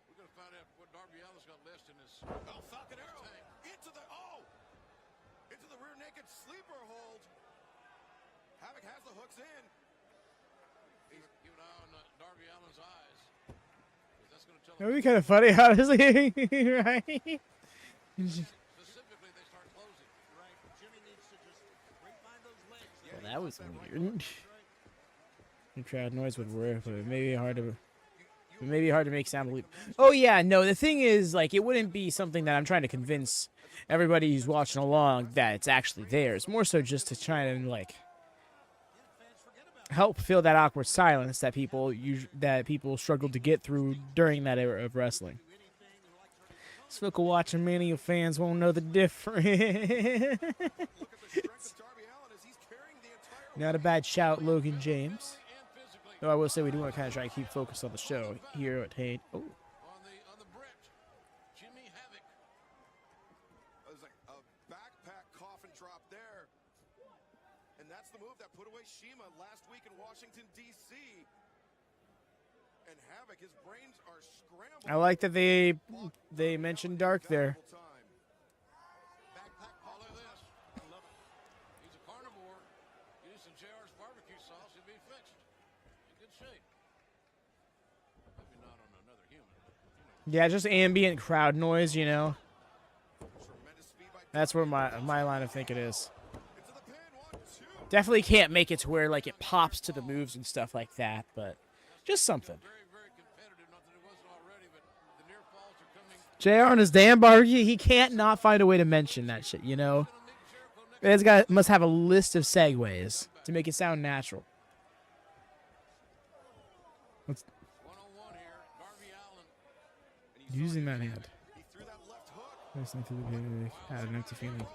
we're going to find out what Darby Allin's got left in his. Oh, Falcon Arrow into the rear naked sleeper hold. Havoc has the hooks in. Keep an eye on Darby Allin's eyes. That's going to tell. That would be kind of funny, honestly, right? Specifically, they start closing. Right. Jimmy needs to just find those legs. Well, that was weird. The crowd noise would work, but it may be hard to. It may be hard to make sound believe. Oh yeah, no. The thing is, like, it wouldn't be something that I'm trying to convince everybody who's watching along that it's actually there. It's more so just to try and like help fill that awkward silence that people struggled to get through during that era of wrestling. Smoke WatchaMania fans won't know the difference. Not a bad shout, Logan James. Though I will say we do want to kind of try and keep focused on the show here at Hate. Oh. On the Britt, Jimmy Havoc. It was like a backpack coffin drop there. And that's the move that put away Shima last week in Washington, D.C. And Havoc, his brains are scrambled. I like that they mentioned Dark there. Backpack, follow this. I love it. He's a carnivore. Use some JR's barbecue sauce, he'll be fixed. In good shape. Maybe not on another human, but you know. Yeah, just ambient crowd noise, you know. That's where my line of thinking is. Definitely can't make it to where like it pops to the moves and stuff like that, but just something. Very competitive, not that it wasn't already, but the near falls are coming. JR and his damn barbecue, he can't not find a way to mention that shit, you know. This guy must have a list of segues to make it sound natural. One-on-one here, Darby Allin. Using that hand. Listening to the pig, had an empty feeling.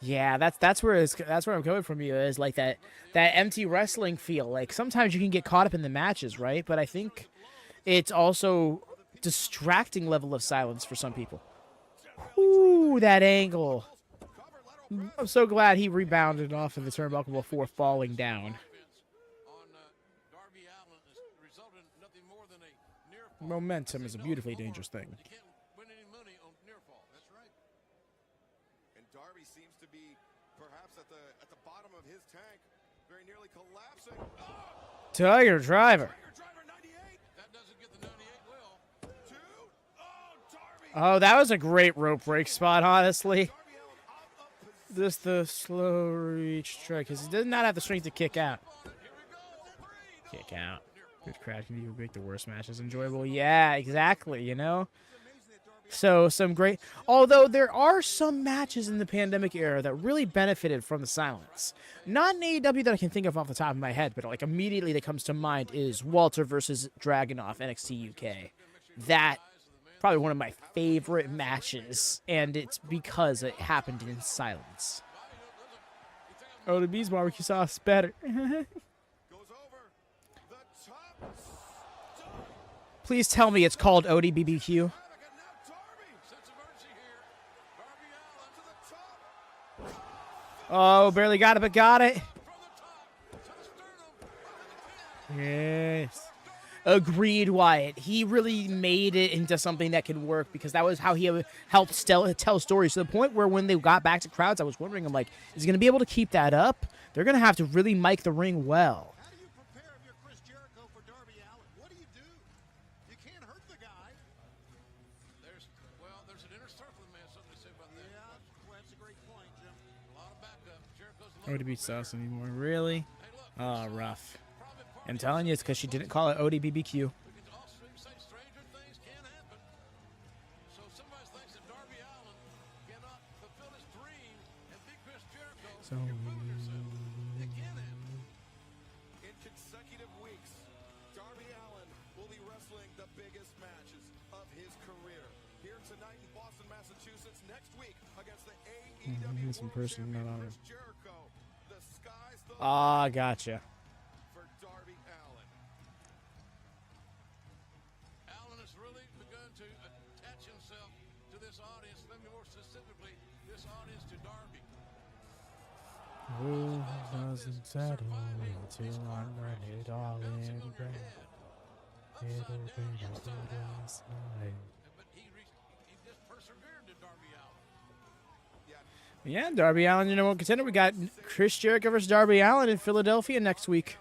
Yeah, that's where I'm coming from. You is like that empty wrestling feel. Like sometimes you can get caught up in the matches, right? But I think it's also distracting level of silence for some people. Ooh, that angle. I'm so glad he rebounded off of the turnbuckle before falling down. Momentum is a beautifully dangerous thing. You can't win any money on near fall. That's right. And Darby seems to be perhaps at the bottom of his tank, very nearly collapsing. Oh! Tiger Driver. Tiger Driver 98. That doesn't get the 98 well. Two. Oh, Darby. Oh, that was a great rope break spot, honestly. Just the slow reach strike, because he does not have the strength to kick out. Kick out. Good crowd can even make the worst matches enjoyable. Yeah, exactly, you know? So, some great... Although, there are some matches in the pandemic era that really benefited from the silence. Not in AEW that I can think of off the top of my head, but like immediately that comes to mind is Walter versus Dragunov, NXT UK. That, probably one of my favorite matches, and it's because it happened in silence. Oh, the Beast barbecue sauce better. Please tell me it's called ODBBQ. Oh, barely got it, but got it. Yes. Agreed, Wyatt. He really made it into something that could work because that was how he helped tell stories to the point where when they got back to crowds, I was wondering, I'm like, is he going to be able to keep that up? They're going to have to really mic the ring well. ODB sauce anymore. Really? Oh, rough. I'm telling you, it's because she didn't call it ODBBQ. So... In consecutive weeks, Darby Allin will be wrestling the biggest matches of his career. Here tonight in Boston, Massachusetts, next week against the AEW World Champion Chris Jericho. The sky's the Ah, gotcha. for Darby Allin. Allin has really begun to attach himself to this audience, maybe more specifically, this audience to Darby. Who doesn't settle until I'm ready, darling? upside down, inside out. But he just persevered to Darby Allin. Yeah, Darby Allin, you know what, contender. We got Chris Jericho versus Darby Allin in Philadelphia next week.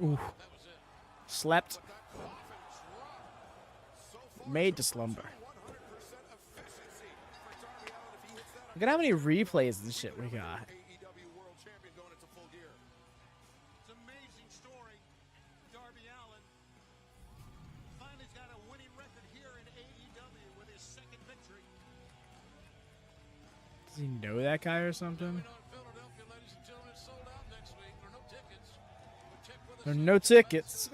Ooh. Slept. Made to slumber. Look at how many replays and shit we got. It's an amazing story. Darby Allin finally's got a winning record here in AEW with his second victory. Does he know that guy or something? There are no tickets.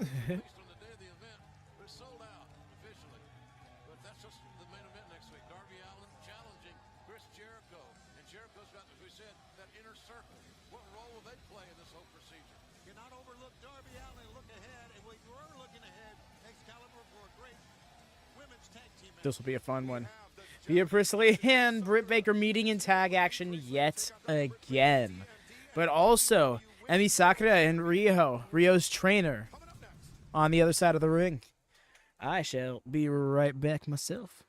This will be a fun one. Via Priestley and Britt Baker meeting in tag action yet again. But also, Sakura and Riho, Rio's trainer, on the other side of the ring. I shall be right back myself.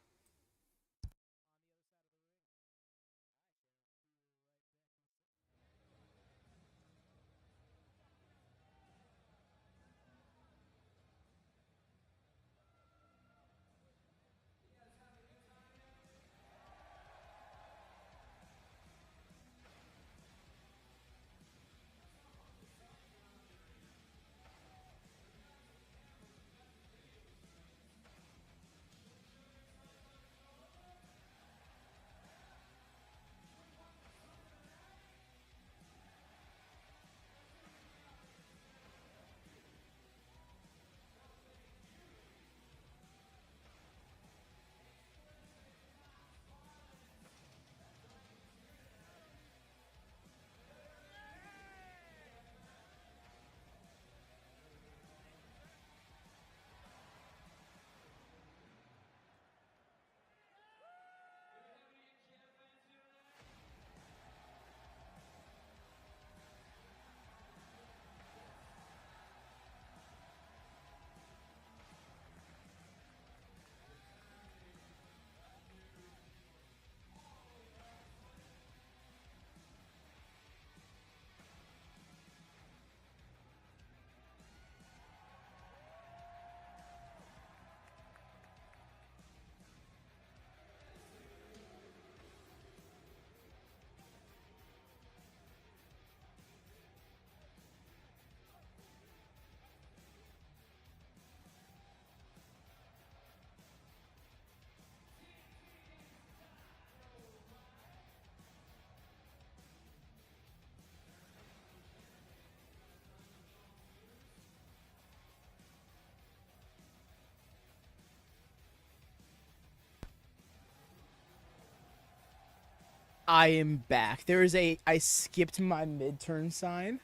I am back. There is a I skipped my mid-turn sign.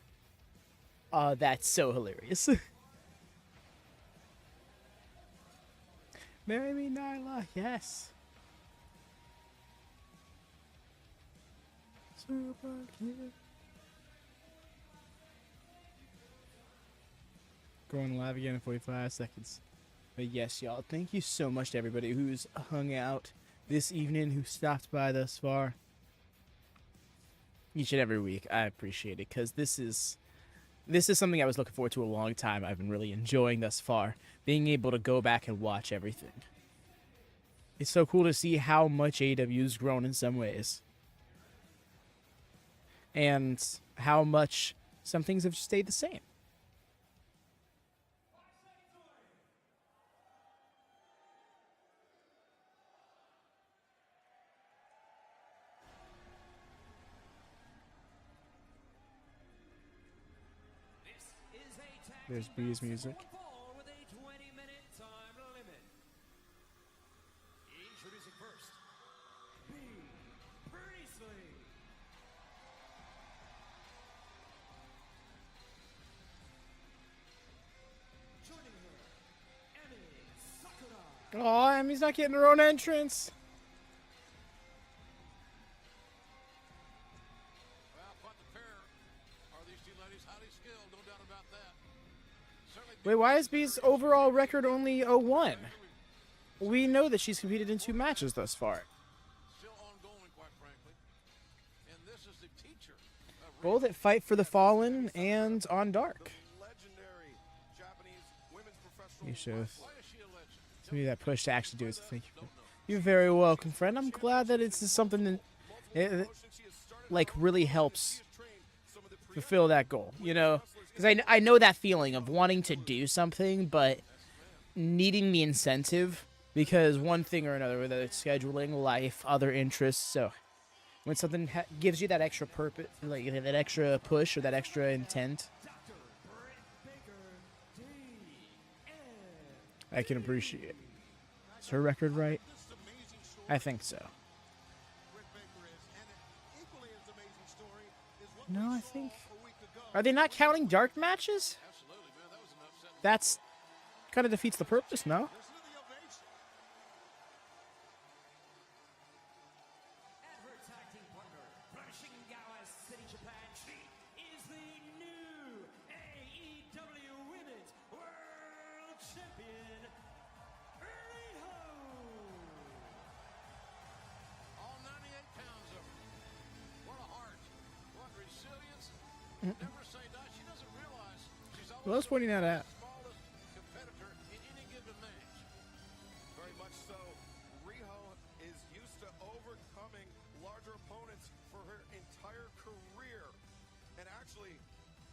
That's so hilarious. Marry me, Nyla. Yes. Super cute. Going live again in 45 seconds. But yes, y'all, thank you so much to everybody who's hung out this evening, who stopped by thus far. Each and every week. I appreciate it, because this is something I was looking forward to a long time. I've been really enjoying thus far, being able to go back and watch everything. It's so cool to see how much AEW's grown in some ways, and how much some things have stayed the same. There's B's music. With a 20-minute time limit. Introducing first, Priestley. Joining her, Sakura. Oh, Emmy's not getting her own entrance. Wait, why is B's overall record only 0-1? We know that she's competed in 2 matches thus far. Still ongoing, quite frankly. And this is the teacher of Both at Fight for the Fallen and on Dark. Legendary Japanese women's professional You should. Why is she a legend? Give me that push to actually do it. So thank you. You're very welcome, friend. I'm glad that it's something that like really helps fulfill that goal. You know, because I know that feeling of wanting to do something, but needing the incentive because one thing or another, whether it's scheduling, life, other interests. So when something gives you that extra purpose, like that extra push or that extra intent, I can appreciate it. Is her record right? I think so. No, I think... Are they not counting dark matches? That's... kind of defeats the purpose, no? And her tag team partner, from Shingawa City, Japan, she is the new AEW Women's World Champion, Riho. All 98 pounds of her. What a heart. What resilience. Never say die. She doesn't realize she's always Well, I was pointing that out. the smallest competitor in any given match. Very much so. Riho is used to overcoming larger opponents for her entire career. And actually,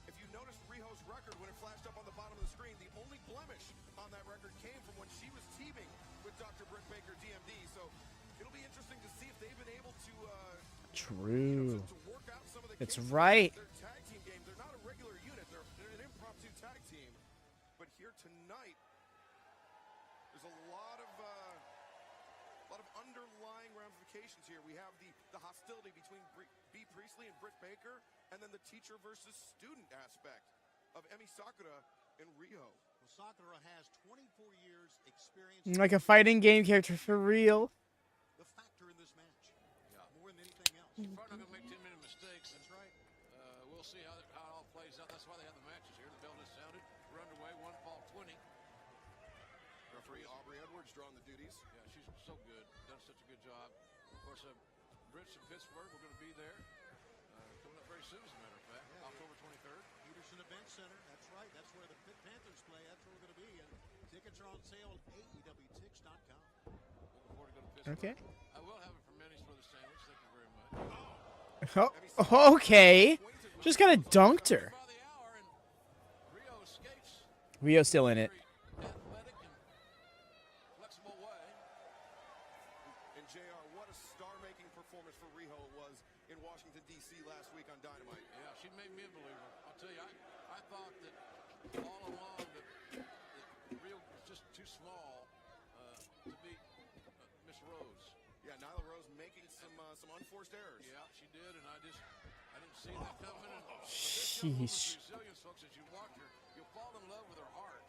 if you noticed Riho's record when it flashed up on the bottom of the screen, the only blemish on that record came from when she was teaming with Dr. Britt Baker, D.M.D. So it'll be interesting to see if they've been able to True. to work out some of the That's kinks right. of their tag team game. They're not a regular unit. They're an impromptu tag team. But here tonight, there's a lot of underlying ramifications here. We have the hostility between B. Priestley and Britt Baker, and then the teacher versus student aspect of Emi Sakura and Riho. Well, Sakura has 24 years experience. Like a fighting game character for real. The factor in this match. More than anything else. She's probably not going to make too many mistakes. That's right. We'll see how it all plays out. That's why they have the matches here. The bell is sounded. We're underway. 1 fall 20. Referee Aubrey Edwards drawing the duties. Yeah, she's so good. Done such a good job. Of course, Britt's in Pittsburgh. We're going to be there. Coming up very soon, as a matter of fact. October 23rd. Peterson Event Center. That's right. That's where the Pitt Panthers play. That's where we're going to be. And tickets are on sale at AEWTix.com. Looking forward to go to Pittsburgh. Okay. I will have it for Minnie's for the sandwich. Thank you very much. Oh, okay. Just kind of dunked her. By the hour, and Riho escapes. Rio's still in it. Very athletic and flexible way. And JR, what a star-making performance for Riho it was in Washington, D.C. last week on Dynamite. Yeah, she made me a believer. I'll tell you, I thought that all along that Riho was just too small to beat Miss Rose. Yeah, Nyla Rose making some unforced errors. Yeah, she did, and I didn't see that coming. And this young woman's Sheesh. resilience, folks, as you watch her, you'll fall in love with her heart.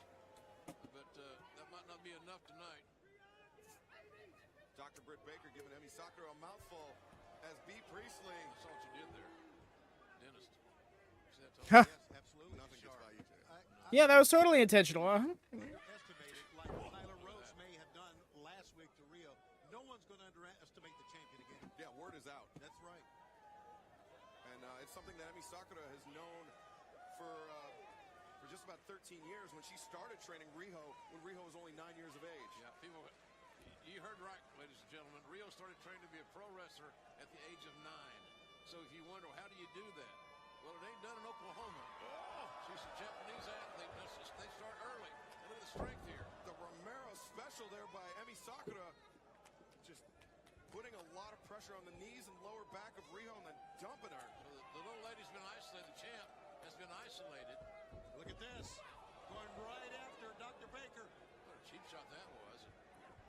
But that might not be enough tonight. Dr. Britt Baker giving Emi Sakura a mouthful as B. Priestley. I saw what you did there, dentist. See that toe? Huh. Yes, absolutely. Nothing gets by you, JR. Yeah, that was totally intentional. Underestimated, like Nyla Rose may have done last week to Riho. No one's going to underestimate the champion again. Yeah, word is out. That's right. And it's something that Emi Sakura has known for just about 13 years when she started training Riho when Riho was only 9 years of age. Yeah, people, you heard right, ladies and gentlemen. Riho started training to be a pro wrestler at the age of 9. So if you wonder, how do you do that? Well, it ain't done in Oklahoma. She's a Japanese athlete. They start early. And look at the strength here. The Romero special there by Emi Sakura, just putting a lot of pressure on the knees and lower back of Riho and then dumping her. So the little lady's been isolated. The champ has been isolated. Look at this. Going right after Dr. Baker. What a cheap shot that was.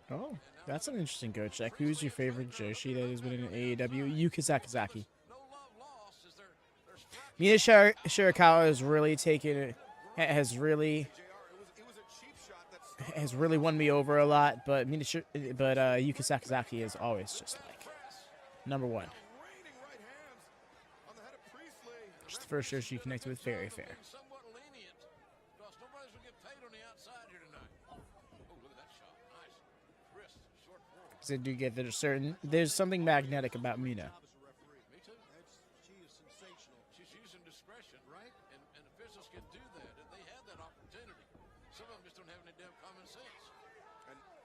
Oh, that's an interesting go check. Who's your favorite Joshi that has been in AEW? Yuka Sakazaki. No love lost as they're Mina Shirakawa has really taken it, has really won me over a lot. But Yuka Sakazaki is always just like number one. Raining right hands on the head of Priestley. Just the first Joshi you connected with, very fair. somewhat lenient because nobody's going to give Because I do get that there's something magnetic about Mina. Me too. She is sensational. She's using discretion, right? And officials can do that. And they have that opportunity. Some of them just don't have any damn common sense.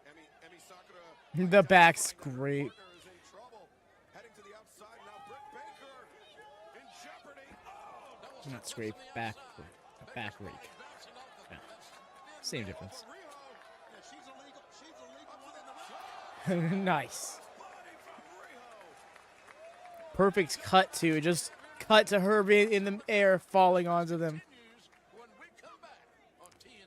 And Emi Sakura. The back's great. Is in trouble. Heading to the outside now. Britt Baker in jeopardy. Oh, Not scrape, back rake. Yeah. Same difference. Yeah, she's illegal. She's illegal one in the ring. Nice. Perfect cut to just cut to her being in the air, falling onto them.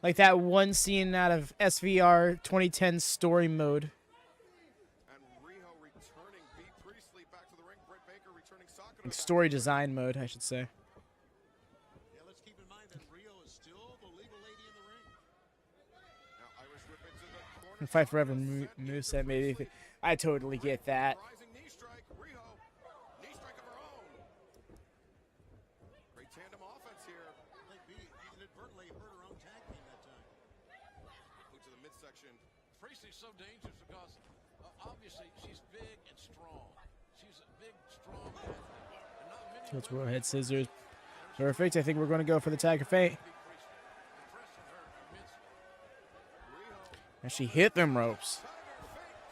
Like that one scene out of SVR 2010 story mode. And Riho returning. B. Priestley back to the ring. Britt Baker returning. Sakura. Story design mode, I should say. Yeah, let's keep in mind that Riho is still the legal lady in the ring. Now Irish whip into the corner. And Fight Forever moveset made me. I totally get that. Rising knee strike. Riho. Knee strike of her own. Great tandem offense here. I think B inadvertently hurt her own tag team that time. Move to the midsection. Priestley's so dangerous because obviously she's big and strong. She's a big, strong athlete. And not many So it's World Head Scissors. Perfect. I think we're going to go for the Tag of Fate. impressing her immensely. And she hit them ropes. Tiger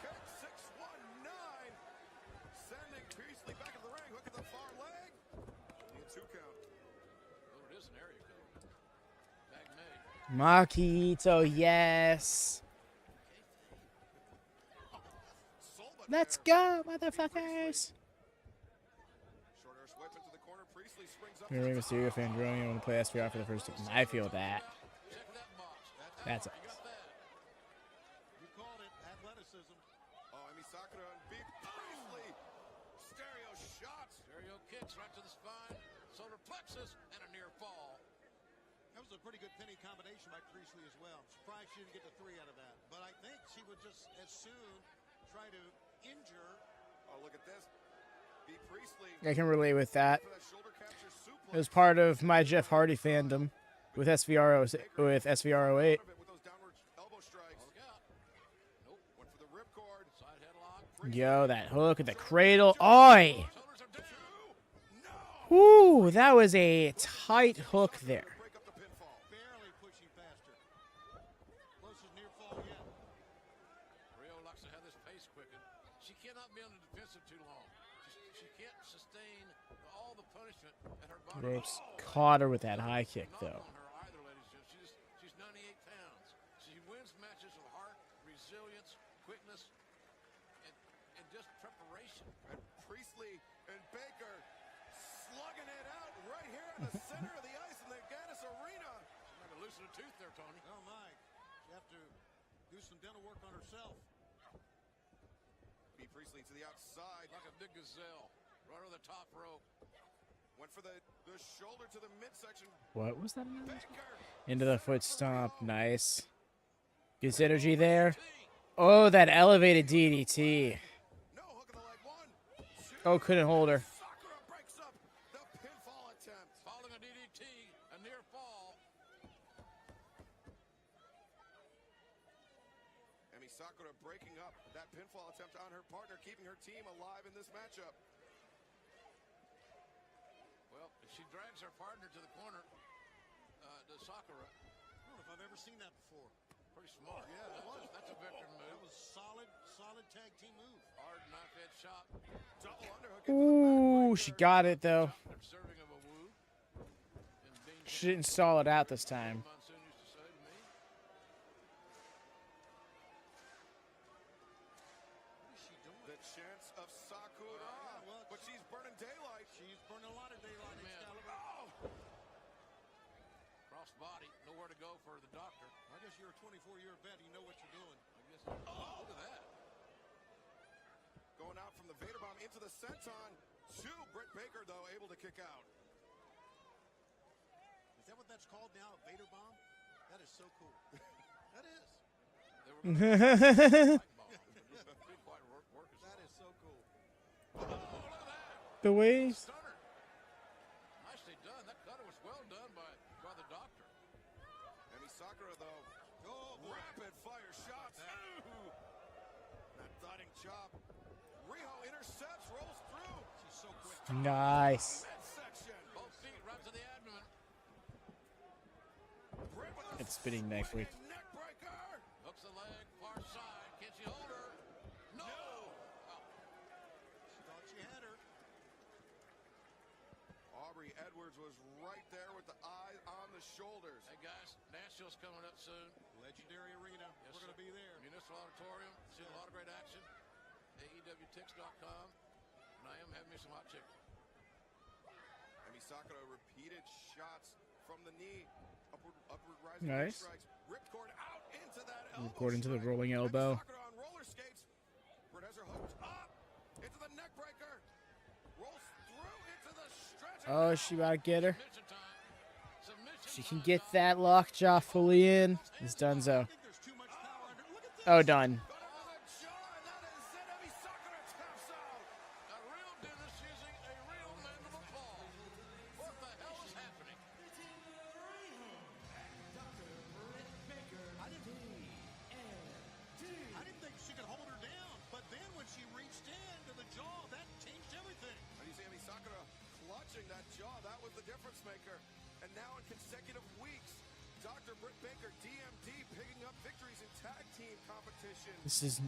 Fate kick 619. Sending Priestley back into the ring. Hook at the far leg. Need a 2 count. Oh, it is an area code. Tag made. Makito, yes. Let's go, motherfuckers. Short air swipe into the corner. Priestley springs up. You're a Mysterio fan, Jerome. You want to play SVR for the first time? I feel that. Check that box. That's You us. got that. You called it athleticism. Oh, Emi Sakura and B. Priestley. Stereo shots. Stereo kicks right to the spine, solar plexus, and a near fall. That was a pretty good pinning combination by Priestley as well. I'm surprised she didn't get the 3 out of that. But I think she would just as soon try to injure. Oh, look at this. B. Priestley. I can relate with that. For that shoulder capture suplex. It was part of my Jeff Hardy fandom with SVR 08. With those downward elbow strikes. Look out. Nope. Went for the ripcord. Side headlock. Yo, that hook at the cradle. Oi! Shoulders are down. No. Whoo, that was a tight hook there. Break up the pinfall. Barely pushing past her. Closest near fall yet. Riho likes to have this pace quickened. She cannot be on the defensive too long. She can't sustain all the punishment at her body. Ropes caught her with that high kick, Not though. on her either, ladies and gentlemen. She's 98 pounds. She wins matches with heart, resilience, quickness, and just preparation. And Priestley and Baker slugging it out right here in the center of the ice in the Agganis Arena. She might have loosened a tooth there, Tony. Oh my. She have to do some dental work on herself. B. Priestley to the outside. Like a big gazelle. Right over the top rope. Went for the shoulder to the midsection. What was that? Baker. Into the foot stomp. Nice. Good synergy there. Oh, that elevated DDT. No hook in the leg. 1, 2. Oh, couldn't hold her. Sakura breaks up the pinfall attempt. Following a DDT, a near fall. Emi Sakura breaking up that pinfall attempt on her partner, keeping her team alive in this matchup. Well, she drags her partner to the corner, to Sakura. I don't know if I've ever seen that before. Pretty smart. Yeah, it was. That's a veteran That move. was solid tag team move. Hard knife head shot. Double underhook into the Ooh, back she breaker. got it, though. Observing of a woo. And being She didn't stall it out this time. Monsoon used to say to me. What is she doing? The chance of Sakura, well, but she's burning daylight. She's burning a lot of daylight, Man. Excalibur. Oh, Cross body, nowhere to go for the doctor. I guess you're a 24-year vet. You know what you're doing. I guess. Oh, look at that. going out from the Vader bomb into the senton. Britt Baker, though, able to kick out. Is that what that's called now? A Vader bomb? That is so cool. That is. That is so cool. The way. Stunner. Nicely done. That cutter was well done by the doctor. Emi Sakura, though, Oh, boy. rapid fire shots. Ooh. That thudding chop. Riho intercepts, rolls through. She's so quick. Nice. Midsection. Both feet right to the abdomen. Britt with a It's spinning neck break. swinging neck breaker. Hooks the leg, far side. Can she hold her? No. She thought she had her. Aubrey Edwards was right there with the eye on the shoulders. Hey guys, Nashville's coming up soon. Legendary Arena. Yes, We're going to sir. be there. Municipal Auditorium. Seeing a lot of great action. AEWTix.com. And I am having me some hot chicken. Emi Sakura repeated shots from the knee. Upward rising Nice. strikes. Ripcord out into that elbow According to the strike. rolling Emi elbow. Sakura on roller skates. Britt has her hooked up into the neck breaker. Rolls through into the stretch. Oh, she about to get her. Submission time. Submission She can time, get Dom. that lockjaw fully in. It's I donezo. think there's too much power under. Look at this. Oh, done. Got under the jaw, and that is it. Emi Sakura taps out. A real dentist using a real mandible claw. What the hell is happening? I didn't think she could hold her down, but then when she reached into the jaw, that changed everything. And you see Emi Sakura clutching that jaw. That was the difference maker. And now in consecutive weeks, Dr. Britt Baker, D.M.D, picking up victories in tag team competition. This is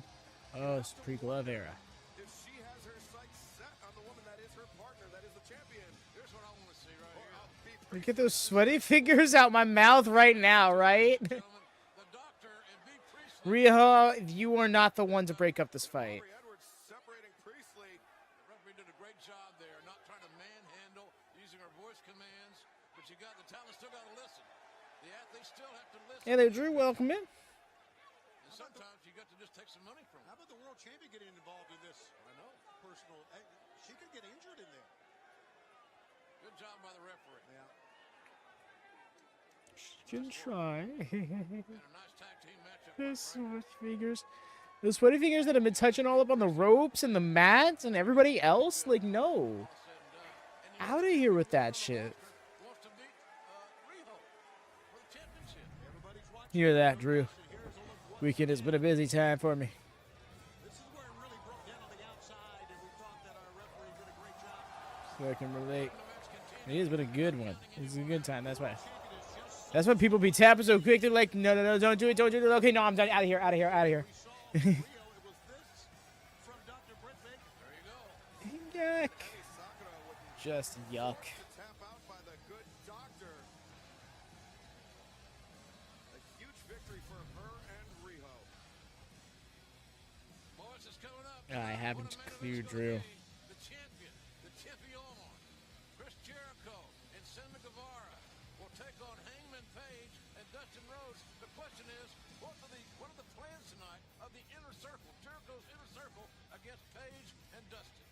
it's pre-glove era. If she has her sights set on the woman that is her partner, that is the champion. Here's what I want to see right Or here. I'll be Look at those sweaty fingers out my mouth right now, right? Gentlemen, the doctor and B. Priestley. Riho, you are not the one to break up this fight. Aubrey Edwards separating Priestley. The referee did a great job there, not trying to manhandle, using her voice commands. But you got the talent, still got to listen. The athletes still have to listen. Yeah, they drew welcome in. And sometimes you got to just take some money from How them. about the world champion getting involved in this? I know. Personal. She could get injured in there. Good job by the referee. Yeah. Can try. And a nice tag team matchup. Those quite frankly. sweaty fingers. Those sweaty fingers that have been touching all up on the ropes and the mats and everybody else. Like, no. All said and done. And Out of here with that shit. wants to beat Riho for the championship. Everybody's watching. Hear that, Drew. And here's a look. Weekend has been a busy time for me. This is where it really broke down on the outside, and we thought that our referee did a great job. So I can relate. The match continues. It has been a good one. It's a good time. That's why. Champion is just That's why people be tapping so quick. They're like, no, no, no, don't do it, don't do it. Okay, no, I'm done. Out of here, out of here, out of here. we saw from Rio. It was this from Dr. Britt Baker. There you go. Yuck. Emi Sakura with Just yuck. to tap out by the good doctor. A huge victory for her and Riho. Boys, it's coming up. I haven't What a main cleared event's gonna Drew. be. The champion, the champion, Chris Jericho and Sammy Guevara will take on Hangman Page and Dustin Rhodes. The question is, what are the plans tonight of the inner circle, Jericho's inner circle against Page and Dustin?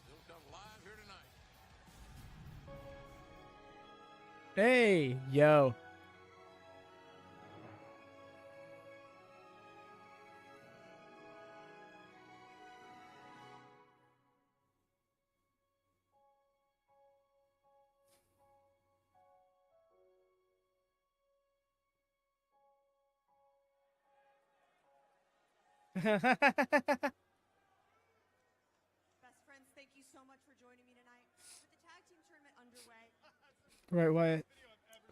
It'll come live here tonight. Hey, yo. Best friends, thank you so much for joining me tonight. With the tag team tournament underway, Right, Wyatt.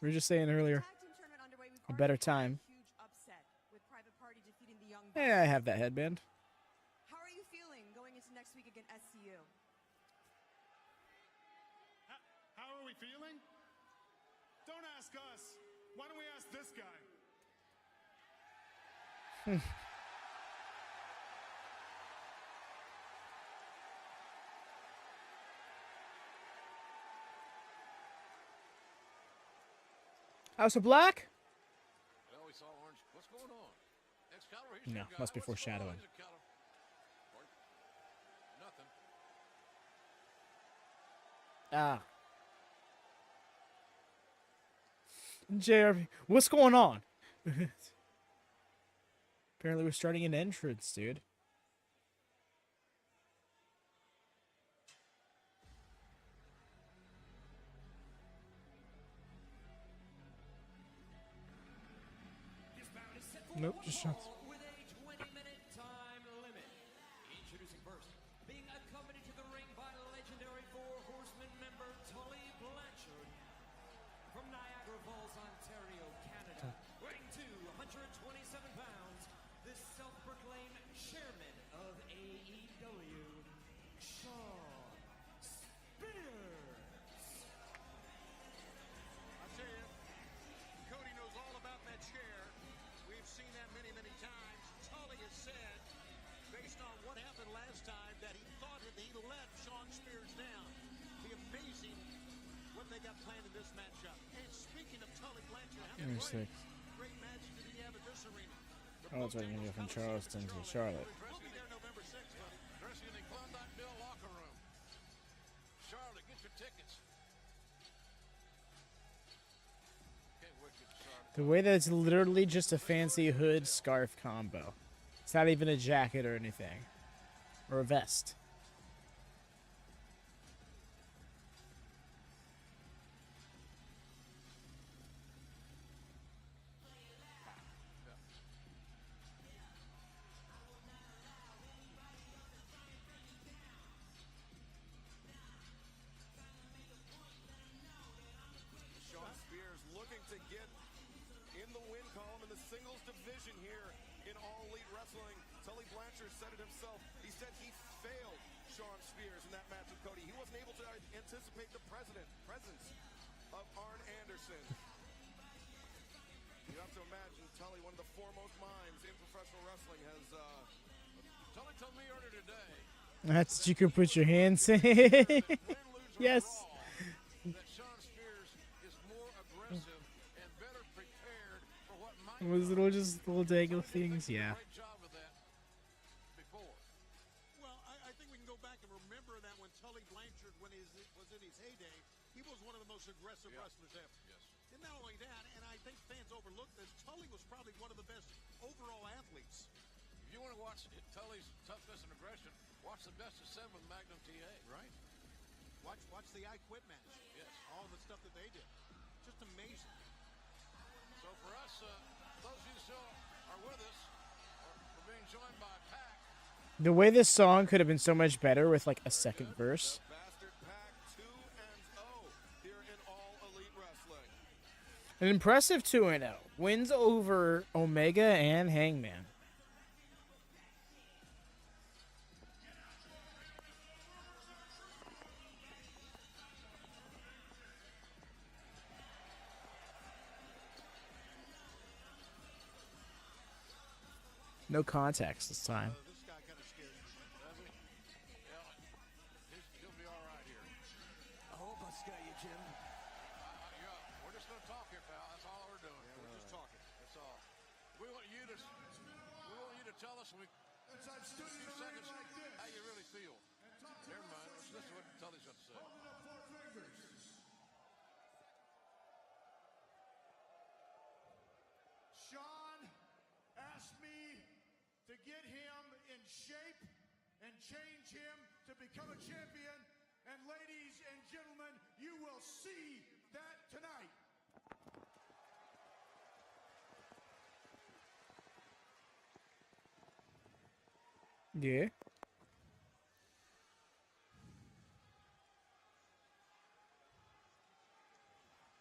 We were just saying earlier. tag team tournament underway, we've A better already had time. a huge upset with Private Party defeating the Young Bucks. Hey, I have that headband. How are you feeling going into next week against SCU? How are we feeling? Don't ask us. Why don't we ask this guy? House of Black? Well, we saw Orange. What's going on? Excalibur, he's No, your guy. must be What's going on, foreshadowing. Excalibur? Nothing. Ah. JRP, what's going on? Apparently we're starting an entrance, dude. Nope, just shots. With a 20-minute time limit. Introducing first, being accompanied to the ring by legendary Four Horsemen member Tully Blanchard. From Niagara Falls, Ontario, Canada, weighing 227 pounds, the self-proclaimed chairman of AEW, Shawn Spears. I tell you, Cody knows all about that chair. We've seen that many, many times. Tully has said, based on what happened last time, that he thought that he let Shawn Spears down. Be amazing what they got planned in this matchup. And speaking of Tully Blanchard, how many great matches did he have at this arena? Oh, it's like going from Charleston to Charlotte. We'll be there November 6th, buddy. Dressing in the Klondike Bill locker room. Charlotte, get your tickets. Can't wait to get to Charlotte. The way that it's literally just a fancy hood scarf combo. It's not even a jacket or anything. Or a vest. Shawn Spears looking to get in the win column in the singles division here in All Elite Wrestling. Tully Blanchard said it himself. He said he failed Shawn Spears in that match with Cody. He wasn't able to anticipate the presence of Arn Anderson. You have to imagine Tully, one of the foremost minds in professional wrestling, has Tully told me earlier today That's what you can put your hands in. Yes. that Shawn Spears is more aggressive and better prepared for what might It was little dangle things, yeah. great job of that before. Well, I think we can go back and remember that when Tully Blanchard, when he was in his heyday, he was one of the most aggressive wrestlers ever. Yes. And not only that, and I think fans overlook this, Tully was probably one of the best overall athletes. If you want to watch Tully's toughness and aggression, watch the best of 7 with Magnum TA. Right. Watch the I Quit match. Yes. All the stuff that they did. Just amazing. So for us, those of you still are with us, we're being joined by Pac. The way this song could have been so much better with like a second verse. Bastard Pack 2-0 here in All Elite Wrestling. An impressive 2-0. Wins over Omega and Hangman. No context this time. This guy kind of scares me. Does he? Yeah, he'll be all right here. I hope I scare you, Jim. Yeah, we're just going to talk here, pal. That's all we're doing. Yeah, we're just talking. That's all. We want you to tell us in a few seconds how you really feel. Never mind. Let's listen to what Tully's got to say. Shawn asked me to get him in shape and change him to become a champion. And ladies and gentlemen, you will see that tonight. Yeah.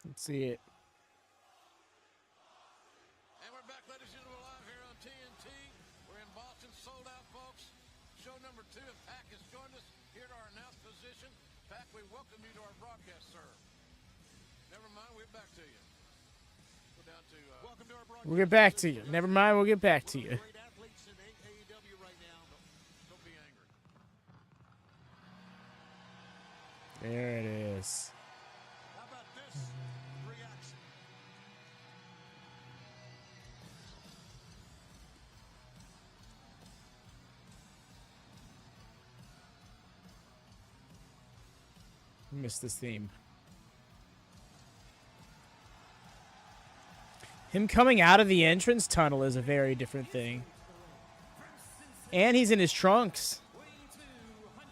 Let's see it. And we're back, ladies and gentlemen, live here on TNT. We're in Boston, sold out, folks. Show number 2, and Pac has joined us here to our announced position. Pac, we welcome you to our broadcast, sir. Never mind, we'll get back to you. Go down to Welcome to our broadcast. We'll get back to you. Never mind, we'll get back to you. Great athletes in AEW right now. don't be angry. There it is. How about this reaction? Missed this theme. Him coming out of the entrance tunnel is a very different thing. And he's in his trunks.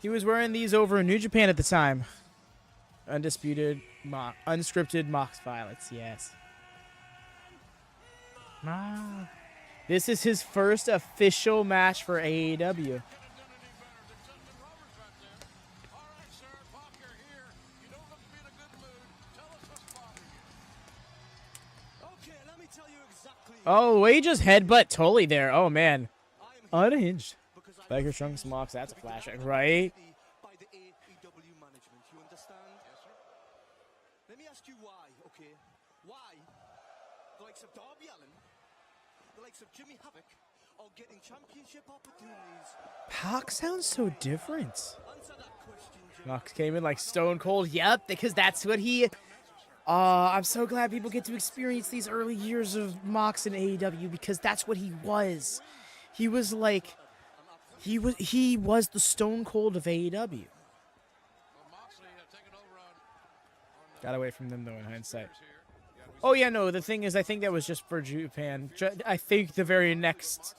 He was wearing these over in New Japan at the time. Undisputed, unscripted Mox Violets, yes. This is his first official match for AEW. Oh, he just headbutt Tully there. Oh, man. Unhinged. Biker Trunks Mox. That's a flashback, right? By the AEW management, you understand? Yes, sir. Let me ask you why, okay? Why the likes of Darby Allin, the likes of Jimmy Havoc, are getting championship opportunities? Pac sounds so different. Answer that question, Jimmy. Mox came in like stone cold. Yep, because that's what he... I'm so glad people get to experience these early years of Mox in AEW because that's what he was. He was like... He was the stone cold of AEW. Got away from them, though, in hindsight. Oh, yeah, no, the thing is, I think that was just for Japan. I think the very next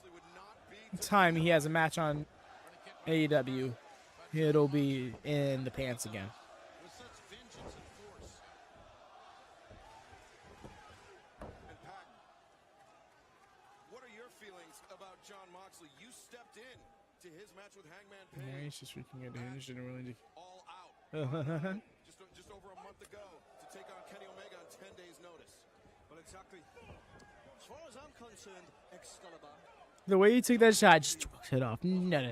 time he has a match on AEW, it'll be in the pants again. What are your feelings about Jon Moxley? You stepped in to his match with Hangman Page. Yeah, he's just freaking out. He didn't really do. All out. just over a month ago to take on Kenny Omega on 10 days' notice. Well, exactly. As far as I'm concerned, Excalibur. The way he took that shot, just walked it off. No.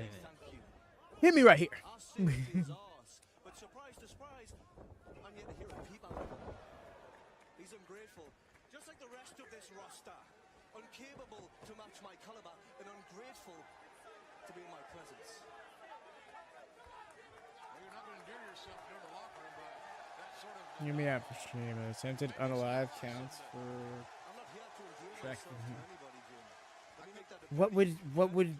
Hit me right here. But surprise to surprise, I'm yet to hear a peep out of him. He's ungrateful, just like the rest of this roster. Incapable to match my caliber and ungrateful to be in my presence. You're not going to endear yourself near the locker room by that sort of... Hear me out for stream. Attempted unalive counts for tracking him. What would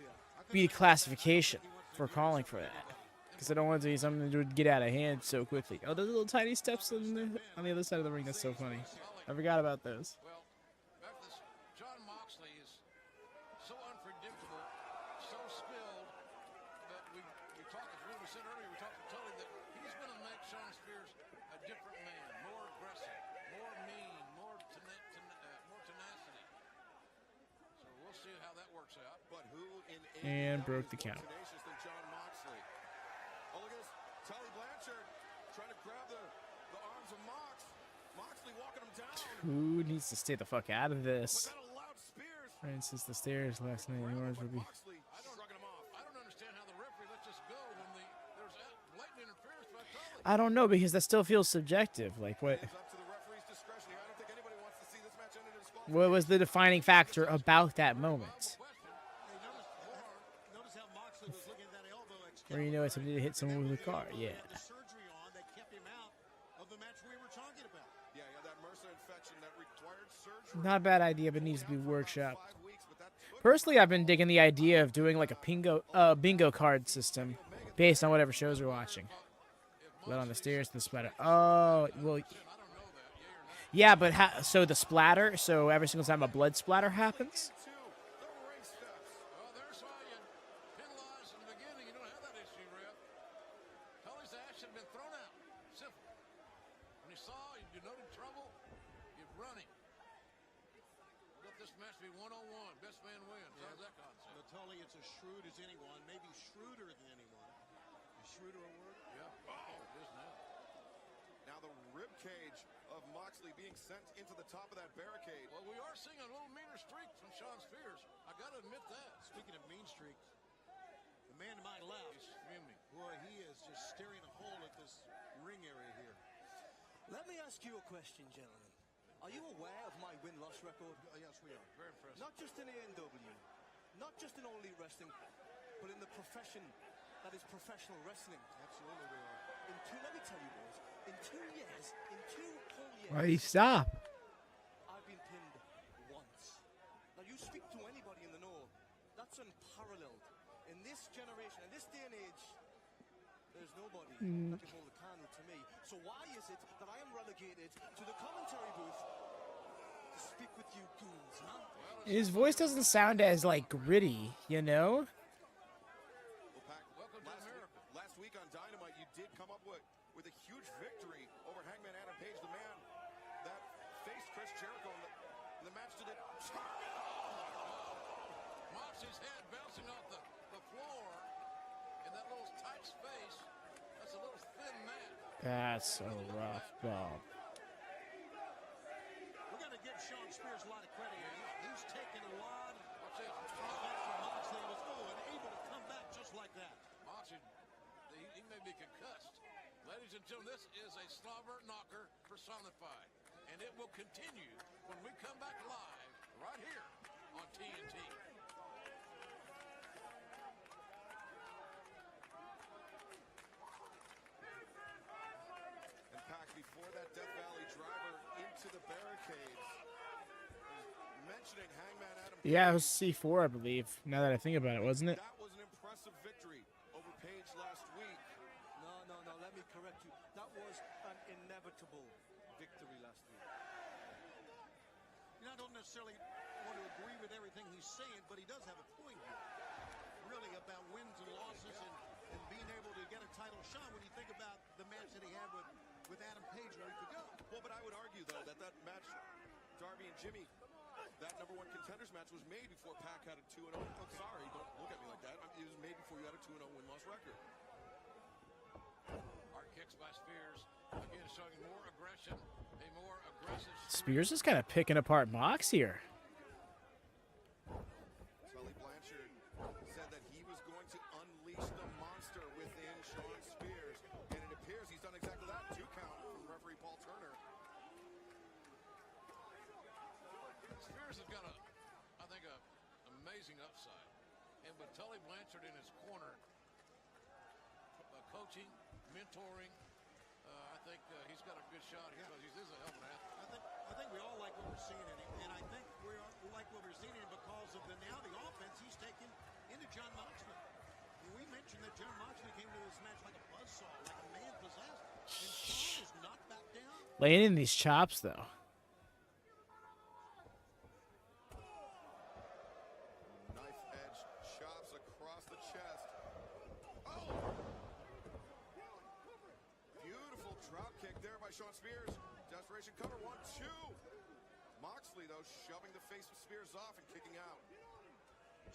be the classification for calling for that? Because I don't want it to be something that would get out of hand so quickly. Oh, those little tiny steps on the other side of the ring. That's so funny. I forgot about those. Jon Moxley is so unpredictable, so skilled, that we talked, as we said earlier, we talked to Tully that he's going to make Shawn Spears a different man, more aggressive, more mean, more tenacity. So we'll see how that works out. But who in And broke the count. tenacious than Jon Moxley? Oh, look at this. Tully Blanchard trying to grab the arms of Mox. Moxley walking him down. Who needs to stay the fuck out of this? But that allowed Spears. Francis the stairs last night. Yours would be. Moxley shrugging him off. I don't understand how the referee lets this go when there's blatant interference by Tully. I don't know because that still feels subjective. Like what? It's up to the referee's discretion here. I don't think anybody wants to see this match end in a disqualification. What was the defining factor about that moment? Notice how Moxley was looking at that elbow. Where you know it's somebody to hit someone with a car. Yeah. The surgery on that kept him out of the match we were talking about. Yeah, that MRSA infection that required surgery. Not a bad idea, but needs to be workshopped. Personally, I've been digging the idea of doing like a bingo card system based on whatever shows we're watching. Blood on the stairs, the splatter. Oh, well, yeah, but so the splatter. So every single time a blood splatter happens. Well, there's why you penalize in the beginning. You don't have that issue, Ref. Tully's ass should have been thrown out. Simple. When you saw, you noted trouble, you run him. Let this match be one-on-one. Best man wins. How's that concept? But Tully, it's as shrewd as anyone, maybe shrewder than anyone. Is shrewder a word? Yeah. Oh, it is now. Now the rib cage of Moxley being sent into the top of that barricade. Well, we are seeing a little meaner streak from Shawn Spears. I got to admit that. Speaking of mean streaks, the man to my left, He's fuming. boy, he is just staring a hole at this ring area here. Let me ask you a question, gentlemen. Are you aware of my win-loss record? Yes, we are. Very impressive. Not just in AEW, not just in All Elite Wrestling, but in the profession that is professional wrestling. Absolutely, we are. Let me tell you, boys, in 2 years, in 2 whole years, Why do you stop? I've been pinned once. Now, you speak to anybody in the know, that's unparalleled. In this generation, in this day and age, there's nobody that can hold a candle to me. So why is it that I am relegated to the commentary booth to speak with you goons, huh? His voice doesn't sound as like gritty, you know? Welcome to America. Last week on Dynamite, you did come up with a huge victory over Hangman Adam Page, the man that faced Chris Jericho in the match to the... Moxie's head bouncing off the floor in that little tight space. That's a little thin mat. That's so rough, Bob. We're going to give Sean Spears a lot of credit here. He's taken a lot of offense from Moxley and was able to come back just like that. Moxie, he may be concussed. Ladies and gentlemen, this is a slobber knocker personified. And it will continue when we come back live right here on TNT. And Pac, before that Death Valley driver into the barricades, mentioning Hangman Adam. Yeah, it was C4, I believe. Now that I think about it, wasn't it? That was an impressive victory over Page last week. No, let me correct you. That was an inevitable victory last week. I don't necessarily want to agree with everything he's saying, but he does have a point here. Really about wins and losses and being able to get a title shot when you think about the match that he had with Adam Page a week ago. Well, but I would argue, though, that match, Darby and Jimmy, that #1 contenders match was made before Pac had a 2-0. I'm sorry, don't look at me like that. It was made before you had a 2-0 win-loss record. Hard kicks by Spears. Again, showing more aggression, a more aggressive. Spears is kind of picking apart Mox here. Tully Blanchard said that he was going to unleash the monster within Sean Spears, and it appears he's done exactly that. 2 count from referee Paul Turner. Spears has got I think, an amazing upside. And with Tully Blanchard in his corner, coaching, mentoring, I think he's got a good shot here because he is a hell of an athlete. I think we all like what we're seeing in him, and I think we like what we're seeing in him because of the offense he's taken into Jon Moxley. And we mentioned that Jon Moxley came to this match like a buzzsaw, like a man possessed, and Sean is not back down. Laying in these chops, though. Knife edge chops across the chest. Oh! Beautiful drop kick there by Sean Spears. Desperation cover, 1-2. Moxley, though, shoving the face of Spears off and kicking out.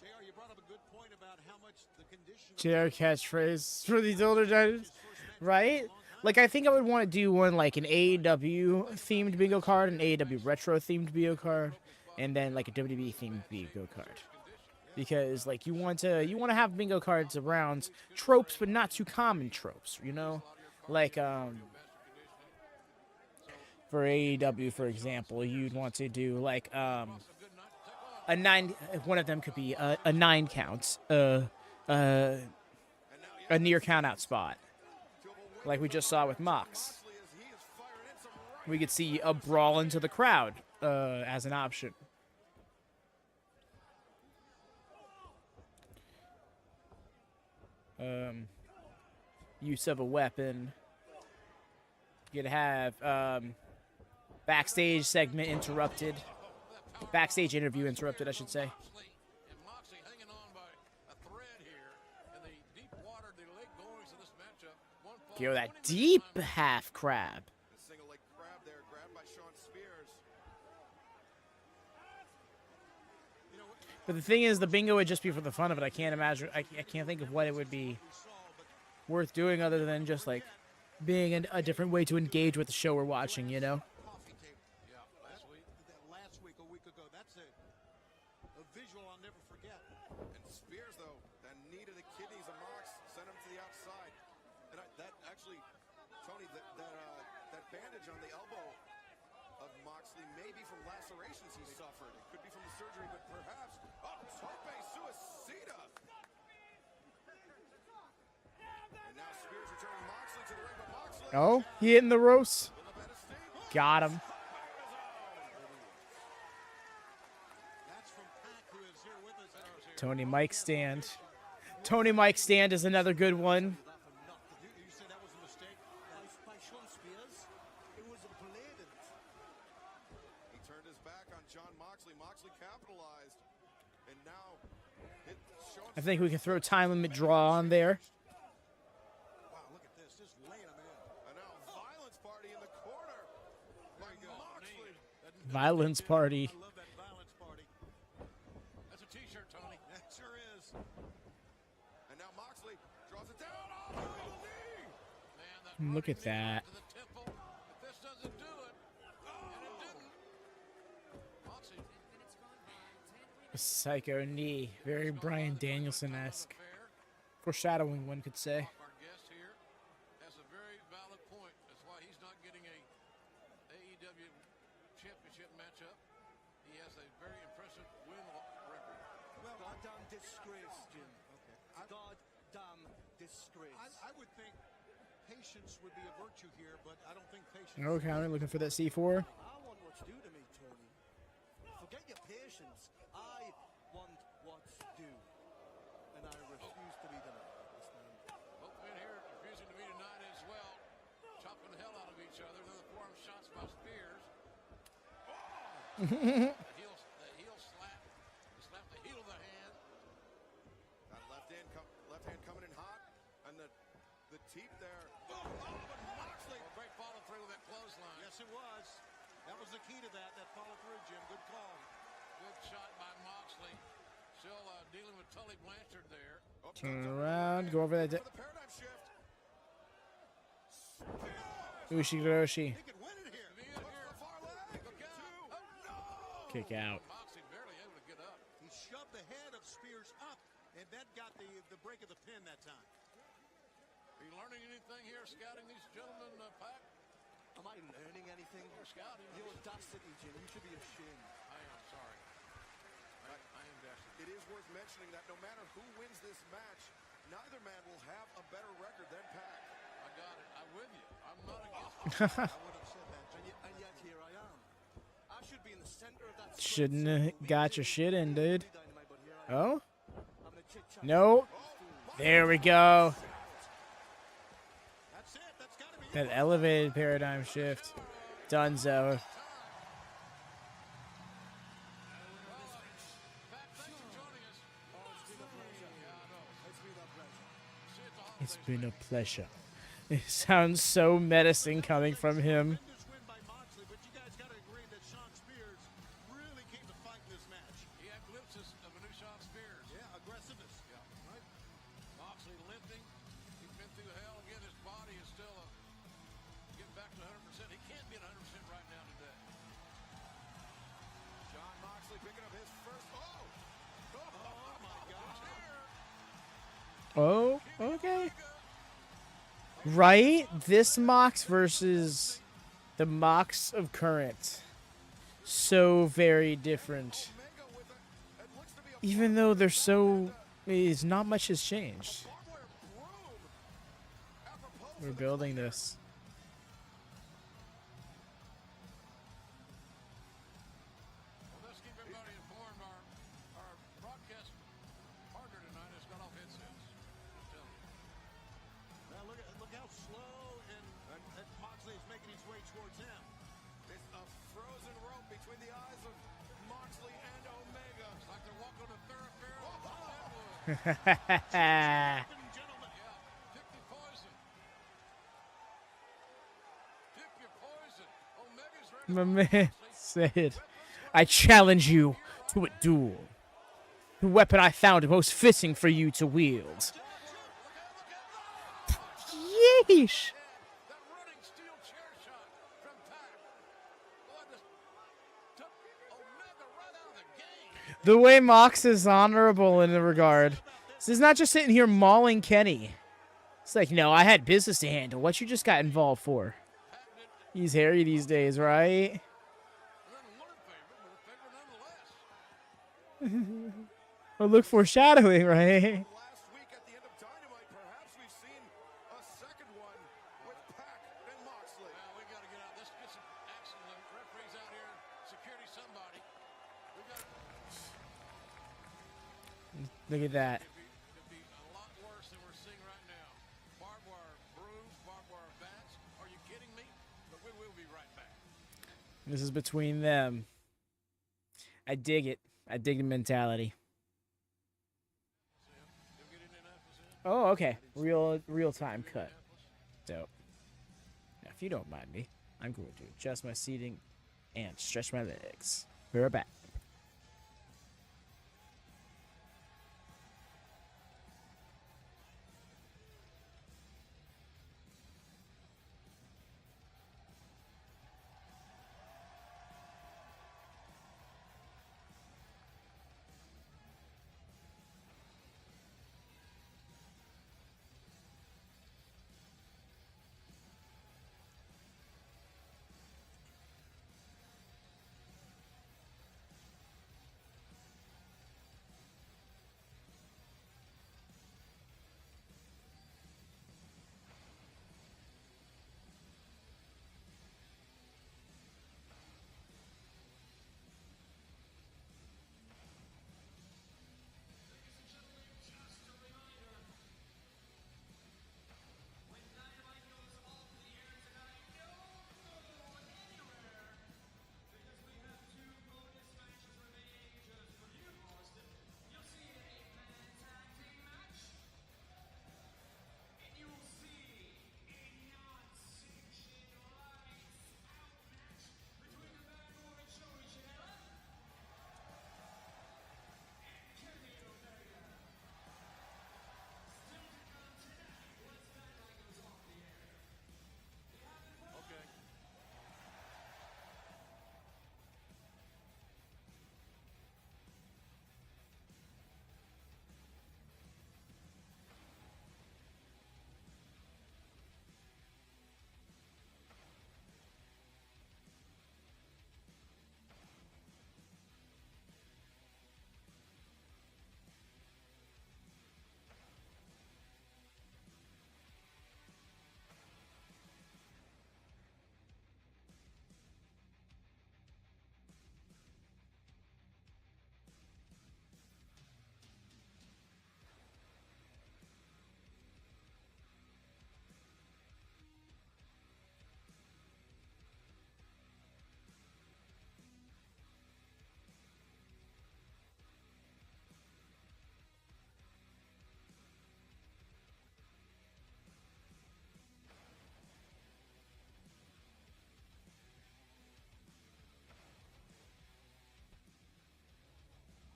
JR, you brought up a good point about how much the condition. JR catchphrase for these older guys, right? Like, I think I would want to do one like an AEW themed bingo card, an AEW retro themed bingo card, and then like a WWE themed bingo card. Because like you want to have bingo cards around tropes, but not too common tropes, you know? Like for AEW, for example, you'd want to do like a 9. One of them could be a 9 count, a near count out spot, like we just saw with Mox. We could see a brawl into the crowd as an option. Use of a weapon. You could have backstage segment interrupted. Backstage interview interrupted, I should say. Yo, that deep half crab. Single leg crab there, grabbed by Sean Spears. But the thing is, the bingo would just be for the fun of it. I can't imagine. I can't think of what it would be worth doing other than just like being a different way to engage with the show we're watching, you know? Last week, a week ago, that's a visual I'll never forget. And Spears, though, that knee to the kidneys of Mox sent him to the outside. And that actually, Tony, that bandage on the elbow of Moxley may be from lacerations he suffered. It could be from the surgery, but perhaps tope suicida. And now Spears returning Moxley to the ring, but Moxley. Oh, he hitting the ropes. Got him. Tony Mike stand. Tony Mike stand is another good one. You said that was a mistake by Sean Spears. It was blatant. He turned his back on Jon Moxley. Moxley capitalized. And now hit Sean. I think we can throw time limit draw on there. Wow, look at this. Just laying him in. And now violence party in the corner. By Moxley. Violence party. I love that violence party. That's a t-shirt, Tony. That's Look at that. To the temple. If this doesn't do it, and it didn't. Moxie. A psycho knee. Very Bryan Danielson-esque. Foreshadowing, one could say. Our guest here has a very valid point. That's why he's not getting a AEW championship matchup. He has a very impressive win record. Well, goddamn disgrace, Jim. Okay. Goddamn disgrace. I would think patience would be a virtue here, but I don't think patience. No counter, looking for that C4. I want what's due to me, Tony. Forget your patience. I want what's due. And I refuse to be denied. Both men here refusing to be denied as well. Chopping the hell out of each other. Then the forearm shots by Spears. The heel slap. Slap the heel of the hand. That left hand coming in hot, and the teep there. Oh, but Moxley. Oh, great follow through with that clothesline. Yes, it was. That was the key to that follow through, Jim. Good call. Good shot by Moxley. Still dealing with Tully Blanchard there. Oh, Turn around, go over that. for the paradigm shift. Ushigoroshi. He could win it here. Far leg. Look out. Oh, no. Kick out. Moxley barely able to get up. He shoved the head of Spears up, and that got the break of the pin that time. Are you learning anything here, scouting these gentlemen, Pac? Am I learning anything? You're scouting. The audacity, Jim. You should be ashamed. I am sorry. I am desperate. It is worth mentioning that no matter who wins this match, neither man will have a better record than Pac. I got it. I'm with you. I'm not against I would have said that, Jim. And yet here I am. I should be in the center of that. Shouldn't have got your shit in, dude. Dynamite, but here I am. Oh? I'm the chit-chat. No. There we go. That's it. That's got to be That elevated paradigm shift. Dunzo. Pac, thanks for joining us. It's been a pleasure. It sounds so menacing coming from him. tremendous win by Moxley, but you guys got to agree that Shawn Spears really came to fight in this match. He had glimpses of a new Shawn Spears. Yeah, aggressiveness. Right. Moxley limping. He's been through hell. Again, his body is still getting back to 100%. He can't be at 100% right now today. John Moxley picking up his first. Oh my God. Oh, okay. Right? This Mox versus the Mox of current. So very different. Even though they're so... not much has changed. We're building this. Well, let's keep everybody informed. Our broadcast partner tonight has got off headsets. I'm telling you. Now look how slow and Moxley is making his way towards him. It's a frozen rope between the eyes of Moxley and Omega. It's like they're walking on a thoroughfare on Hollywood. Gentlemen, Pick your poison. Pick your poison. Omega's ready. My man said, I challenge you to a duel. The weapon I found most fitting for you to wield. Yeesh. That running steel chair shot from Pac. Boy, this took Omega right out of the game. The way Mox is honorable in the regard. So he's not just sitting here mauling Kenny. It's like, no, I had business to handle. What you just got involved for? He's hairy these days, right? Well, look, foreshadowing, right? Last week at the end of Dynamite, perhaps we've seen a second one with Pac and Moxley. Well, we got to get out. Let's get some action. The referee's out here. Security, somebody. We got Look at that. could be a lot worse than we're seeing right now. Barbed wire bruise, barbed wire bats. Are you kidding me? But we will be right back. This is between them. I dig it. I dig the mentality. Still get Indianapolis in? Oh, okay. Real time cut. Dope. Now, if you don't mind me, I'm going to adjust my seating and stretch my legs. We're back.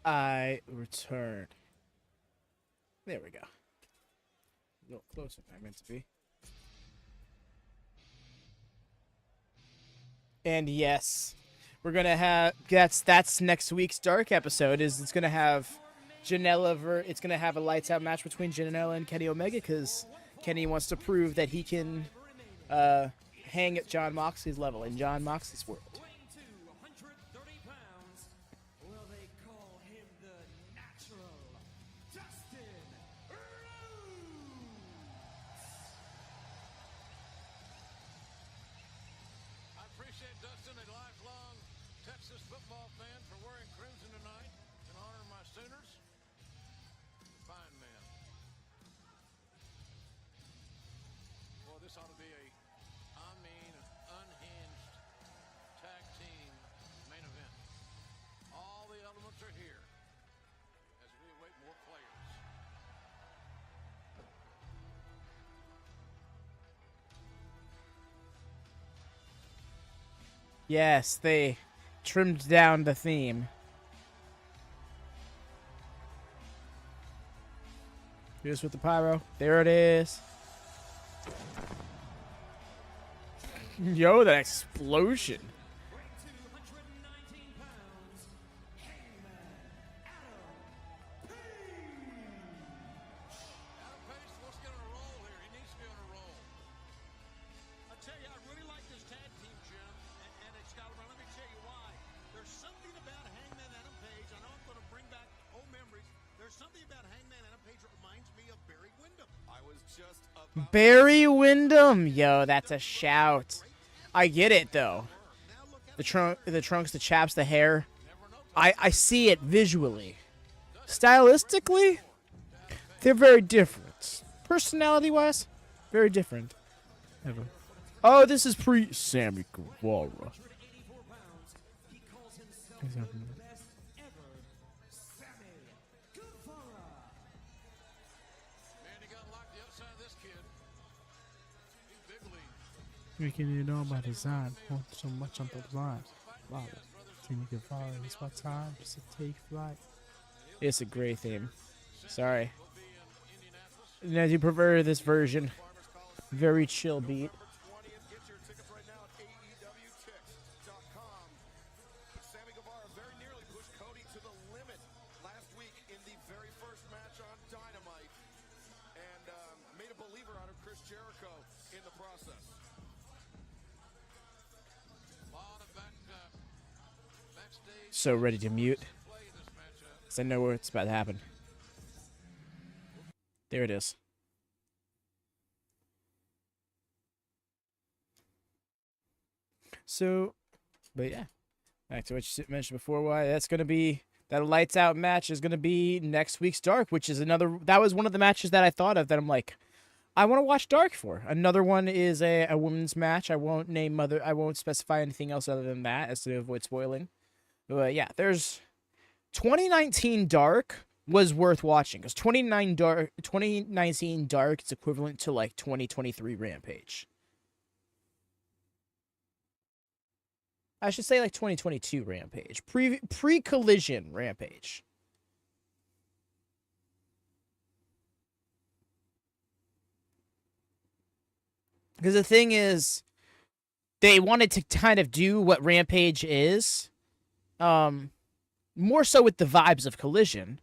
I return. There we go. A little closer than I meant to be. And yes, we're gonna have that's next week's Dark episode. It's gonna have Janela it's gonna have a lights out match between Janela and Kenny Omega because Kenny wants to prove that he can hang at Jon Moxley's level in Jon Moxley's world. This ought to be unhinged tag team main event. All the elements are here as we await more players. Yes, they trimmed down the theme. Here's with the pyro. There it is. Yo, that explosion. Barry Windham, yo, that's a shout. I get it though. The trunks, the chaps, the hair. I see it visually. Stylistically, they're very different. Personality-wise, very different. Oh, this is Sammy Guevara. Making it all by design. Want so much on the line. Wow. Can you get far? It's my time just to take flight. It's a great theme. Sorry. Now, do you prefer this version? Very chill beat. Sammy Guevara very nearly pushed Cody to the limit last week in the very first match on Dynamite and made a believer out of Chris Jericho in the process. So ready to mute. Because I know what's about to happen. There it is. So, but yeah. Back to what you mentioned before, why that's going to be, that lights out match is going to be next week's Dark, which is another, that was one of the matches that I thought of that I'm like, I want to watch Dark for. Another one is a women's match. I won't specify anything else other than that as to avoid spoiling. But yeah, there's 2019 Dark was worth watching because 2019 Dark is equivalent to like 2023 Rampage. I should say like 2022 Rampage. Pre-collision Rampage. Because the thing is, they wanted to kind of do what Rampage is, more so with the vibes of Collision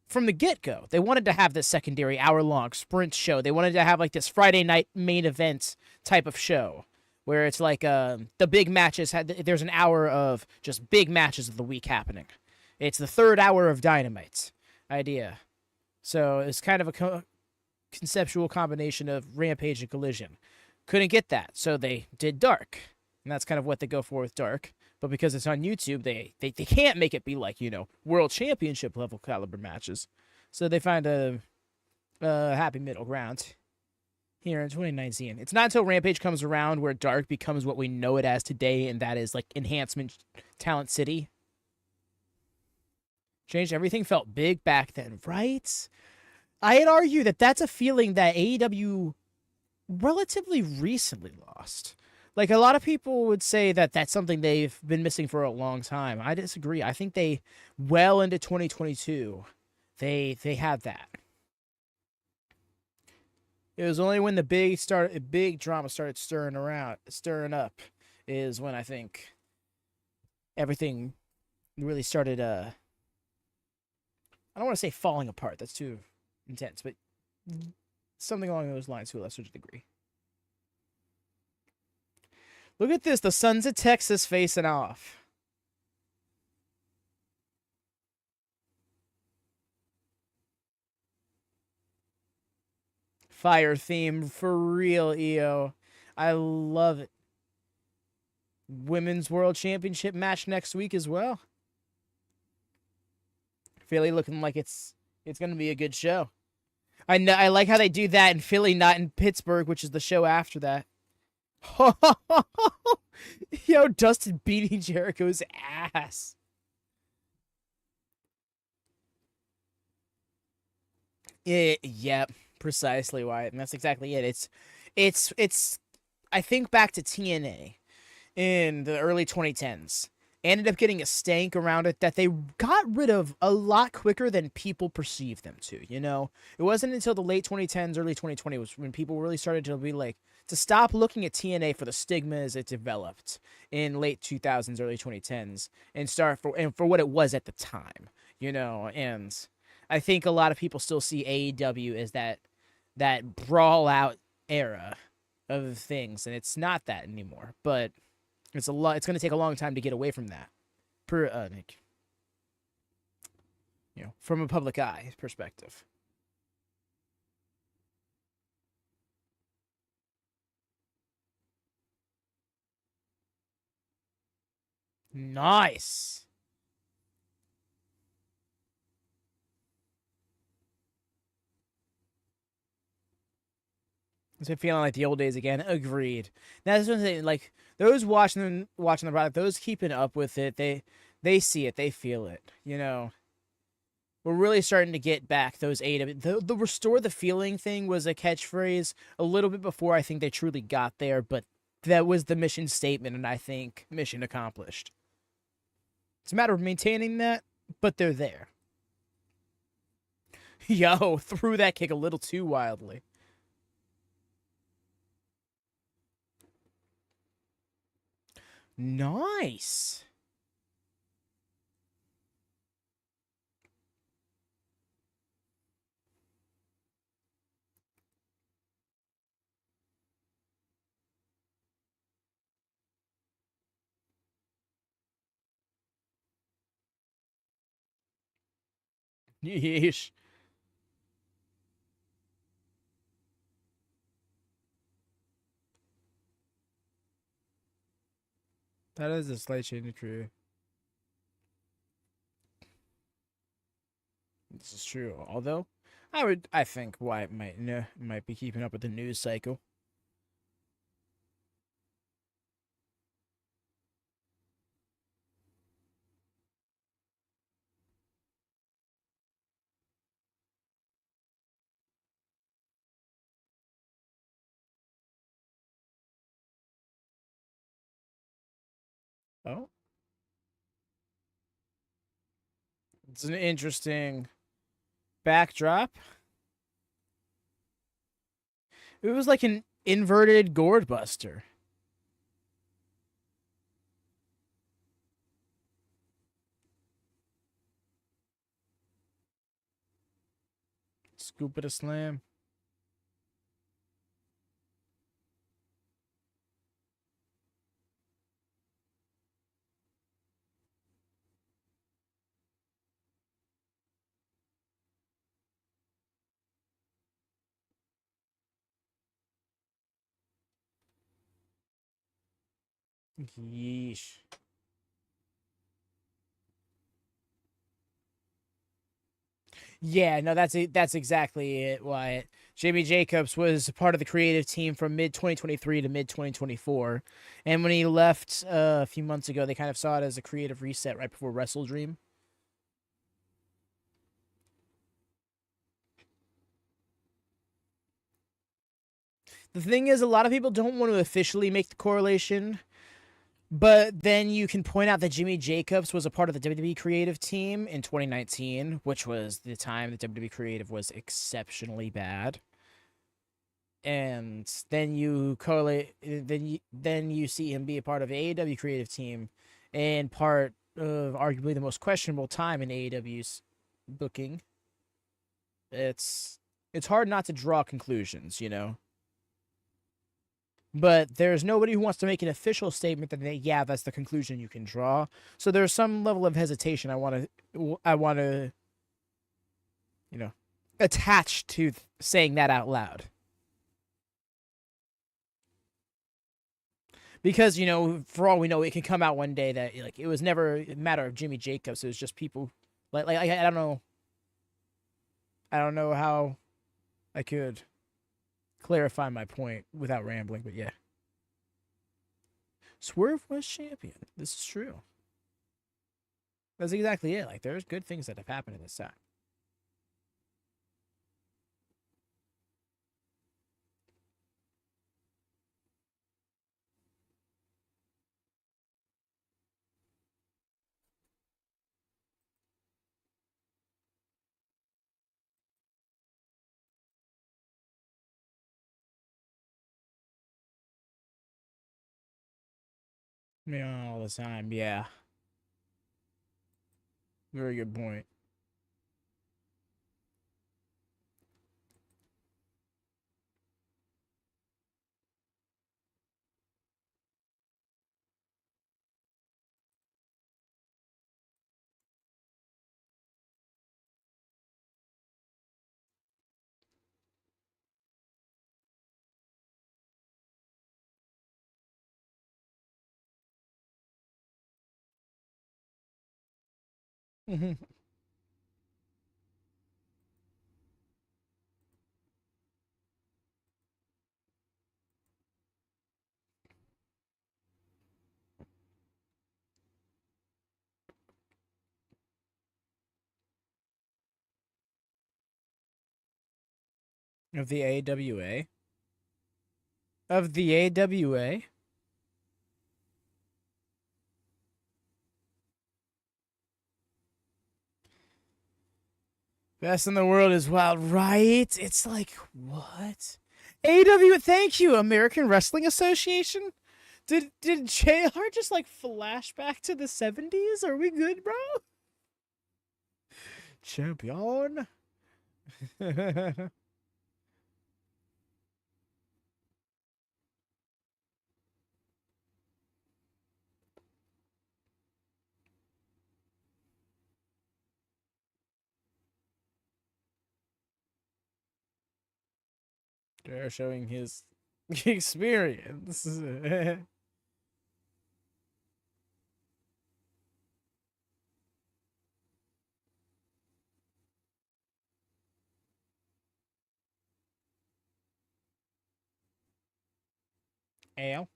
from the get-go. They wanted to have this secondary hour-long sprint show. They wanted to have like this Friday night main event type of show where it's like the big matches. There's an hour of just big matches of the week happening. It's the third hour of Dynamite idea. So it's kind of a conceptual combination of Rampage and Collision. Couldn't get that, so they did Dark. And that's kind of what they go for with Dark. But because it's on YouTube, they can't make it be like, you know, world championship level caliber matches. So they find a happy middle ground here in 2019. It's not until Rampage comes around where Dark becomes what we know it as today, and that is like Enhancement Talent City. Changed, everything felt big back then, right? I'd argue that that's a feeling that AEW relatively recently lost. Like, a lot of people would say that that's something they've been missing for a long time. I disagree. I think they, well into 2022, they had that. It was only when the big drama started stirring up, is when I think everything really started. I don't want to say falling apart. That's too intense, but something along those lines to a lesser degree. Look at this, the Sons of Texas facing off. Fire theme for real, EO. I love it. Women's World Championship match next week as well. Philly looking like it's going to be a good show. I like how they do that in Philly, not in Pittsburgh, which is the show after that. Yo, Dustin beating Jericho's ass. Yep, precisely, Wyatt. And that's exactly it. It's I think back to TNA in the early 2010s. Ended up getting a stank around it that they got rid of a lot quicker than people perceived them to, you know? It wasn't until the late 2010s, early 2020 was when people really started to be like, to stop looking at TNA for the stigmas it developed in late 2000s, early 2010s, and for what it was at the time, you know? And I think a lot of people still see AEW as that brawl out era of things, and it's not that anymore, but it's going to take a long time to get away from that, from a public eye perspective. Nice. It's been feeling like the old days again. Agreed. That's what I'm saying. Like, those watching the product, those keeping up with it, they see it, they feel it. You know, we're really starting to get back those AEW. The restore the feeling thing was a catchphrase a little bit before I think they truly got there, but that was the mission statement, and I think mission accomplished. It's a matter of maintaining that, but they're there. Yo, threw that kick a little too wildly. Nice. Yeesh. That is a slight change of career. This is true. Although, I think Wyatt might be keeping up with the news cycle. Oh. It's an interesting backdrop. It was like an inverted gourd buster. Scoop it a slam. Yeesh. Yeah, no, that's exactly it, Wyatt. Jamie Jacobs was part of the creative team from mid-2023 to mid-2024. And when he left a few months ago, they kind of saw it as a creative reset right before Wrestle Dream. The thing is, a lot of people don't want to officially make the correlation, but then you can point out that Jimmy Jacobs was a part of the WWE creative team in 2019, which was the time that WWE creative was exceptionally bad. And then you correlate, then you see him be a part of AEW creative team, and part of arguably the most questionable time in AEW's booking. It's hard not to draw conclusions, you know. But there's nobody who wants to make an official statement that yeah, that's the conclusion you can draw. So there's some level of hesitation I want to, you know, attach to saying that out loud. Because, you know, for all we know, it can come out one day that like it was never a matter of Jimmy Jacobs. It was just people like I don't know. I don't know how I could clarify my point without rambling, but yeah. Swerve was champion. This is true. That's exactly it. Like, there's good things that have happened in this time. Yeah, all the time, yeah. Very good point. Of the AWA? Of the AWA? Best in the world is wild, right? It's like, what? AW, thank you, American Wrestling Association? Did JR just like flash back to the 70s? Are we good, bro? Champion? They're showing his experience. Ale?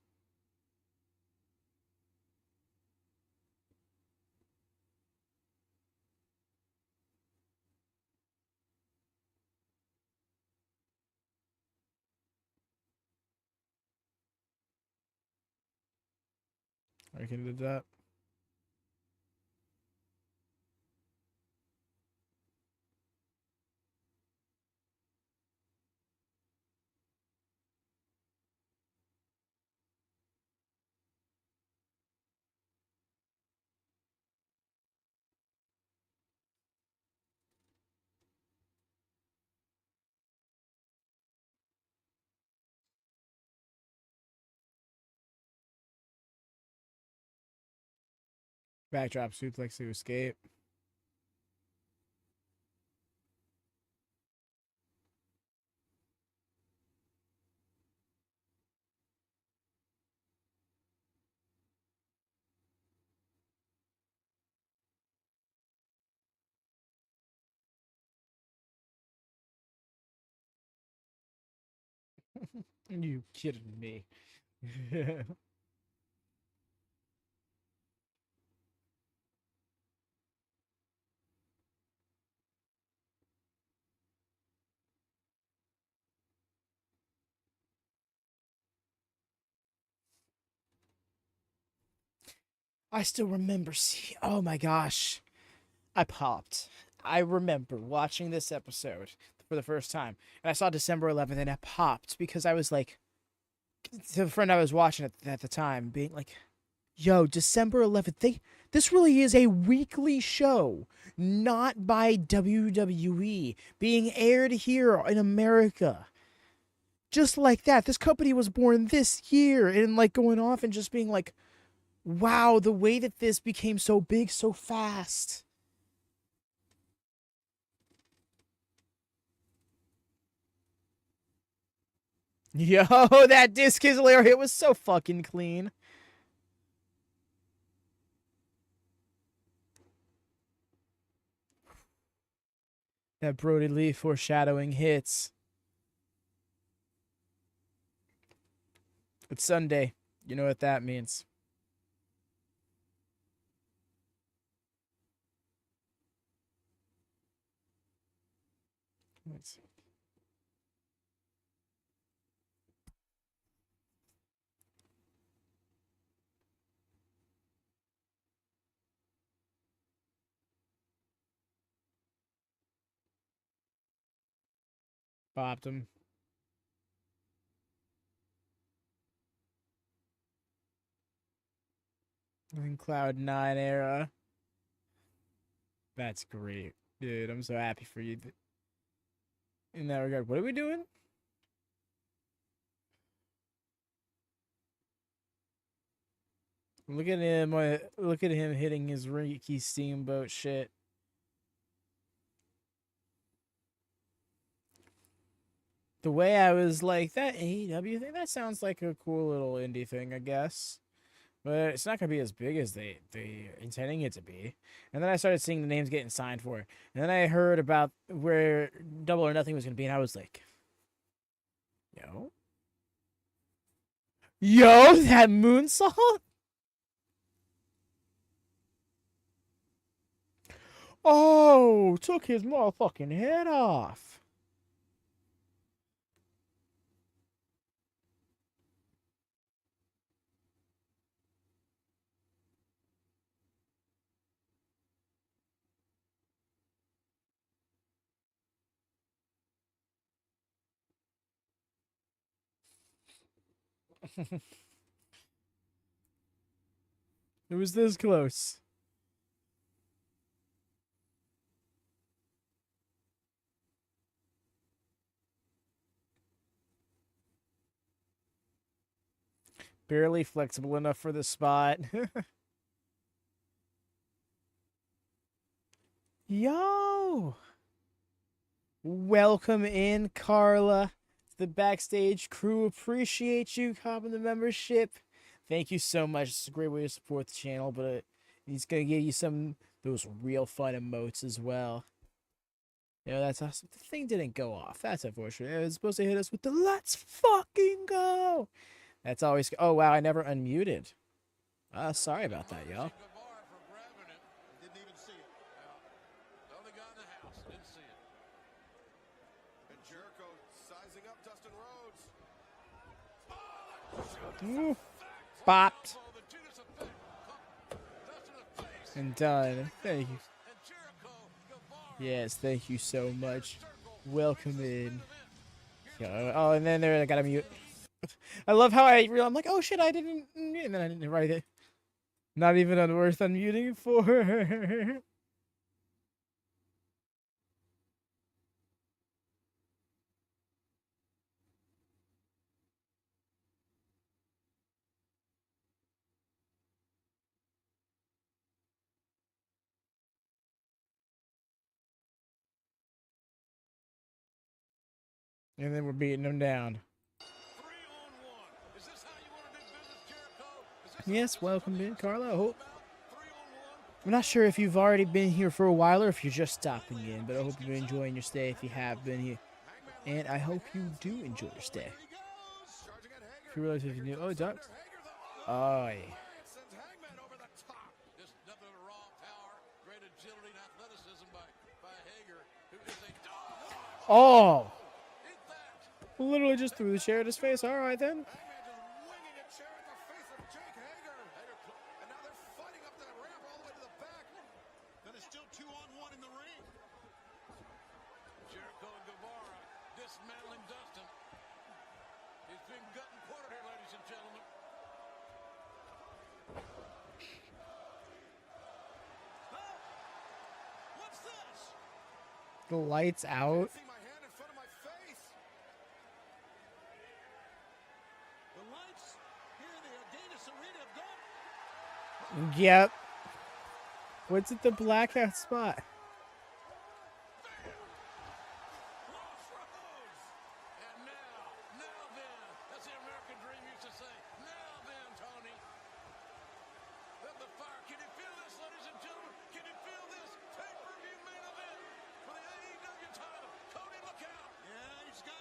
I can do that. Backdrop suplex to escape. You kidding me? I still remember oh my gosh. I popped. I remember watching this episode for the first time. And I saw December 11th and I popped because I was like, to the friend I was watching at the time, being like, yo, December 11th, this really is a weekly show, not by WWE, being aired here in America. Just like that. This company was born this year, and like going off and just being like, wow, the way that this became so big so fast. Yo, that disc is hilarious. It was so fucking clean. That Brody Lee foreshadowing hits. It's Sunday. You know what that means. Let's see. Popped him. In Cloud9 era. That's great. Dude, I'm so happy for you. In that regard. What are we doing? Look at him. Look at him hitting his Ricky Steamboat shit. The way I was like, that AEW thing, that sounds like a cool little indie thing, I guess. But it's not going to be as big as they intending it to be. And then I started seeing the names getting signed for it. And then I heard about where Double or Nothing was going to be, and I was like, yo? Yo, that moonsault? Oh, took his motherfucking head off. It was this close. Barely flexible enough for the spot. Yo! Welcome in, Carla. The backstage crew appreciate you copping the membership. Thank you so much. It's a great way to support the channel, but he's going to give you some those real fun emotes as well. You know, that's awesome. The thing didn't go off. That's unfortunate. It was supposed to hit us with the let's fucking go. That's always... Oh, wow, I never unmuted. Sorry about that, y'all. Didn't even see it. The only guy in the house didn't see it. And Jericho sizing up Dustin Rhodes. Ooh. Bopped. And done. Thank you. Yes, thank you so much. Welcome in. Oh, and then there I gotta mute. I love how I'm like, oh shit, I didn't, and then I didn't write it. Not even worth unmuting for. And then we're beating them down. Yes, welcome in, Carla. I hope. I'm not sure if you've already been here for a while or if you're just stopping in, but I hope you're enjoying your stay if you have been here. And I hope you do enjoy your stay. If you realize if you knew. Oh, Duck. Oh, yeah. Oh! Literally just threw the chair at his face. Alright then. dismantling Dustin. He's been gut and quartered here, ladies and gentlemen. What's this? The lights out. See my hand in front of my face. The lights here in the Agganis Arena have gone. Yep. What's at the blackout spot? And now then, that's the American dream used to say. Now then, Tony. Let the fire. Can you feel this, ladies and gentlemen? Can you feel this? Pay-per-view main event for the AEW title. Cody, look out. Yeah, he's got.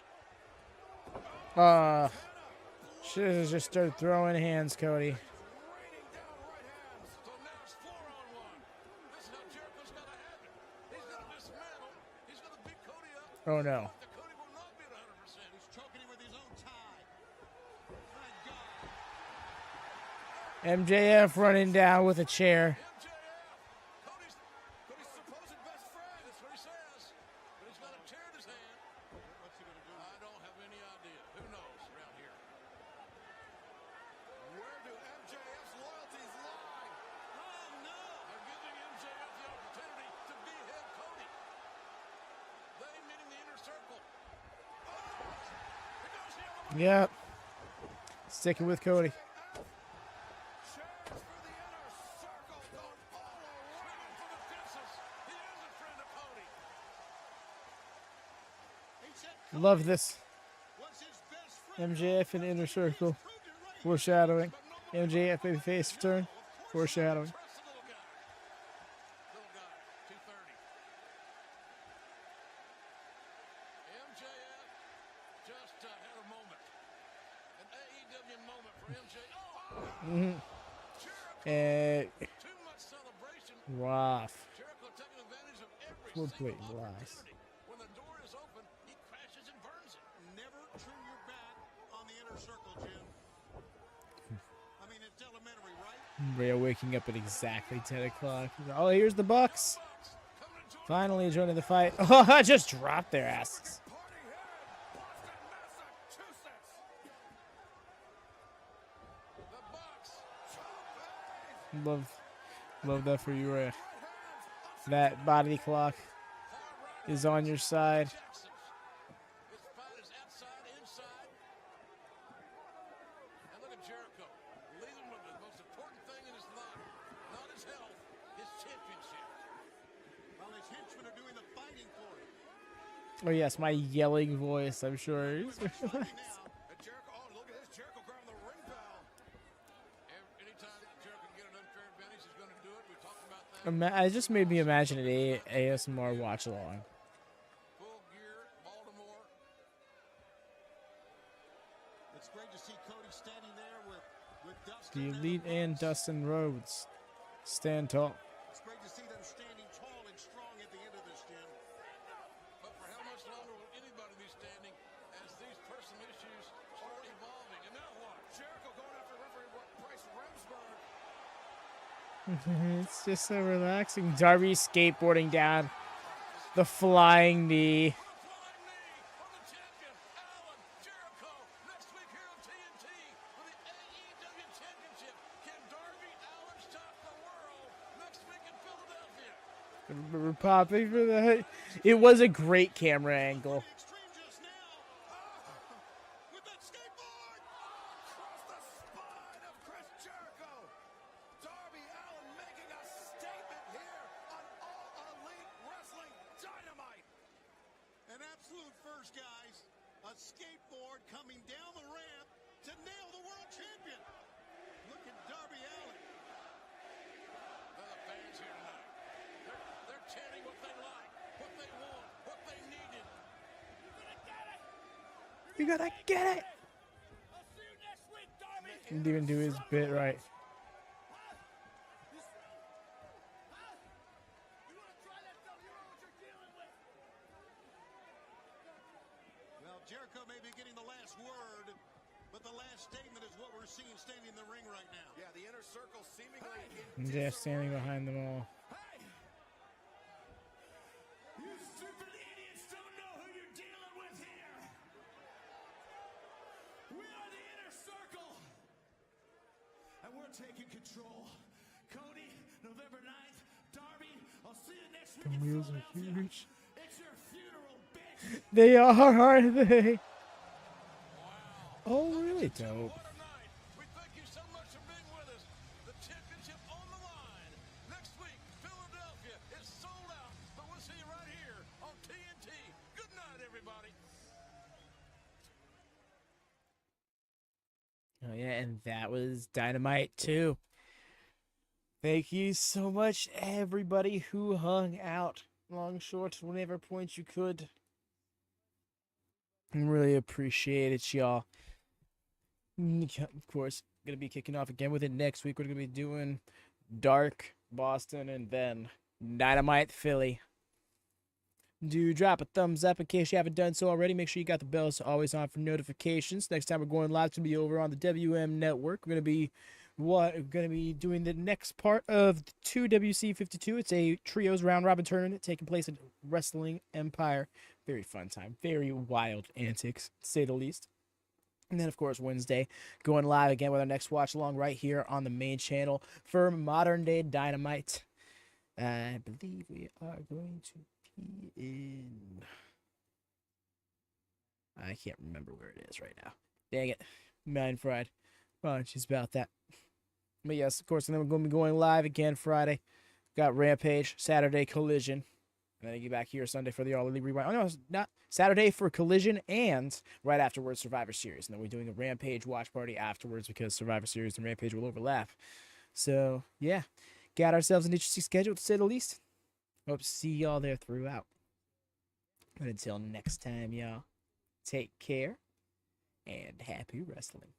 Should have just started throwing hands, Cody. Raining down right hands. So now it's 4-on-1. This is how Jericho's got to have it. He's going to dismantle. He's going to beat Cody up. Oh no. The Cody will not be at 100%. He's choking him with his own tie. My God. MJF running down with a chair. MJF. Cody's supposed best friend. That's what he says. But he's got a chair in his hand. What's he going to do? I don't have any idea. Who knows around here? Where do MJF's loyalties lie? Oh, no. They're giving MJF the opportunity to behead Cody. They meeting the inner circle. Oh! Here goes the other one. Yep. Sticking with Cody. Chairs for the inner circle going all around. For the fences. He is a friend of Cody. He said Love this. was his best friend. MJF in inner circle. Foreshadowing. MJF babyface turn. Foreshadowing. Press the little guy. Little guy, 230. MJF just had a moment. An AEW moment for MJF. Oh! Jericho, too much celebration. Rough. Jericho taking advantage of every Full single plate blast. opportunity. When the door is open, he crashes and burns it. Never turn your back on the inner circle, Jim. I mean, it's elementary, right? Rhea waking up at exactly 10 o'clock. Oh, here's the Bucks. Finally joining the fight. Oh, I just dropped their asses. Party here in Boston, Massachusetts. The Bucks. Love that for you, Rhea. That body clock is on your side. Jackson's. His fight is outside, inside. And look at Jericho. Leaving with the most important thing in his life. Not his health, his championship. Well, his henchmen are doing the fighting for him. Oh, yes, my yelling voice, I'm sure. Now, And Jericho, oh, look at this. Jericho grabbing the ring bell. Anytime Jericho can get an unfair advantage, he's going to do it. We talked about that. I just made me imagine an ASMR watch along. Full gear, Baltimore. it's great to see Cody standing there with Dustin. The and Elite and Dustin Rhodes stand tall. It's great to see them standing tall and strong at the end of this, Jim. But for how much longer will anybody be standing as these personal issues are evolving? And now what? Jericho going after referee Price Remsburg. It's just so relaxing. Darby skateboarding down the flying knee. Flying knee on the champion, Allin, Jericho. Next week here on TNT for the AEW Championship. Can Darby Allin shock the world next week in Philadelphia? We're popping for that. It was a great camera angle. Extreme just now. With that skateboard. Across the spine of Chris Jericho. Darby Allin making a statement here on All Elite Wrestling Dynamite. An absolute first, guys. A skateboard coming down the ramp to nail the world champion. Look at Darby Allin. They're the fans here tonight. They're chanting what they like, what they want, what they needed. You gotta get it. I'll see you next week, Darby. Didn't even do his bit right. You want to try that stuff? You know what you're dealing with. Well, Jericho may be getting the last word, but the last statement is what we're seeing standing in the ring right now. Yeah, the inner circle seemingly in MJF standing behind them all. Hey! You stupid idiots don't know who you're dealing with here. The wheels are huge. They are, aren't they? Oh, really dope. We thank you so much for being with us. The championship on the line. Next week, Philadelphia is sold out, but we'll see you right here on TNT. Good night, everybody. Oh, yeah, and that was Dynamite 2. Thank you so much, everybody who hung out. Long, short, whatever point you could. Really appreciate it, y'all. Of course, going to be kicking off again with it next week. We're going to be doing Dark Boston and then Dynamite Philly. Do drop a thumbs up in case you haven't done so already. Make sure you got the bells always on for notifications. Next time we're going live, it's going to be over on the WM Network. We're going to be doing the next part of the 2WC52. It's a trios round robin tournament taking place at Wrestling Empire. Very fun time. Very wild antics, to say the least. And then, of course, Wednesday, going live again with our next watch along right here on the main channel for Modern Day Dynamite. I believe we are going to be in... I can't remember where it is right now. Dang it. Mind fried. Apologies about that. But yes, of course, and then we're going to be going live again Friday. Got Rampage, Saturday, Collision. And then I get back here Sunday for the All Elite Wrewind. Oh, no, it's not Saturday for Collision and right afterwards Survivor Series. And then we're doing a Rampage watch party afterwards because Survivor Series and Rampage will overlap. So, yeah. Got ourselves an interesting schedule, to say the least. Hope to see y'all there throughout. But until next time, y'all, take care and happy wrestling.